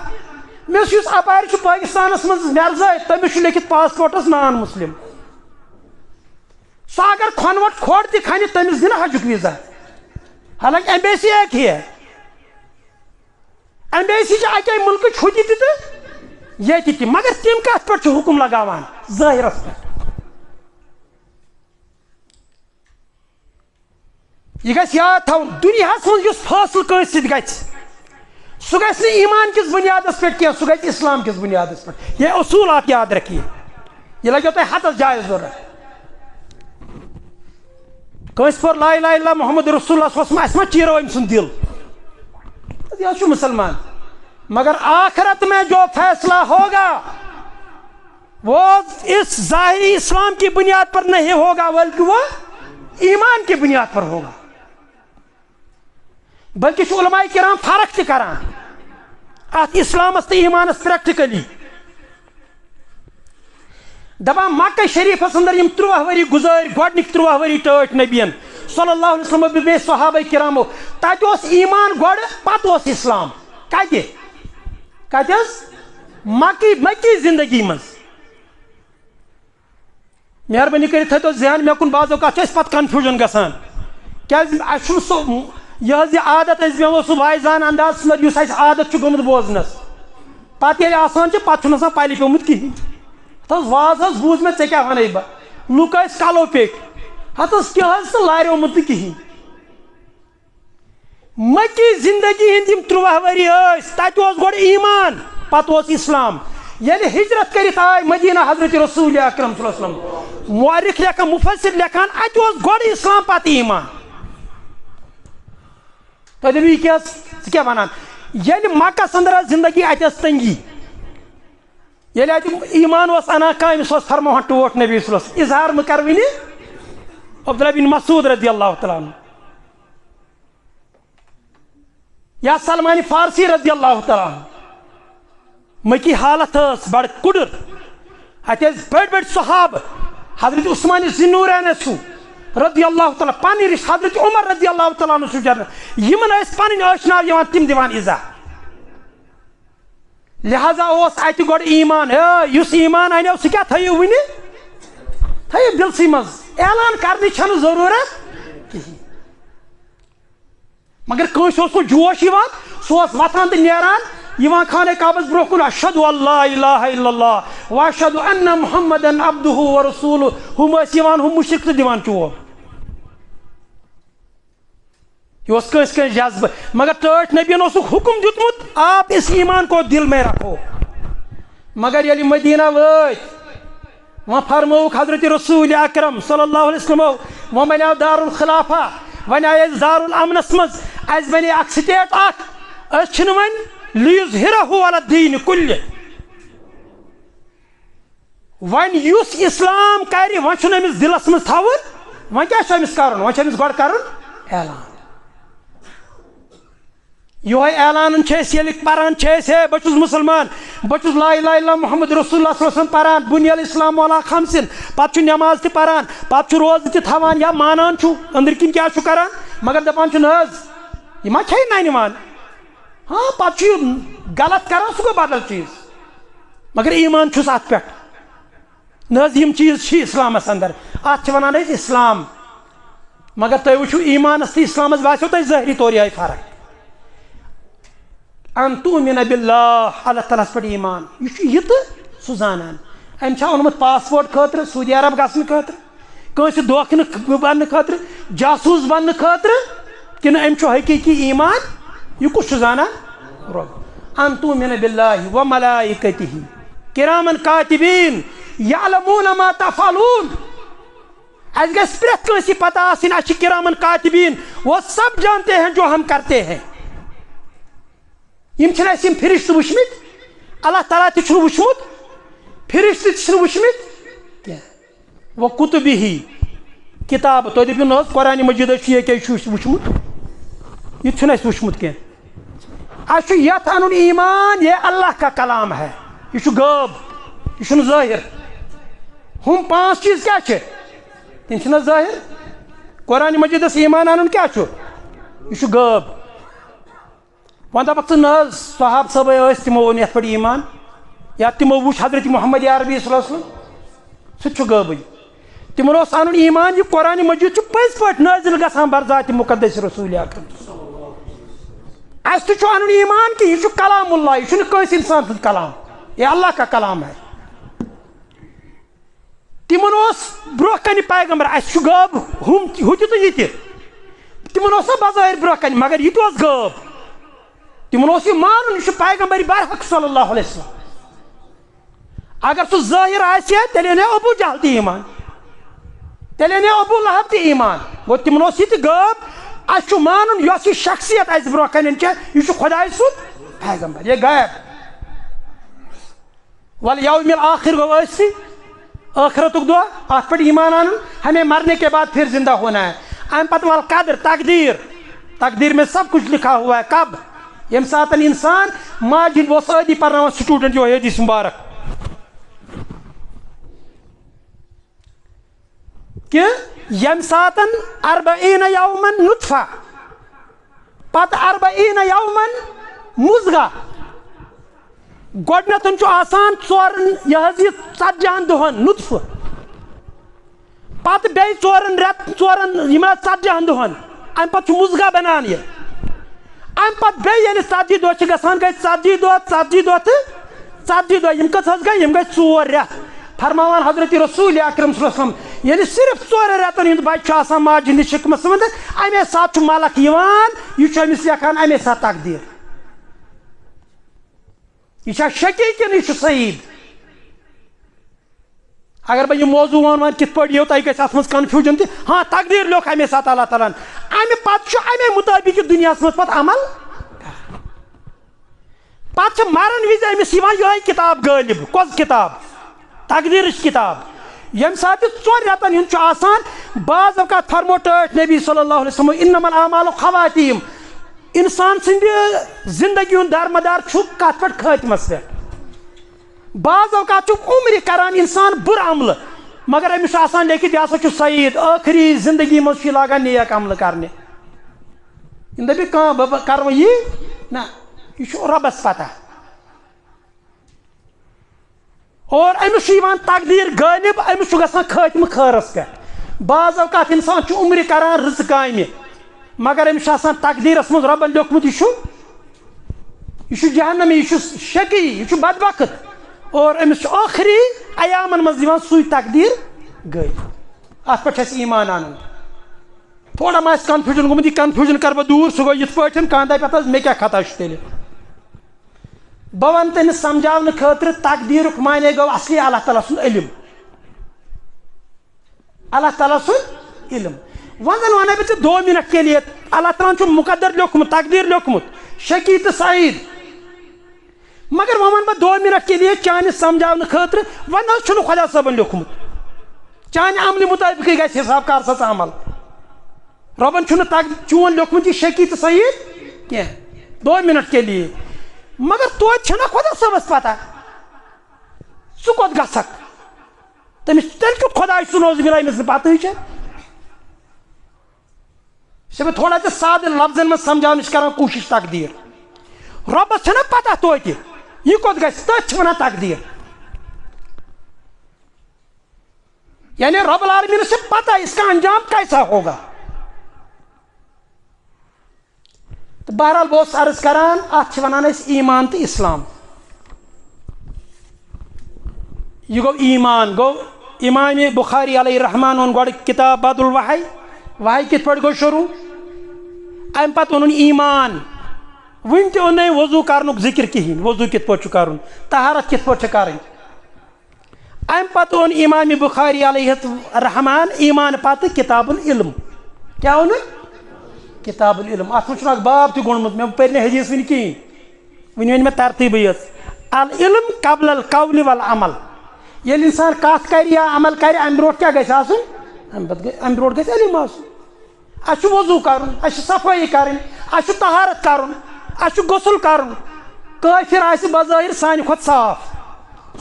Speaker 2: مس اپار پاکستانس من مرزا تمس لیکھت پاسپورٹس نان مسلم سہ اگر کھنوٹ کھوڑ تہ کھنہ تمس دن حجک ویزا حالانکہ ایمبیسی ایک ہی ہے ایمبیسی اکی ملک چھٹی تو یہ مگر تم کت پہ حکم لگاوان ظاہرس پہ یہ گھس یاد تھاؤن دنیا من فاصل کنس ست گژھِ سہ گژھِ نہٕ ایمان کس بنیادس پہ کینٛہہ سہ گژھِ اسلام کس بنیادس پہ یہ اصول آپ یاد رکھیے یہ لگیو تۄہہِ ہتس جایہِ ضرورت کنس پور لا الہ الا محمد رسول اللہ صلی اللہ علیہ وسلم اس چیرو ام سن دل یہ مسلمان مگر آخرت میں جو فیصلہ ہوگا وہ اس ظاہری اسلام کی بنیاد پر نہیں ہوگا بلکہ وہ ایمان کی بنیاد پر ہوگا بلکہ علماء کرام فرق تہ کران ات اسلامس تو ایمانس پریکٹیکلی دپان مکہ شریفس اندر یم 13 وری گزار گۄڈنِک 13 وری ٹٲٹھۍ نبیَن صلی اللہ علیہ وسلم بیٚیہِ صحابہ کرامو تتہِ اوس ایمان گۄڈٕ پتہٕ اوس اسلام کتہِ حظ مکی زندگی مز مہربانی کٔرِتھ تھٲیتو ذہن مےٚ کُن بعض اوقات چھِ أسۍ پتہٕ کنفیوٗجن گژھان کیازِ اَسہِ چھُنہٕ سُہ یہ عادت أسۍ بیٚہمو سُہ وایزان اندازس منٛز یُس اَسہِ عادت چھُ گوٚمُت بوزنس پتہٕ ییٚلہِ آسان چھِ پتہٕ چھُنہٕ آسان پَلہِ پیوٚمُت کِہیٖنۍ ہتھ واز حظ بوٗز مےٚ ژےٚ کیٛاہ وَنَے بہٕ لُکھ ٲسۍ کلو پیٚٹھۍ ہتھ کینٛہہ حظ تہٕ لاریومُت نہٕ کِہیٖنۍ مکی زندگی ہند یم 13 ؤری ٲسۍ تتہِ اوس گۄڈٕ ایمان پتہٕ اوس اسلام ییٚلہِ ہجرت کٔرِتھ آے مدینہ حضرت رسول اکرم صلی اللہ علیہ وسلم مورخ لیکھان مفسر لیکھان اتہِ اوس گۄڈٕ اسلام پتہٕ ایمان تُہۍ دٔپِو یہِ کیٛاہ ژٕ کیٛاہ وَنان ییٚلہِ مکس اندر ٲس زندگی اتہِ ٲس تنگی ییٚلہِ اتہِ ایمان اوس انان کانٛہہ أمِس اوس فرماوان ٹوٹھ نبی صلی اللہ علیہ وسلم اظہار مہٕ کر وٕنہِ عبداللہ بن مسعود رضی اللہ تعالیٰ عنہ یا سلمان فارسی رضی اللہ تعالیٰ عنہ مکی حالت ٲس بڑٕ کُڑٕر اتہِ ٲسۍ بٔڑۍ بٔڑۍ صحابہٕ حضرت عثمان ذِنوٗرین چھُ رضی اللہ تعالیٰ پنٕنۍ رِشتہٕ حضرت عمر رضی اللہ تعالیٰ عنہ چھُ یِمن ٲسۍ پنٕنۍ ٲشناو یِوان تِم دِوان اِزا لہذا اوس اتہِ گۄڈٕ ایمان یُس ایمان انیو سُہ کیٛاہ تھٲیِو وٕنہِ تھٲیِو دِلسٕے منٛز اعلان کرنٕچ چھنہٕ ضروٗرت کِہیٖنۍ مگر کٲنٛسہِ اوس نہٕ جوش یِوان سُہ اوس وۄتھان تہٕ نیران یِوان خانہ کعبس برونٛہہ کُن اشہدُ اللہ الہ الا اللہ واشہدُ انہ محمدن عبدہ ورسولہ ہُم ٲسۍ یِوان ہُم مُشرِک تہٕ دِوان چوب یہ اوس کٲنٛسہِ کٲنٛسہِ جذبہٕ مگر ٹٲٹھۍ نبیَن اوسُکھ حکم دیُتمُت آپ اس ایمان کو دل میں رکھو مگر ییٚلہِ مدینہ وٲتۍ وۄنۍ فرمووُکھ حضرت رسول اکرم صلی اللہ علیہ وسلم وۄنۍ بنیو دار الخلافہ وۄنۍ آیہِ أسۍ دار الامنس منٛز اَسہِ بنے اکھ سٹیٹ اکھ أسۍ چھِنہٕ وۄنۍ لیظہرہ علی الدین کُلہِ وۄنۍ یُس اسلام کرِ وۄنۍ چھُنہٕ أمِس دلس منٛز تھاوُن وۄنۍ کیٛاہ چھُ أمِس کرُن وۄنۍ چھُ أمِس گۄڈٕ کرُن اعلان یہوے اعلان چھِ أسۍ ییٚلہِ پران چھِ أسۍ ہے بہٕ چھُس مُسلمان بہٕ چھُس لا الہ الا محمد رسول اللہ صلی اللہ علیہ وسلم پران بُنی الاسلام علی خمسن پتہٕ چھُ نٮ۪ماز تہِ پران پتہٕ چھُ روزٕ تہِ تھاوان یا مانان چھُ أنٛدٕرۍ کِنۍ کیٛاہ چھُ کران مگر دپان چھُ نہ حظ یہِ ما کھیٚیہِ ننہِ وان ہاں پتہٕ چھُ یہِ غلط کران سُہ گوٚو بدل چیٖز مگر ایمان چھُس اتھ پٮ۪ٹھ نہ حظ یِم چیٖز چھِ اسلامس اندر اتھ چھِ ونان أسۍ اسلام مگر تُہۍ وٕچھِو ایمانس تہٕ اسلامس باسیو تۄہہِ ظٲہری طور یِہے فرق ان تؤمن باللہ اللہ تعالیٰ ہس پٮ۪ٹھ ایمان یہ چھُ یہِ تہٕ سُہ زانان أمۍ چھا اوٚنمُت پاسپورٹ خٲطرٕ سعودی عرب گژھنہٕ خٲطرٕ کٲنٛسہِ دھوکہٕ بننہٕ خٲطرٕ جاسوٗس بننہٕ خٲطرٕ کِنہٕ أمۍ چھُ حقیٖقی ایمان یہِ کُس چھُ زانان رۄب ان تؤمن باللہ وملائکتہ کرامن کاتبین یعلمون ما تفعلون اَسہِ گژھِ پرٛٮ۪تھ کٲنٛسہِ یہِ پتہ آسٕنۍ اَسہِ چھِ کرامن کاتبین وہ سب جانتے ہیں جو ہم کرتے ہیں یم چھِنہٕ اَسہِ یِم فرشتہٕ وٕچھمٕتۍ اللہ تعالیٰ تہِ چھُنہٕ وٕچھمُت فرشتہٕ تہِ چھِنہٕ وٕچھمٕتۍ کینٛہہ وہ کُتُبِہی کِتاب تُہۍ دٔپِو نہ حظ قرآنِ مجیٖد حظ چھُ ییٚکیٛاہ چھُ وٕچھمُت یہِ تہِ چھُنہٕ اَسہِ وٕچھمُت کینٛہہ اَسہِ چھُ یتھ انُن ایمان یہ اللہ کا کلام ہے یہ چھُ غٲب یہ چھُنہٕ ظٲہِر ہُم 5 چیٖز کیٛاہ چھِ تِم چھِنہ ظٲہِر قرآن مجیدس ایمان انن کیا چھو یہ غٲب ون دپک ژٕ صحاب صٲبے ٲسۍ تِمو اوٚن یتھ پٮ۪ٹھ ایمان یا تِمو وٕچھ حضرت محمد عربی صلی اللہ علیہ وسلم سُہ تہِ چھُ غٲبٕے تِمن اوس انُن ایمان یہ قرآن مجید چھُ پٔزۍ پٲٹھۍ نٲزِل گژھان برذاتِ مقدس رسول اکرم اَسہِ تہِ چھُ انُن ایمان کہ یہ چھُ کلام اللہ یہ چھُنہٕ کٲنٛسہِ انسان سُنٛد کلام یہ اللہ کا کلام ہے تِمن اوس برونٛہہ کنہِ پیغمبر اَسہِ چھُ غٲب ہُہ تہِ تہٕ یہِ تہِ تِمن اوس نہ بظٲہر برونٛہہ کنہِ مگر یہِ تہِ اوس غٲب تِمن اوس یہِ مانُن یہِ چھُ پیغمبر برحق صلی اللہ علیہ وسلم اگر سُہ ظٲہر آسہِ ہا تیٚلہِ اَنے ابوٗ جہل تہِ ایمان تیٚلہِ اَنے ابوٗ لہب تہِ ایمان گوٚو تِمن اوس یہِ تہِ غٲب اَسہِ چھُ مانُن یۄس یہِ شخصیت اَسہِ برونٛہہ کَنٮ۪ن چھےٚ یہِ چھُ خۄداے سُنٛد پیغمبر یہ غیب وَلہٕ یومِ الآخر گوٚو ٲسۍسٕے ٲخرتُک دۄہ اَتھ پٮ۪ٹھ ایمان اَنُن ہمیں مرنے کے بعد پھر زندہ ہونا ہے اَمہِ پتہٕ وَلہٕ قدر تقدیر میں سب کچھ لکھا ہوا ہے کب ییٚمہِ ساتہٕ اِنسان ماجہِ ہِنٛدۍ اوس عٲدی پرناوان سٹوٗڈنٛٹ یِہوٚے حدیث مبارک کہ ییٚمہِ ساتہٕ اربعین یومن نطفہ پتہٕ اربعین یومن مُضغہ گۄڈنٮ۪تھ چھُ آسان یہ 40 دۄہن نطفہٕ پتہٕ بیٚیہِ 4 یِم 40 دۄہن امہِ پتہٕ چھُ مُضغہ بنان یہِ امہِ پتہٕ بیٚیہِ ییٚلہِ 40 دۄہ چھِ گژھان گٔے 40 دۄہ تہٕ 40 دۄہ یِم کٔژ حظ گٔے یِم گٔے 4 رٮ۪تھ فرماوان حضرت رسول اکرم صلی اللہ علیہ وسلم ییٚلہِ صرف 4 رٮ۪تن ہُنٛد بچہِ چھُ آسان ماجہِ ہِنٛدِس شِکمس منٛز امے ساتہٕ چھُ ملک یِوان یہِ چھُ أمِس لیکھان امے ساتہٕ تقدیٖر یہ چھا شکی کن یہ صحیح اگر بہٕ یہ موضوع ون کت پٲٹھۍ یِیو تۄہہِ گژھِ اتھ منٛز کنفیوٗجن تہِ ہاں تقدیٖر لیوٚکھ امے ساتہٕ اللہ تعالیٰ ہن امہِ پتہٕ چھُ امے مُطٲبق یہِ دُنیاہس منٛز پتہٕ عمل پتہٕ چھِ مرن وِزِ أمِس یِوان یِہوٚے کِتاب غٲلب کۄس کِتاب تقدیٖرٕچ کِتاب ییٚمہِ ساتہٕ یہِ 4 رٮ۪تن ہُنٛد چھُ آسان بعض اوقات فرمو ٹٲٹھۍ نبی صلی اللہ علیہ وسلم انما الاعمال خواتیم انسان سٕنٛدِ زندگی ہُنٛد دارمدار چھُ کتھ پٮ۪ٹھ خٲتمس پٮ۪ٹھ بعض اوقات چھُ عمرِ کران انسان بُرٕ عملہٕ مگر أمِس چھُ آسان لیکھِتھ یہِ ہسا چھُ سعید ٲخری زندگی منٛز چھُ یہِ لاگان نیک عملہٕ کرنہِ یِم دپہِ کانٛہہ بہٕ کرٕ وۄنۍ یہِ نہ یہِ چھُ رۄبس پتہ اور أمِس چھُ یِوان تقدیٖر غٲلب أمِس چھُ گژھان خٲتمہٕ خٲرس پٮ۪ٹھ بعض اوقات انسان چھُ عمرِ کران رٕژٕ کامہِ مگر أمِس چھُ آسان تقدیٖرس منٛز رۄبن لیوٚکھمُت یہِ چھُ جہنمی یہِ چھُ شقی یہِ چھُ بدبخت اور أمِس چھُ ٲخری ایامن منٛز یِوان سُے تقدیٖر غٲلب اتھ پٮ۪ٹھ چھُ اَسہِ ایمان انُن تھوڑا ما آسہِ کنفیوٗجن گوٚمُت یہِ کنفیوٗجن کرٕ بہٕ دوٗر سُہ گوٚو یِتھ پٲٹھۍ کانٛہہ دپہِ حظ مےٚ کیٛاہ خطا چھُ تیٚلہِ بہٕ ونہٕ تٔمِس سمجھاونہٕ خٲطرٕ تقدیٖرُک معنے گوٚو اصلی اللہ تعالیٰ سُنٛد علم اللہ تعالیٰ سُنٛد علم وۄنۍ زن ونَے بہٕ ژےٚ 2 منٹ کے لیے اللہ تعالیٰ ہن چھُ مُقدر لیوٚکھمُت تقدیٖر لیوٚکھمُت شقی تہٕ سعید مگر وۄنۍ ونہٕ بہٕ 2 منٹ کے لیے چانہِ سمجھاونہٕ خٲطرٕ وۄنۍ حظ چھُنہٕ خۄدا صٲبن لیوٚکھمُت چانہِ عملہِ مُطٲبقٕے گژھِ حساب کر سا ژٕ عمل رۄبن چھُنہٕ چون لیوٚکھمُت یہِ شقی تہٕ سعید کینٛہہ 2 منٹ کے لیے مگر توتہِ چھَنا خۄدا صٲبس پتہ ژٕ کوٚت گژھکھ تٔمِس تیٚلہِ کیُتھ خۄداے چھُ نوز بِلا أمِس نہٕ پتہٕے چھےٚ چھِ بہٕ تھوڑا ژےٚ سادٕ لفظن منٛز سمجھاونٕچ کران کوٗشش تقدیٖر رۄبس چھَنا پتہ توتہِ یہِ کوٚت گژھِ تٔتھۍ چھِ ونان تقدیٖر یعنی رب العالمینس چھِ پتہ اس کا انجام کیسا ہوگا تو بہرحال بہٕ اوسُس عرض کران اتھ چھِ ونان أسۍ ایمان تہٕ اسلام یہ گوٚو ایمان گوٚو امام بخاری علیہ رحمان اوٚن گۄڈٕ کتاب بدل الوحی وحی کِتھ پٲٹھۍ گوٚو شروٗع امہِ پتہٕ اوٚنُن ایمان وٕنہِ تہِ اوٚن نہٕ وضوٗ کرنُک ذِکر کِہیٖنۍ وضوٗ کِتھ پٲٹھۍ چھُ کرُن طہارت کِتھ پٲٹھۍ چھِ کرٕنۍ امہِ پتہٕ اوٚن امام بخاری علیہ رحمان ایمان پتہٕ کتاب العلم کیٛاہ اوٚنُن کتاب العلم اتھ منٛز چھُنہٕ اکھ باب تہِ گوٚنمُت مےٚ پٔرۍ نہٕ حدیٖث وٕنہِ کِہیٖنۍ وٕنہِ ؤنۍ مےٚ ترتیٖبٕے یٲژ العلم قبل القول والعمل ییٚلہِ انسان کتھ کرِ یا عمل کرِ امہِ برونٛٹھ کیٛاہ گژھِ آسُن امہِ برونٛٹھ گژھِ علم آسُن اَسہِ چھُ وضوٗ کرُن اَسہِ چھِ صفٲیی کرٕنۍ اَسہِ چھُ طہارت کرُن اَسہِ چھُ غسل کرُن کٲفِر آسہِ بظٲہر سانہِ کھۄتہٕ صاف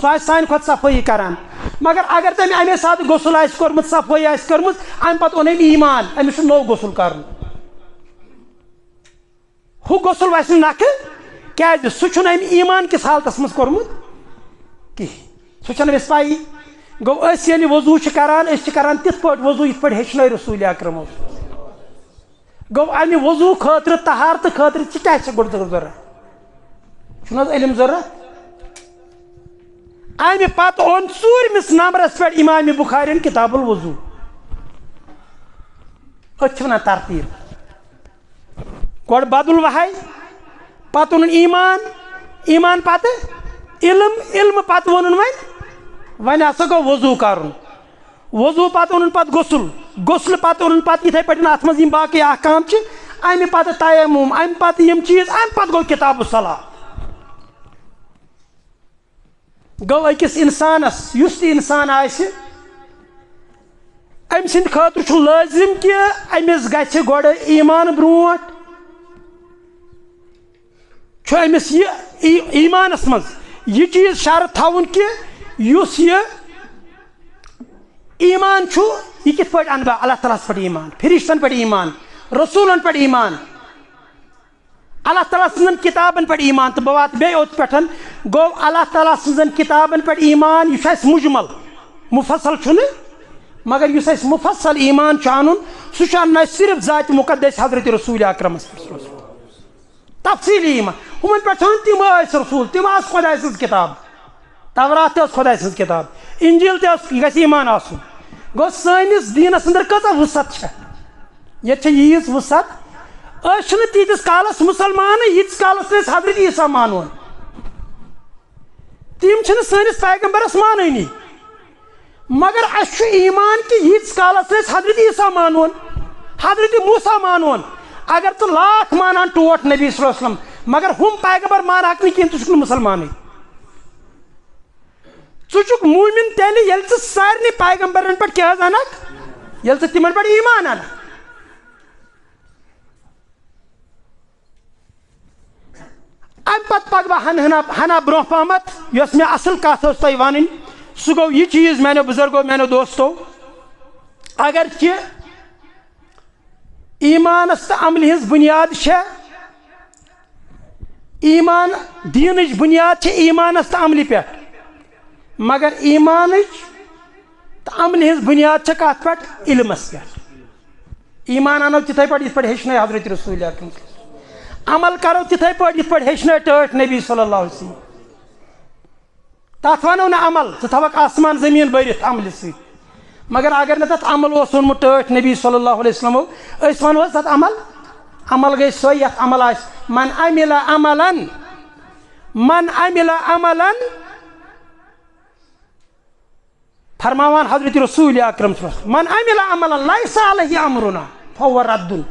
Speaker 2: سُہ آسہِ سانہِ کھۄتہٕ صفٲیی کران مگر اگر تم امے سات غسل آس کورمت صفائی آس کرمت ام پتہ اون ایمان امس نو غسل کرن ہو غسل ویس نکھ کیاز سہ چھن ام ایمان کس حالتس مز کورمت کہ سہ چھن امس پائی گو اس یعنی وضو کران اس کران تت پٹ وضو یت پٹ ہیچن رسول اکرم گو امہ وضو خاطر طہارت خاطر کیا گڈ ضرورت چھن علم ضرورت امہ پتہ اون ژوٗرمِس نمبرس پہ امام بخارین کتاب الوضو اتھ ونان ترتیب گۄڈٕ بدل وحی پتہ اونن ایمان پتہ علم پتہ وونن وۄنۍ ہسا گوٚو وضو کرُن وضو پتہ اونن پتہ غسل پتہ اونن پتہ یتھے پٲٹھۍ اتھ منٛز یِم باقٕے احکام چھِ امہ پتہ تیمم امہ پتہ یِم چیٖز امہ پتہ گوٚو کتاب الصلاۃ گوٚو أکِس اِنسانس یُس تہِ اِنسان آسہِ أمۍ سٕنٛدِ خٲطرٕ چھُ لٲزِم کہِ أمِس گژھِ گۄڈٕ ایمان برونٛٹھ چھُ أمِس یہِ ایمانس منٛز یہِ چیٖز شرط تھاوُن کہِ یُس یہِ ایمان چھُ یہِ کِتھ پٲٹھۍ اَنہٕ بہٕ اللہ تعالیٰ ہس پٮ۪ٹھ ایمان فرشتن پٮ۪ٹھ ایمان رسوٗلن پٮ۪ٹھ ایمان اللہ تعالیٰ سٕنٛزن کتابن پٮ۪ٹھ ایمان تہٕ بہٕ واتہٕ بیٚیہِ اوٚت پٮ۪ٹھ گوٚو اللہ تعالیٰ سٕنٛزن کتابن پٮ۪ٹھ ایمان یہِ چھُ اَسہِ مُجمل مُفصل چھُنہٕ مگر یُس اَسہِ مُفصل ایمان چھُ اَنُن سُہ چھُ اَنُن اَسہِ صرف ذاتِ مُقدس حضرت رسول اکرمس پٮ۪ٹھ تفصیٖلی ایمان ہُمن پٮ۪ٹھ چھُ تِم ٲسۍ رسوٗل تِم آسہٕ خۄداے سٕنٛز کِتاب تورات تہِ ٲس خۄداے سٕنٛز کِتاب انجیٖل تہِ ٲس یہِ گژھِ ایمان آسُن گوٚو سٲنِس دیٖنس انٛدر کۭژاہ وُسعت چھےٚ ییٚتہِ چھےٚ ییٖژ وُسعت أسۍ چھِنہٕ تیٖتِس کالس مُسلمانٕے ییٖتِس کالس نہٕ أسۍ حضرت عیٖسیٰ مانون تِم چھِنہٕ سٲنِس پیغمبرس مانٲنی مگر اَسہِ چھُ ایمان کہِ ییٖتِس کالس نہٕ أسۍ حضرت عیٖسیٰ مانون حضرت موسیٰ مانون اگر ژٕ لاکھ مانان ٹوٹھ نبی صلی اللہ علیہ وسلم مگر ہُم پیغمبر مانہکھ نہٕ کِہینۍ ژٕ چھُکھ نہٕ مُسلمانٕے ژٕ چھُکھ موٗمِن تیٚلہِ ییٚلہِ ژٕ سارنٕے پیغمبرن پٮ۪ٹھ کیٛاہ حظ اَنکھ ییٚلہِ ژٕ تِمن پٮ۪ٹھ ایمان اَنکھ امہ پتہٕ پکہٕ بہٕ ہنا برونٛہہ پہمتھ یۄس مےٚ اصل کتھ ٲس تۄہہِ ونٕنۍ سُہ گوٚو یہِ چیٖز میانیو بُزرگو میانیو دوستو اگر کہِ ایمانس تہٕ عملہِ ہٕنٛز بُنیاد چھےٚ ایمان دیٖنٕچ بُنیاد چھےٚ ایمانس تہٕ عملہِ پٮ۪ٹھ مگر ایمانٕچ تہٕ عملہِ ہٕنٛز بُنیاد چھےٚ کتھ پٮ۪ٹھ علمس پٮ۪ٹھ ایمان انو تِتھے پٲٹھۍ یِتھ پٲٹھۍ ہیٚچھنٲے حضرت رسول اکرم عمل کرو تِتھے پٲٹھۍ یِتھ پٲٹھۍ ہیٚچھنٲے ٹٲٹھۍ نبی صلی اللہ علیہ وسلم تتھ ونو نہٕ عمل ژٕ تھاوکھ آسمان زٔمیٖن بٔرِتھ عملہِ سۭتۍ مگر اگر نہٕ تتھ عمل اوس ووٚنمُت ٹٲٹھۍ نبی صلی اللہ علیہ وسلمو أسۍ ونو حظ تتھ عمل گٔے سۄے یتھ عمل آسہِ من عمل عملن فرماوان حضرت رسول اکرم صلی اللہ علیہ وسلم من عمل عملن لیس علیہ امرنا فہو ردُن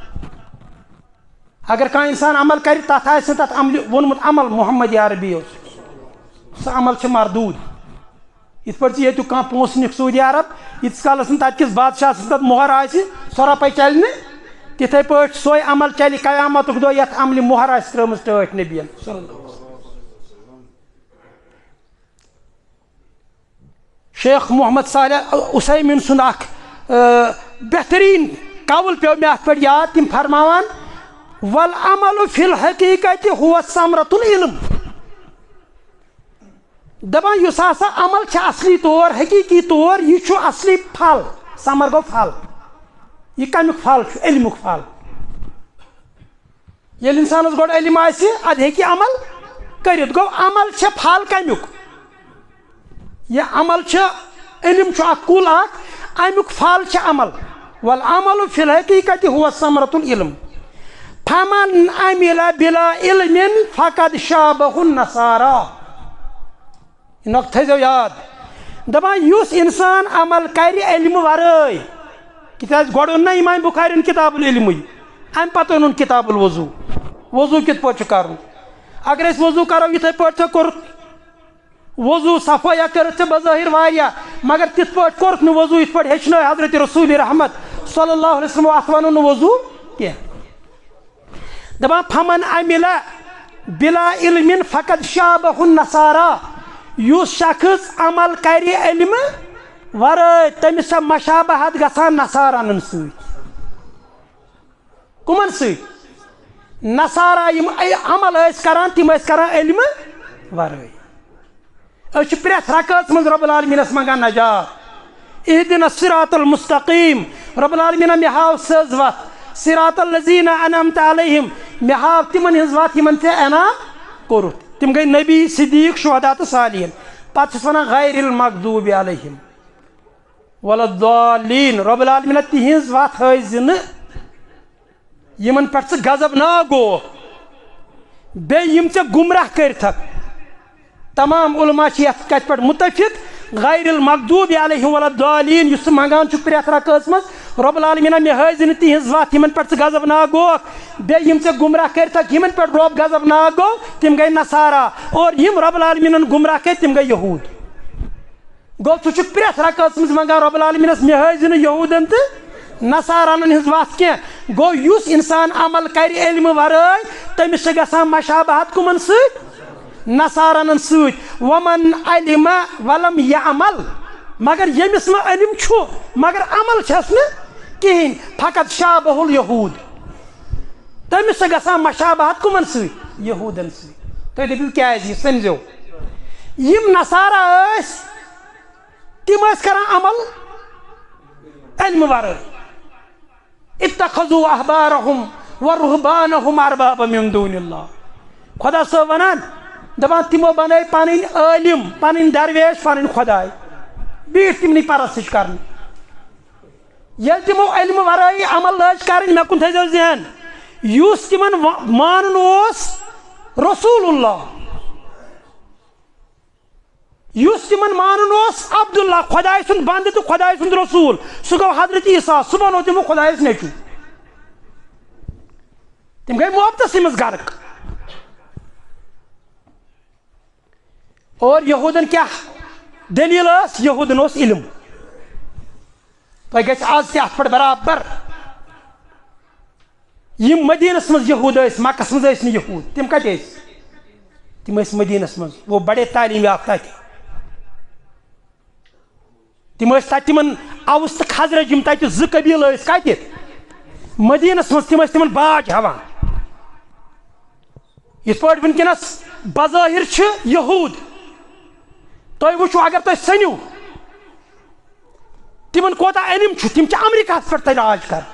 Speaker 2: اگر کانٛہہ اِنسان عمل کرِ تتھ آسہِ نہٕ تتھ عملہِ ووٚنمُت عمل محمد عربی اوس سُہ عمل چھُ مردوٗد یِتھ پٲٹھۍ ژٕ ییٚتیُک کانٛہہ پونٛسہٕ نِکھ سعوٗدی عرب ییٖتِس کالس نہٕ تتہِ کِس بادشاہ سٕنٛز تتھ مۄہر آسہِ سۄ رۄپے چلہِ نہٕ تِتھے پٲٹھۍ سۄے عمل چلہِ قیامتُک دۄہ یتھ عملہِ مۄہر آسہِ ترٲومٕژ ٹٲٹھۍ نبین شیخ محمد صالح عثیمین سُنٛد اکھ بہتریٖن قول پیٚو مےٚ اتھ پٮ۪ٹھ یاد تِم فرماوان والعمل فی الحقیقت هو ثمرۃ العلم دپان یُس ہسا عمل چھِ اصلی طور حقیٖقی طور یہِ چھُ اصلی پھل ثمر گوٚو پھل یہِ کمیُک پھل چھُ علمُک پھل ییٚلہِ انسانس گۄڈٕ علم آسہِ ادٕ ہیٚکہِ عمل کٔرِتھ گوٚو عمل چھِ پھل کمیُک یہِ عمل چھُ علم چھُ اکھ کُل اکھ امیُک پھل چھِ عمل والعمل فی الحقیقت هو ثمرۃ العلم فمن عمل بلا علم فقد شابه النصارى یہِ نۄقطہٕ تھٲیزیو یاد دپان یُس انسان عمل کرِ علمہٕ ورٲے تِکیٛازِ گۄڈٕ اوٚن نا امام بخارین کتاب العلمٕے امہِ پتہٕ اوٚنُن کتاب الوضو وضو کِتھ پٲٹھۍ چھُ کرُن اگر أسۍ وضو کرو یِتھے پٲٹھۍ ژےٚ کوٚرُتھ وضو صفٲیہ کٔرٕتھ ژےٚ بظٲہر واریاہ مگر تِتھ پٲٹھۍ کوٚرُکھ نہٕ وضو یِتھ پٲٹھۍ ہیٚچھنٲے حضرت رسول رحمت صلی اللہ علیہ وسلم اتھ ونو نہٕ وضو کینٛہہ دپان فمن عمل بلا علم فقد شابه النصارى یُس شخص عمل کرِ علمہٕ ورٲے تٔمِس چھےٚ مشابہت گژھان نصارانن سۭتۍ کٕمن سۭتۍ نصارا یِم عمل ٲسۍ کران تِم ٲسۍ کران علمہٕ ورٲے أسۍ چھِ پرٛٮ۪تھ رکٲژ منٛز رۄب العالمیٖنس منٛگان نجات اہدنا الصراط المستقیٖم رۄب العالمیٖنہ مےٚ ہاو سٕژ وتھ صراط الذیٖنَ انعمت علیہم مےٚ ہاو تِمن ہٕنٛز وتھ یِمن ژےٚ انعام کوٚرُتھ تِم گٔے نبی صدیٖق شہدا تہٕ صالحیٖن پتہٕ چھِس ونان غیر المغضوٗب علیہم ولا الضالین رۄب العالمیٖنہ تِہنٛز وتھ ہٲیزِ نہٕ یِمن پٮ۪ٹھ ژٕ غضب ناگ گوکھ بیٚیہِ یِم ژےٚ گمراہ کٔرتھکھ تمام علما چھِ یتھ کتھِ پٮ۪ٹھ مُتفِق غیر المغضوٗب علیہم ولا الضالین یُس ژٕ منگان چھُکھ پرٛٮ۪تھ رکٲژ منٛز رۄب العالمیٖنہ مےٚ ہٲیزِ نہٕ تِہنٛز وتھ یِمن پٮ۪ٹھ ژٕ غضب ناگ گوکھ بیٚیہِ یِم ژےٚ گمراہ کٔرتھکھ یِمن پٮ۪ٹھ رۄب غضب ناگ گوٚو تِم گٔے نصارا اور یِم رۄب العالمیٖنن گمراہ کٔرۍ تِم گٔے یہوٗد گوٚو ژٕ چھُکھ پرٛٮ۪تھ رکٲژ منٛز منگان رۄب العالمیٖنس مےٚ ہٲیزِ نہٕ یہوٗدن تہٕ نصارانن ہٕنٛز وتھ کینٛہہ گوٚو یُس انسان عمل کرِ علمہٕ ورٲے تٔمِس چھِ گژھان مشابہت کٕمن سۭتۍ نصارانن سۭتۍ ومن علم ولم یعمل مگر ییٚمِس نہٕ علم چھُ مگر عمل چھس نہٕ کہیٖنۍ فقط شابہ الیہوٗد تٔمِس چھِ گژھان مشابہت کٕمن سۭتۍ یہوٗدن سۭتۍ تُہۍ دٔپِو کیازِ یہِ سمجھو یِم نصارا ٲسۍ تِم ٲسۍ کران عمل علمہٕ ورٲے اتخذوا احبارهم ورهبانهم اربابا من دون اللہ خدا صٲب ونان دپان تِمو بنٲے پنٕنۍ عٲلم پنٕنۍ درویش پنٕنۍ خۄداے بیٖٹھ تِمنٕے پرستش کرنہِ ییٚلہِ تِمو علمہٕ ورٲیی عمل لٲج کرٕنۍ مےٚ کُن تھٲیزیو ذہن یُس تِمن مانُن اوس رسول اللہ یُس تِمن مانُن اوس عبداللہ خۄداے سُنٛد بنٛدٕ تہٕ خۄداے سُنٛد رسوٗل سُہ گوٚو حضرت عیٖسیٰ سُہ بنوو تِمو خۄدایس نیٚچوٗ تِم گٔے محبتسٕے منٛز غرق اور یہوٗدن کیاہ دٔلیٖل ٲس یہوٗدن اوس علم تۄہہِ گژھِ آز تہِ اتھ پٮ۪ٹھ برابر یِم مدیٖنس منٛز یہوٗد ٲسۍ مکس منٛز ٲسۍ نہٕ یہوٗد تِم کتہِ ٲسۍ تِم ٲسۍ مدیٖنس منٛز وہ بڑے تعلیٖم یافتہ تہِ تِم ٲسۍ تتہِ تِمن اوس تہٕ خزرج یِم تتہِ زٕ قبیٖلہٕ ٲسۍ کتہِ مدیٖنس منٛز تِم ٲسۍ تِمن باج ہٮ۪وان یِتھ پٲٹھۍ وٕنکیٚنس بظٲہر چھِ یہوٗد تُہۍ وٕچھِو اگر تُہۍ سٔنِو تِمن کوتاہ علم چھُ تِم چھِ امریکہس پٮ۪ٹھ تہِ راج کران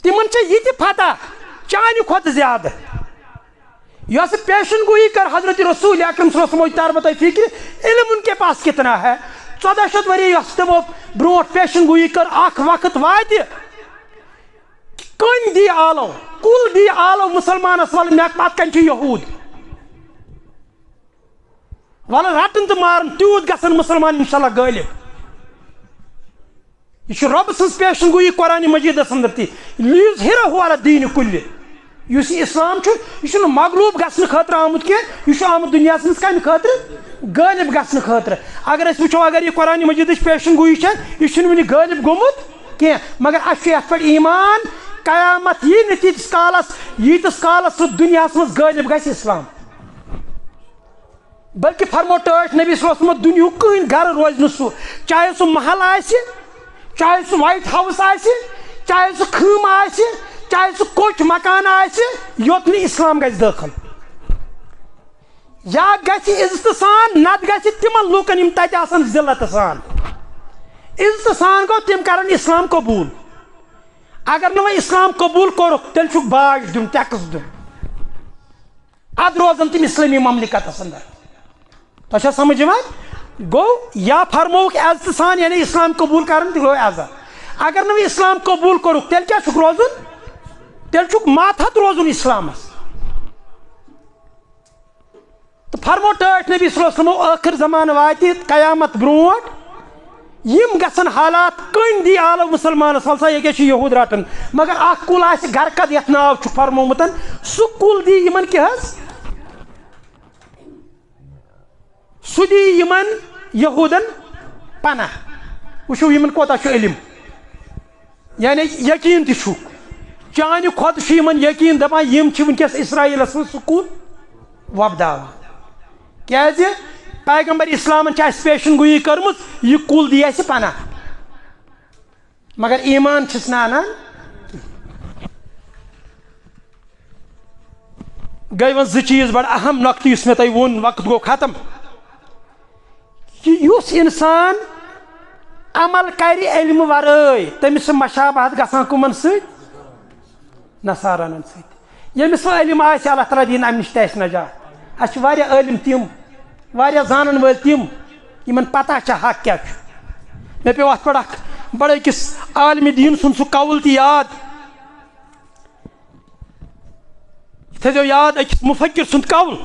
Speaker 2: تِمن چھِ یہِ تہِ فتح چانہِ کھۄتہٕ زیادٕ یۄس پیشن گویی کر حضرت رسول اکرم صلی اللہ علیہ وسلم اتار بتائی فکر علم ان کے پاس کتنا ہے 1400 ؤری یۄس تِمو برونٛٹھ پیشن گویی کر اکھ وقت واتہِ کٔنۍ دی آلو کُل دی آلو مسلمانس ول مےٚ پتہٕ کَنۍ چھِ یہوٗد ولہٕ رٹن تہٕ مارن تیوٗت گژھن مسلمان انشاءاللہ غٲلب یہ چھُ رۄبہٕ سٕنٛز پیشن گویی قرآنِ مجیٖدس انٛدر تہِ لیُظہِرہُ علی الدیٖنِ کُلہِ یُس یہِ اسلام چھُ یہِ چھُنہٕ مغلوٗب گژھنہٕ خٲطرٕ آمُت کینٛہہ یہِ چھُ آمُت دُنیاہس منٛز کمہِ خٲطرٕ غٲلب گژھنہٕ خٲطرٕ اگر أسۍ وٕچھو اگر یہِ قرآنِ مجیٖدٕچ پیشن گویی چھےٚ یہِ چھُنہٕ وُنہِ غٲلب گوٚمُت کینٛہہ مگر اَسہِ چھُ یتھ پٮ۪ٹھ ایٖمان قیامت یی نہٕ تیٖتِس کالس ییٖتِس کالس سُہ دُنیاہس منٛز غٲلب گژھِ اسلام بلکہِ فرمو ٹٲٹھۍ نبی صلی اللہ علیہ وسلم دُنیہُک کٕہٕنۍ گرٕ روزِ نہٕ سُہ چاہے سُہ محل آسہِ چاہے سُہ وایٹ ہاوُس آسہِ چاہے سُہ خۭمہٕ آسہِ چاہے سُہ کوٚچھ مکان آسہِ یوٚت نہٕ اسلام گژھِ دٲخل یا گژھِ عزتہٕ سان نتہٕ گژھِ تِمن لوٗکن یِم تتہِ آسن ذلتہٕ سان عزتہٕ سان گوٚو تِم کرن اسلام قبوٗل اگر نہٕ وۄنۍ اسلام قبوٗل کوٚرُکھ تیٚلہِ چھُکھ باج دیُن ٹیکٕس دیُن ادٕ روزن تِم اسلٲمی مملکتس انٛدر تۄہہِ چھا سمجھ یِوان گوٚو یا فرمووُکھ عزتہٕ سان یعنی اسلام قبوٗل کرن تہِ گوٚو عزت اگر نہٕ وۄنۍ اسلام قبوٗل کوٚرُکھ تیٚلہِ کیاہ چھُکھ روزُن تیٚلہِ چھُکھ ماتحت روزُن اسلامس تہٕ فرمو ٹٲٹھۍ نبی صلی اللہ علیہ وسلم ٲخر زمانہٕ واتہِ قیامت برونٛٹھ یِم گژھن حالات کٔنۍ دی آلو مسلمانس ول سا ییٚکیاہ چھُ یہوٗد رٹان مگر اکھ کُل آسہِ گرکد یتھ ناو چھُکھ فرمومُت سُہ کُل دی یِمن کیٛاہ حظ سُہ دی یِمن یہوٗدن پناہ وٕچھِو یِمن کوتاہ چھُ علم یعنی یقیٖن تہِ چھُکھ چانہِ کھۄتہٕ چھُ یِمن یقیٖن دپان یِم چھِ وٕنکیٚس اسرایٖلس منٛز سُہ کُل وۄپداوان کیازِ پیغمبر اسلام پیشن گوئی کرمت یہ کل دی اس پناہ مگر ایمان چھس نہ انان گئی ون زٕ چیز بڑا اہم نقطہ اس میں تھی ون وقت گو ختم کہ یس انسان عمل کر علم ورٲے تمس مشابہت گژھان کمن ست نصارانن ست یمس علم آسہِ اللہ تعالیٰ دین امہ نش تہِ آسہِ نجات اَسہِ چھِ واریاہ عٲلم تِم واریاہ زانن وٲلۍ تِم یمن پتہ چھِ حق کیاہ چھُ مےٚ پیوٚو اتھ پٮ۪ٹھ اکھ بڑٕ أکِس عالمِ دیٖن سُنٛد سُہ قول تہِ یاد تھٲیزیو یاد أکِس مُفکر سُنٛد قول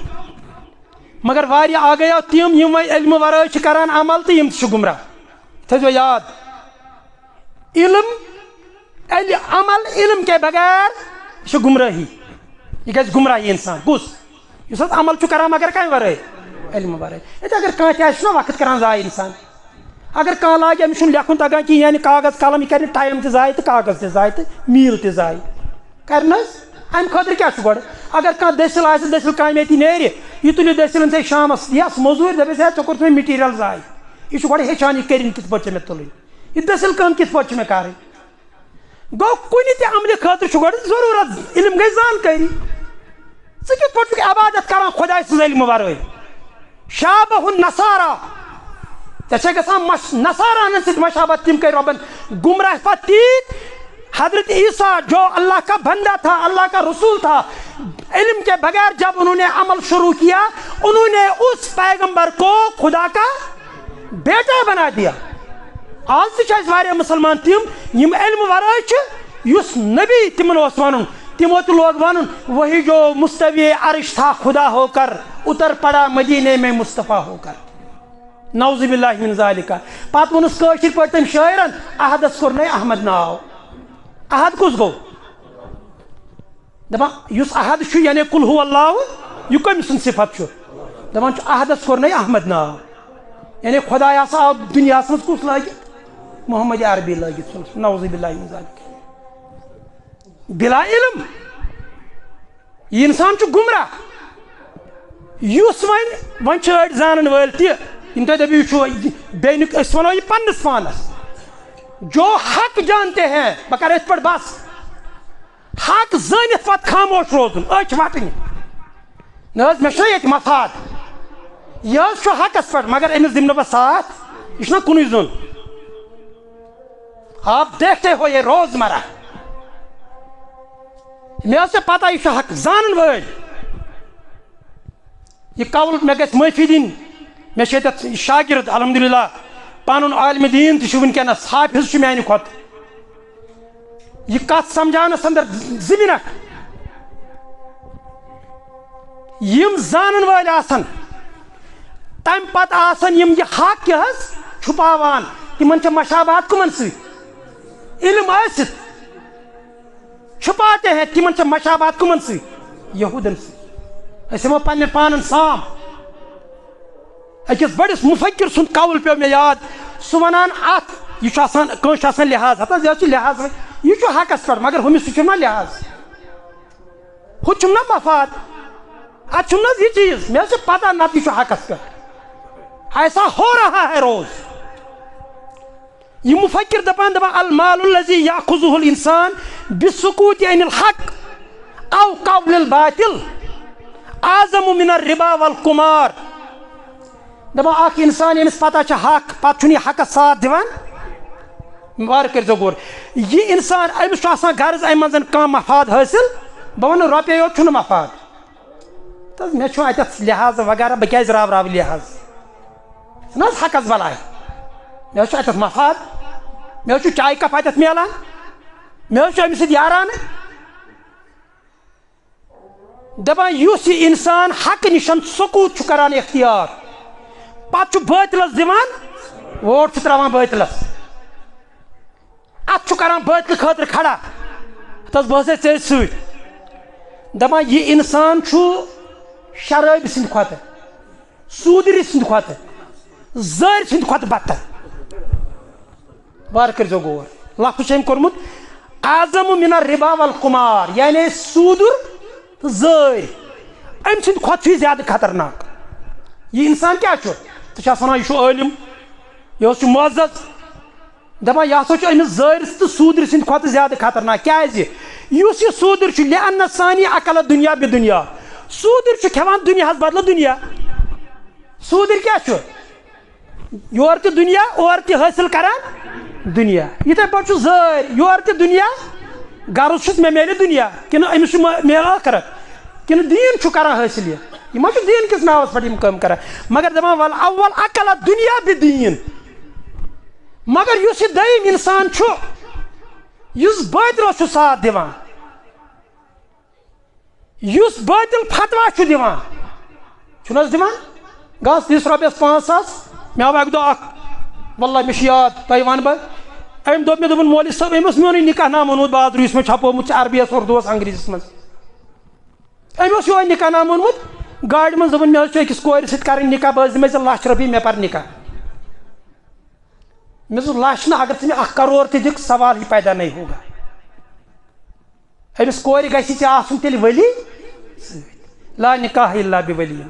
Speaker 2: مگر واریاہ آگٔیو تِم یِم وۄنۍ علمہِ ورٲے چھِ کران عمل تہٕ یِم تہِ چھِ گمراہ تھٲیزیو یاد علم عمل علم کے بغیر یہ چھِ گمراہی یہ گژھِ گمراہی انسان کُس یُس حظ عمل چھُ کران مگر کامہِ ورٲے علمہِ ورٲے ییٚتہِ اگر کانٛہہ تہِ آسہِ چھُنہ وقت کران ضایع انسان اگر کانٛہہ لاگہِ أمِس چھُنہٕ لیکھُن تگان کِہیٖنۍ یعنی کاغذ قلم یہِ کرِ نہٕ ٹایم تہِ ضایع تہٕ کاغذ تہِ ضایع تہٕ میٖل تہِ ضایع کرِ نہٕ حظ امہِ خٲطرٕ کیٛاہ چھُ گۄڈٕ اگر کانٛہہ دٔسِل آسہِ دٔسِل کامہِ ییٚتہِ نیرِ یہِ تُلہِ دٔسِلن ژےٚ شامس یس موٚزوٗرۍ دپٮ۪س ہے ژےٚ کوٚرُتھ مےٚ مِٹیٖریل ضایع یہِ چھُ گۄڈٕ ہیٚچھان یہِ کٔرِنۍ کِتھ پٲٹھۍ چھِ مےٚ تُلٕنۍ یہِ دٔسِل کٲم کِتھ پٲٹھۍ چھِ مےٚ کرٕنۍ گوٚو کُنہِ تہِ عملہِ خٲطرٕ چھُ گۄڈٕ ضروٗرت علم گژھِ زانکٲری ژٕ کِتھ پٲٹھۍ چھُکھ عبادت کران خۄداے سٕنٛز علمہٕ ورٲے شابہ النصارا ژےٚ چھے گژھان نصارانن سۭتۍ مشابت تِم کٔرۍ رۄبن گمراہ پتہٕ تیٖتۍ حضرت عیسیٰ جو اللہ کا بندہ تھا اللہ کا رسول تھا علم کے بغیر جب انہوں نے عمل شروع کیا انہوں نے اس پیغمبر کو خدا کا بیٹا بنا دیا آج تہِ چھِ اَسہِ واریاہ مسلمان تِم یِم علمہٕ ورٲے چھِ یُس نبی تِمن اوس وَنُن تِمو تہِ لوگ وَنُن وہی جو مستوی عرش تھا خدا ہو کر اتر پڑا مدینے میں مصطفیٰ ہو کر نعوذ باللہ من ذالکہ پتہٕ ووٚنُس کٲشِر پٲٹھۍ تٔمۍ شٲعرن احدس کوٚرنَے احمد ناو احد کُس گوٚو دپان یُس احد چھُ یعنی قل ہو اللہ یہِ کٔمۍ سُنٛد صفت چھُ دپان چھُ احدس کوٚرنَے احمد ناو یعنی خۄداے ہسا آو دُنیاہس منٛز کُس لٲگِتھ محمد عربی لٲگِتھ نعوذ باللہ من ذالکہ بلا علم یہِ انسان چھُ گمراہ یُس وۄنۍ چھِ أڑۍ زانن وٲلۍ تہِ یِم تۄہہِ دٔپِو یہِ چھُ بیٚیہِ نہٕ أسۍ وَنو یہِ پننِس پانس جو حق جانتے ہیں بہٕ کرٕ أتھۍ پٮ۪ٹھ بس حق زٲنِتھ پتہٕ خاموش روزُن أچھ وٹٕنۍ نہ حظ مےٚ چھُنہ ییٚتہِ مفاد یہِ حظ چھُ حقس پٮ۪ٹھ مگر أمِس دِمہٕ نہٕ بہٕ ساتھ یہِ چھُنہ کُنُے زوٚن آپ دیکھتے ہو یہ روزمرہ مےٚ ٲس نہٕ پتہ یہِ چھُ حق زانن وٲلۍ یہِ قول مےٚ گژھِ معٲفی دِنۍ مےٚ چھِ ییٚتٮ۪تھ شاگرد الحمدللہ پنُن عالمِ دیٖن تہِ چھُ وٕنکٮ۪نس حافظ چھُ میانہِ کھۄتہٕ یہِ کتھ سمجھاونس اندر 2 منٹ یِم زانن وٲلۍ آسن تمہِ پتہٕ آسن یِم یہِ حق کیٛاہ حظ چھُپاوان تِمن چھِ مشابہت کٕمن سۭتۍ علم ٲسِتھ چھُپاتے ہیں تِمن چھِ مشابہت کٕمن سۭتۍ یہوٗدن سۭتۍ أسۍ یِمو پننٮ۪ن پانن سام أکِس بٔڑِس مُفکر سُنٛد قول پیوٚو مےٚ یاد سُہ ونان اتھ یہِ چھُ آسان کٲنٛسہِ چھُ آسان لحاظ ہتھ حظ یہِ حظ چھُ لحاظ یہِ چھُ حقس پٮ۪ٹھ مگر ہُمِس سُہ چھُنہ لحاظ ہُہ چھُم نہ مفاد اتھ چھُم نہ حظ یہِ چیٖز مےٚ حظ چھِ پتہ نتہٕ یہِ چھُ حقس پٮ۪ٹھ ایسا ہو رہا ہے روز یہ مفکر دپان المال الذي ياخذه الانسان بالسكوت عن الحق او قول الباطل اعظم من الربا والقمار دپان اکھ انسان ییٚمِس پتہ چھِ حق پتہٕ چھُنہٕ یہِ حقس ساتھ دِوان وارٕ کٔرۍزیو غور یہِ انسان أمِس چھُ آسان غرض امہِ منٛز کانٛہہ مفاد حٲصِل بہٕ ونہٕ رۄپیہِ یوت چھُنہٕ مفاد تہٕ مےٚ چھُ اتٮ۪تھ لحاظ وغیرہ بہٕ کیٛازِ راوراوٕ لحاظ چھُنہ حظ حقس بلاے مےٚ حظ چھُ اتٮ۪تھ مفاد مےٚ حظ چھُ چایہِ کپ اتٮ۪تھ میلان مےٚ حظ چھُ أمِس سۭتۍ یارانہٕ دپان یُس یہِ انسان حقہٕ نِش سکوٗت چھُ کران اختیار پتہٕ چھُ بٲطلس دِوان ووٹ چھُ تراوان بٲطلس اتھ چھُ کران بٲطلہٕ خٲطرٕ کھڑا ہتھ حظ بہٕ حظ ژےٚ سۭتۍ دپان یہِ انسان چھُ شرٲبہِ سٕنٛدِ کھۄتہٕ سوٗدرِ سٕنٛدِ کھۄتہٕ زٲرۍ سٕنٛدِ کھۄتہٕ بدتر وارٕ کٔرۍزیو غور لفظ چھُ أمۍ کوٚرمُت اعظم من الربا والقمار یعنی سوٗدُر تہٕ زٲرۍ أمۍ سٕنٛدِ کھۄتہٕ چھُ یہِ زیادٕ خطرناک یہِ انسان کیٛاہ چھُ ونان یہ عالم یہ معزز دپان یہ ہسا امس زٲرِس تو سوٗدرِ سٕنٛدِ کھۄتہٕ زیادٕ خطرناک کیازِ یُس یہِ سوٗدُر چھُ لِأَنَّ ثانی عقل دُنیا بدُنیا سوٗدُر چھُ کھٮ۪وان دُنیاہس بدلہٕ دُنیا سوٗدٕرۍ کیٛاہ چھُ یورٕ تہِ دُنیا اورٕ تہِ حٲصِل کران دُنیا یِتھَے پٲٹھۍ چھُ زٲرۍ یورٕ تہِ دُنیا غرض چھُس مےٚ میلہِ دُنیا کِنہٕ أمِس چھُ میلہِ ٲخرت کِنہٕ دیٖن چھُ کران حٲصِل یہِ ما چھُ دیٖن کِس ناوَس پٮ۪ٹھ یِم کٲم کران مگر دپان وَل اول عقل دُنیا بدیٖن مگر یُس یہِ دوٚیِم اِنسان چھُ یُس بٲطلَس چھُ ساتھ دِوان یُس بٲطل فتوا چھُ دِوان چھُنہٕ حظ دِوان گژھ دِس رۄپیَس 5,000 مےٚ آو اَکہِ دۄہ اکھ واللہ مےٚ چھُ یاد تۄہہِ وَنہٕ بہٕ أمۍ دوٚپ مےٚ دوٚپُن مولوی صٲب أمۍ اوس میونُے نِکاح نامہٕ اوٚنمُت بازرٕ یُس مےٚ چھپومُت چھُ عربِیَس اُردوَس انگریٖزِس منٛز أمۍ اوس یِہوے نِکاح نامہٕ اوٚنمُت گاڑِ منٛز دوٚپُن مےٚ حظ چھُ أکِس کورِ سۭتۍ کَرٕنۍ نِکاح بہٕ حظ دِمَے ژےٚ $1,00,000 مےٚ پَر نِکاح مےٚ دوٚپ لَچھ نہٕ اگر ژٕ مےٚ 1 کَرور تہِ دِکھ سوال ہی پیدا نہیں ہوگا أمِس کورِ گژھِ ژےٚ آسُن تیٚلہِ ؤلی سۭتۍ لا نِکاح الا بِولی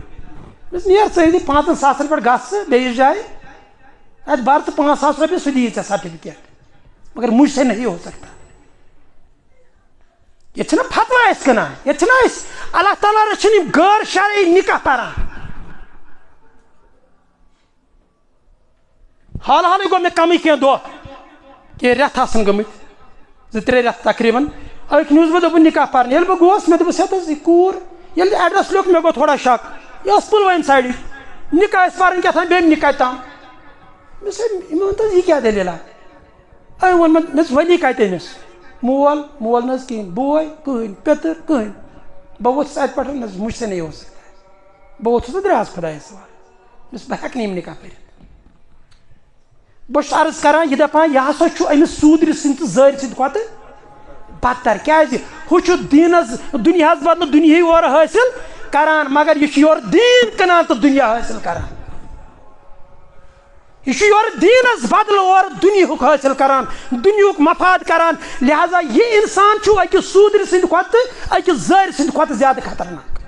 Speaker 2: نیر ژٕ ییٚتہِ 5,000 پٮ۪ٹھ گژھ ژٕ بیٚیِس جایہِ اَتہِ بَر ژٕ $5,000 سُہ دِیی ژےٚ سرٹِفکیٹ مگر مجھ سے نہیں ہو سکتا ییٚتہِ چھِنہ فتوا أسۍ کٕنان ییٚتہِ چھِنہ أسۍ اللہ تعالیٰ رٔچھِنۍ یِم غٲر شرعی نِکاح پَران حال حالٕے گوٚو مےٚ کَمٕے کینٛہہ دۄہ کینٛہہ رٮ۪تھ آسَن گٔمٕتۍ 2-3 رٮ۪تھ تقریٖباً أکۍ نیوٗس بہٕ دوٚپُن نِکاح پَرنہِ ییٚلہِ بہٕ گوس مےٚ دوٚپُس ہیٚتھ حظ یہِ کوٗر ییٚلہِ ایڈرَس لیوٚکھ مےٚ گوٚو تھوڑا شک یہِ ٲس پُلوٲمۍ سایڈٕچ نِکاح ٲسۍ پَرٕنۍ کیٛاہ تام بیٚمہِ نِکاح تام مےٚ دوٚپُس یِمو ووٚن حظ یہِ کیٛاہ دٔلیٖلہ أمۍ ووٚن مےٚ دوٚپُس ؤلی کَتہِ أمِس مول نہٕ حظ کِہیٖنۍ بوے کٕہٕنۍ پیٚتٕر کٕہٕنۍ بہٕ ووٚتھُس اَتہِ پٮ۪ٹھ مےٚ دوٚپُس مجھ سے نہیں ہو سکتا بہٕ ووٚتھُس نہٕ درٛاس خۄدایَس حوالہٕ مےٚ دوٚپُس بہٕ ہٮ۪کہٕ نہٕ یِم نِکاح پٔرِتھ بہٕ چھُس عرض کران یہِ دپان یہِ ہسا چھُ أمِس سوٗدرِ سٕنٛدِ تہٕ زٲرۍ سٕنٛدِ کھۄتہٕ بدتر کیازِ ہُہ چھُ دیٖنس دُنیاہس بدلہٕ دُنیاہٕے اورٕ حٲصِل کران مگر یہِ چھُ یورٕ دیٖن کٕنان تہٕ دُنیا حٲصِل کران یہ یورٕ دیٖنس بدلہٕ اورٕ دُنیہُک حٲصِل کران دُنیہُک مفاد کران لہذا یہ انسان چھُ أکِس سوٗدرِ سٕنٛدِ کھۄتہٕ تہٕ أکِس زٲرۍ سٕنٛدِ کھۄتہٕ زیادٕ خطرناک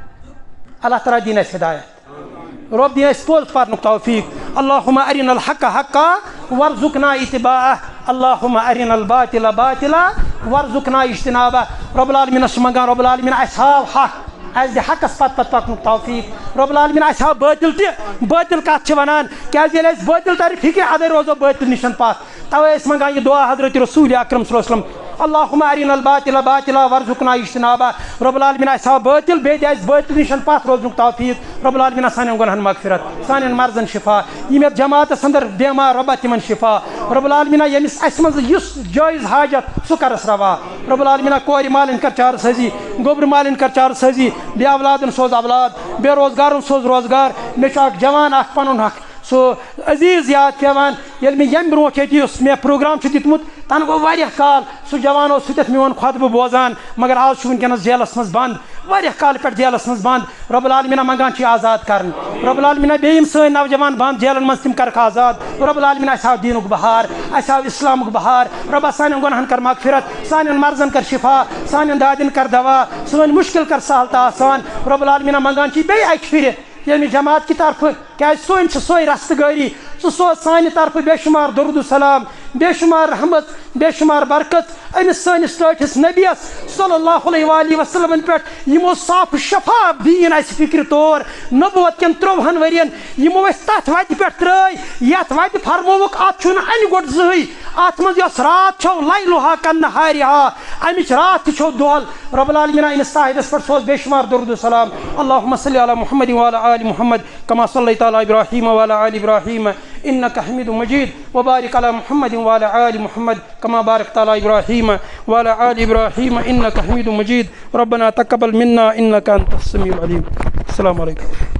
Speaker 2: اللہ تعالیٰ دِیِن اَسہِ ہدایت رۄب دِیِن اَسہِ پوٚز پرنُک توفیٖق اللہُمَ أرِنَا الحق حقا وارزقنا اتباعہ اللہُمَ أرِنَا الباطل باطلا وارزقنا اجتنابہ رۄب العالمیٖنَس چھِ منٛگان رۄب العالمیٖن اَسہِ ہاو حق اَسہِ دِ حقس پتہٕ پکنُک توفیٖق رۄب العالمیٖن اَسہِ ہاو بٲطل تہِ بٲطل کتھ چھِ ونان کیازِ ییٚلہِ اَسہِ بٲطل ترِ فِکرِ اَدَے روزو بٲطل نِش پتھ توے ٲسۍ منٛگان یہِ دعا حضرت رسوٗلِ اکرم صلی اللہ علیہ وسلم اللہُمَ أرِنَا الباطل باطلا وارزقنا اجتنابہ رۄب العالمیٖن اَسہِ ہاو بٲطل بیٚیہِ دِ اَسہِ بٲطل نِش پتھ روزنُک توفیٖق رۄب العالمیٖن سانٮ۪ن گۄنہن مغفرت سانٮ۪ن مرضن شفا یِم یتھ جماعتس انٛدر بٮ۪مار رۄبا تِمن شفا رۄب العالمیٖنہ ییٚمِس اَسہِ منٛز یُس جٲیِز حاجت سُہ کرس روا رۄب العالمیٖنہ کورِ مالٮ۪ن کر چارٕ سٲزی گوٚبرِ مالٮ۪ن کر چارٕ سٲزی بے اولادن سوز اولاد بے روزگارن سوز روزگار مےٚ چھُ اکھ جوان اکھ پنُن اکھ سُہ عزیٖز یاد پیٚوان ییٚلہِ مےٚ ییٚمہِ برونٛٹھ ییٚتہِ یُس مےٚ پروگرام چھُ دیُتمُت تنہٕ گوٚو واریاہ کال سُہ جوان اوس سُہ میون خۄطبہٕ بوزان مگر آز چھُ وٕنکیٚنس جیلس منٛز بنٛد واریاہ کالہٕ پٮ۪ٹھ جیلس منٛز بنٛد رۄب العالمیٖنہ منٛگان چھِ آزاد کرٕنۍ رۄب العالمیٖنہ بیٚیہِ یِم سٲنۍ نوجوان بنٛد جیلن منٛز تِم کرکھ آزاد رۄب العالمیٖنہ اَسہِ آو دیٖنُک بہار اَسہِ آو اِسلامُک بہار رۄبا سانٮ۪ن گۄنہن کر مغفرت سانٮ۪ن مرضن کر شفا سانٮ۪ن دادٮ۪ن کر دوا سٲنۍ مُشکل کر سہل تہٕ آسان رۄب العالمیٖنہ منٛگان چھِ بیٚیہِ اکہِ پھِرِ ییٚمہِ جماعت کہِ طرفہٕ کیازِ سٲنۍ چھِ سۄے رستہٕ گٲری ژٕ سوز سانہِ طرفہٕ بے شُمار درود و سلام بے شُمار رحمت بے شُمار برکت أمِس سٲنِس ٹٲٹھِس نبیَس صلی اللہ علیہ وآلہ وسلمن پٮ۪ٹھ یِمو صاف شفاف دیٖن اَسہِ فِکرِ طور نبوت کٮ۪ن 13 ؤرین یِمو أسۍ تتھ وتہِ پٮ۪ٹھ ترٛٲے یتھ وتہِ فرمووُکھ اتھ چھُنہٕ انہِ گوٚٹ زٕہٕنۍ اتھ منٛز یۄس رات چھو لیلُہا کَنہارِہا امِچ رات تہِ چھو دۄہل رۄب العالمیٖنہ أمِس صاحبس پٮ۪ٹھ سوز بے شُمار درود و سلام اللہُمَ صلی علی محمد وعلی آلِ محمد کما صلیت علی ابراہیم وعلی آلِ ابراہیم انک حمید مجید وبارک علی محمد وعلی آلِ محمد کما بارکت علی ابراہیم وعلی آلِ ابراہیم انک حمید مجید ربنا تقبل منا انک انت السمیع العلیم السلام علیکم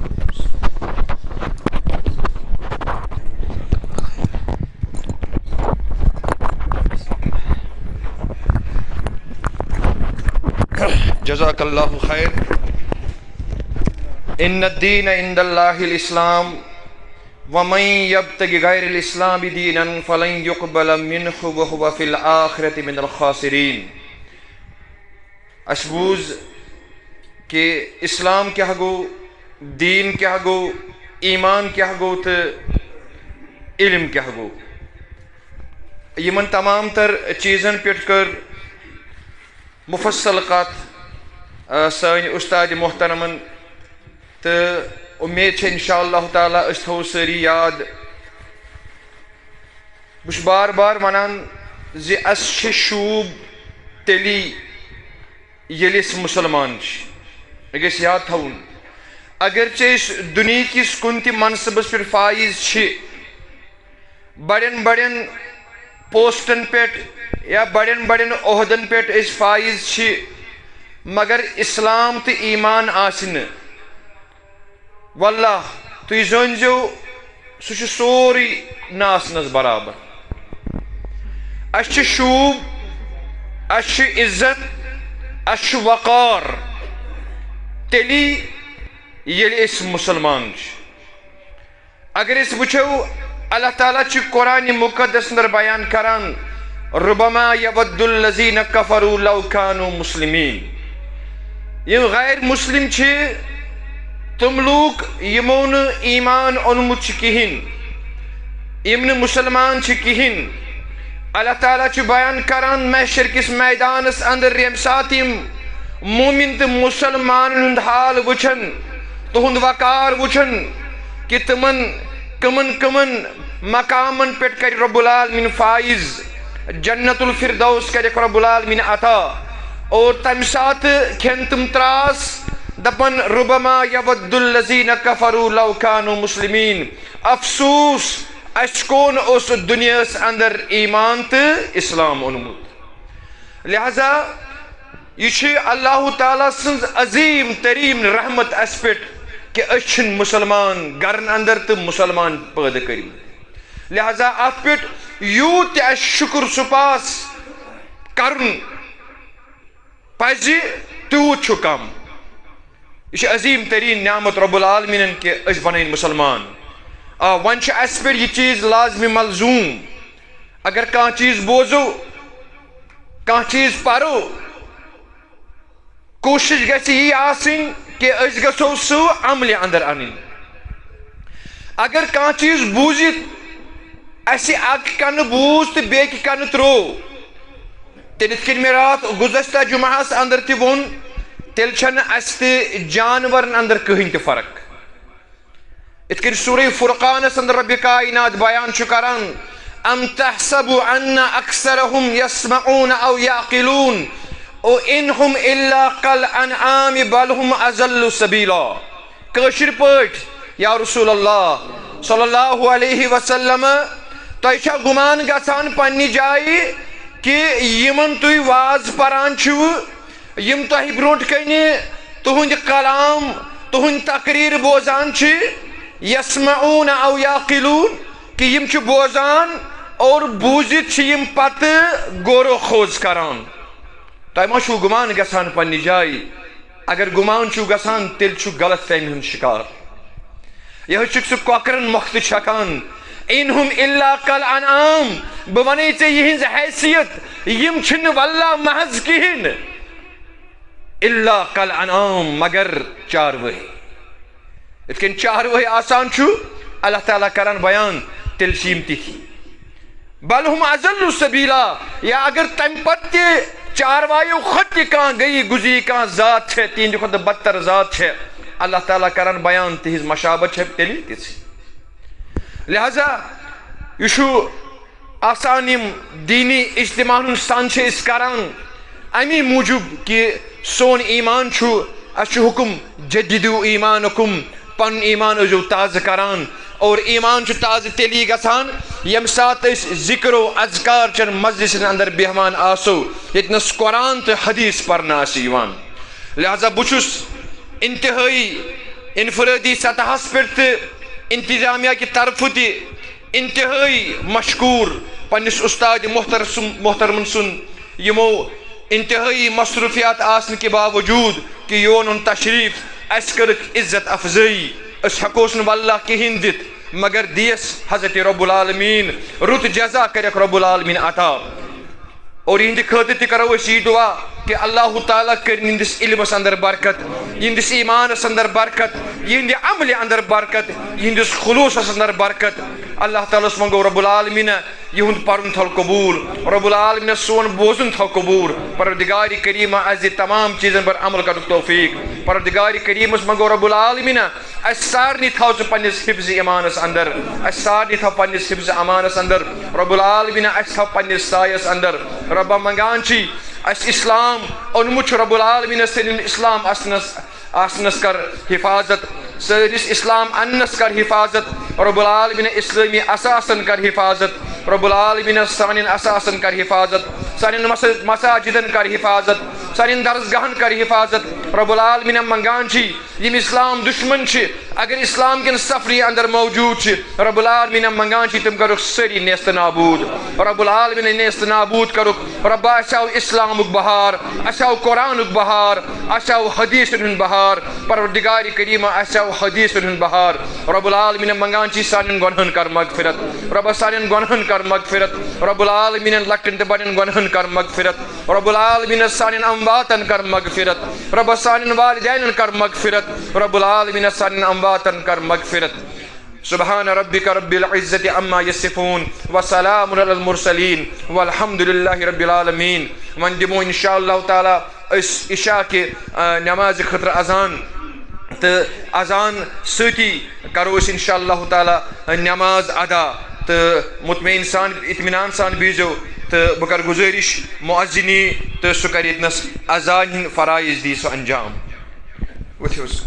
Speaker 3: جزاک اللہ خیر ان الدین عند اللہ الاسلام ومن یبتغ غیر الاسلام دینا فلن یقبل منہ وہو فی الآخرۃ من الخاسرین اشبوز کہ اسلام کیا گو دین کیا گو ایمان کیا گو تو علم کیا گو یمن تمام تر چیزن پہ کر مفصل کت سن استاد محترمن تو امید ہے انشاءاللہ تعالیٰ اس تھو ساری یاد بس بار بار ونان زی اس شوب تیلی یلس مسلمان گھس یاد تھون اگرچہ اس دنیا کس کن تہ منصبس پہ فائز بڑین بڑین پوسٹن پہ یا بڑین بڑین عہدن پہ اس فائز مگر اسلام تو ایمان آسن واللہ تھی زنزو سہ سوری ناسنس برابر اس شوب اس عزت اس وقار تیلی یل اس مسلمان اگر اس وچھو اللہ تعالیٰ قرآن مقدس اندر بیان کران ربما یود الذین کفروا لو کانوا مسلمین یم غیر مسلم تم لوگ یمون ایمان اونمت کہین یم مسلمان کہین اللہ تعالیٰ بیان کران محشر کس میدانس اندر یم سات مومن تو مسلمان ہند حال وچھن تہند وقار وچھن کہ تمن کمن کمن مقامن پہ کر رب العالمین فائز جنت الفردوس کر رب العالمین عطا اور تم سات کھین تم تراس دپن ربما یود الذین کفروا لو کانوا مسلمین افسوس اس کون اس دنیا اندر ایمان تو اسلام اونمت لہذا یہ اللہ تعالیٰ سن عظیم ترین رحمت اس پہ کہ اچھن مسلمان گرن اندر تو مسلمان پیدا کریم لہذا ات پہ یوت اس شکر سپاس کرن پزِ تیوت چھُ کم یہ عظیم ترین نعمت رب العالمین کہ اس بنائیں مسلمان ون اس پہ یہ چیز لازمی ملزوم اگر کان چیز بوزو کان چیز پرو کوشش گژھِ یہ آسن کہ اس گژھو سہ عمل اندر ان اگر کان چیز بوزت اس اک کن بوز تو بیک کن ترو تیل یت کن میں رات گزشتہ جمعہس اندر تہ وون تیل چھن اس تہ جانورن اندر کہین تہ فرق یت کن سورہ فرقانس اندر رب کائنات بیان چھ کران ام تحسبوا ان اکثرهم يسمعون او يعقلون او انہم الا كالانعام بل هم اضل سبیلا کشر پٹ یا رسول اللہ صلی اللہ علیہ وسلم تہ چھا گمان گژھان پننہِ جایہِ کہ یمن تُہۍ واز پران چھِو یم تۄہہِ برونٛٹھ کنہِ تُہُنٛد کلام تُہُنٛد تقریر بوزان چھِ یسمعون او یعقلون کہ یم چھِ بوزان اور بوزِتھ چھِ یم پتہٕ غور و خوض کران تۄہہِ ما چھُو گمان گژھان پننہِ جایہِ اگر گمان چھُو گژھان تیٚلہِ چھُ غلط فہمی ہُنٛد شکار یہ چھُکھ سُہ کۄکرن مۄختہٕ چھکان انہم الا کالانعام بہٕ ونے ژےٚ یِہنٛز حیثیت یم چھِنہٕ واللہ محض کہین الا کالانعام مگر چاروٲے یِتھ کٔنۍ چاروٲے آسان چھُ اللہ تعالیٰ کران بیان تیٚلہِ چھِ یم تِتھی بل ہم اضل سبیلا یا اگر تمہِ پتہٕ تہِ چاروایو کھۄتہٕ تہِ کانٛہہ گٔیی گُزری کانٛہہ ذات چھےٚ تِہنٛدِ کھۄتہٕ بدتر ذات چھےٚ اللہ تعالیٰ کران بیان تِہنٛز مشابت چھےٚ تیٚلہِ تِژھٕے لہذا یہ چھُ آسان یم دینی اجتماع ہُنٛد سن چھِ أسۍ کران امی موجوب کہ سون ایمان چھُ اَسہِ چھُ حکم جددو ایمانکم پن ایمان ٲسۍزیو تازٕ کران اور ایمان چھُ تازٕ تیلی گژھان ییٚمہِ ساتہٕ أسۍ ذکر و اذکار چٮ۪ن مجلسن اندر بیہوان آسو ییٚتنس قرآن تہٕ حدیث پرنہٕ آسہِ یِوان لہذا بہٕ چھُس انتہٲئی انفرٲدی سطحس پٮ۪ٹھ تہٕ انتظامیہ کی طرفہٕ تہِ انتہٲئی مشکور پننس استاد محترمن سن یمو انتہائی مصروفیات آسن کے باوجود کہ یون تشریف اس کرک عزت افضائی اس حقوس واللہ کہین دت مگر دیس حضرت رب العالمین رت جزا کرک رب العالمین عطا اور یہندِ خٲطرٕ تہِ کرو أسۍ یی دعا کہ اللہ تعالیٰ کٔرِنۍ یِہنٛدِس علمس اندر برکت، یِہنٛدِس ایمانس اندر برکت، یِہنٛدِ عملہِ اندر برکت، یِہنٛدِس خلوٗصس اندر برکت. اللہ تعالیٰ ہس منگو رب العالمیٖنہ یِہُنٛد پرُن تھو قبوٗل، رب العالمیٖنہ سون بوزُن تھو قبوٗل. پروردگارِ کریٖمہ اَسہِ دِ تمام چیٖزن پر عمل کرنُک توفیٖق. پروردگارِ کریٖمس منگو رب العالمیٖنہ اَسہِ سارنٕے تھاو ژٕ پننِس حفظِ ایمانس اندر، اَسہِ سارنٕے تھاو پننِس حفظِ امانس اندر. رب العالمیٖنہ اَسہِ تھاو پننِس سایس اندر. ربا منگان چھی اَسہِ اسلام اوٚنمُت چھُ رب العالمیٖنہ سٲنِس اسلام آسنس کر حفاظت، سٲنِس اسلام اننس کر حفاظت. رب العالمیٖنہ اسلٲمی اساسن کر حفاظت. رب العالمیٖنہ سانٮ۪ن اساسن کر حفاظت، سانٮ۪ن مساجدن کر حفاظت، سانٮ۪ن درسگاہن کر حفاظت. رب العالمیٖنہ منگان چھی یِم اسلام دشمن چھِ اگر اسلام کٮ۪ن سفری اندر موجوٗد چھِ، رب العالمیٖنہ منگان چھی تِم کرُکھ سٲری نیست نابوٗد. رب العالمیٖنہ نیست نابوٗد کرُکھ. ربا اَسہِ آو اسلامُک بہار، اَسہِ آو قرآنُک بہار، اَسہِ آو حدیثن ہُنٛد بہار. پروردگارِ کریٖمہ اَسہِ آو حدیثن ہُنٛد بہار. رب العالمیٖنہ منگان چھی سانٮ۪ن گۄنہن کر مغفرت. ربا سانٮ۪ن گۄنہن کر مغفرت. رب العالمیٖنہ لۄکٹٮ۪ن تہٕ بڑٮ۪ن گۄنہن کر مغفرت. رب العالمیٖنہ سانٮ۪ن امواتن کر مغفرت. ربا سانٮ۪ن والدینن کر مغفرت. رب العالمیٖنہ سانٮ۪ن امواتن کر مغفرت. سبحان ربک رب العزت عما یصفون وسلام علی المرسلین والحمد للہ رب العالمین. وۄنۍ دِمو انشاء اللہ تعالیٰ أسۍ عشاء کہِ نٮ۪مازِ خٲطرٕ اذان، تہٕ اذان سۭتی کرو أسۍ انشاء اللہ تعالیٰ نٮ۪ماز ادا. تہٕ مطمئن سان اطمینان سان بِہزیو تہٕ بہٕ کرٕ گُزٲرِش مُعزِن یی تہٕ سُہ کرِ ییٚتنس اذان ہٕنٛدۍ فرٲیض دی سُہ انجام. ؤتھِو حظ.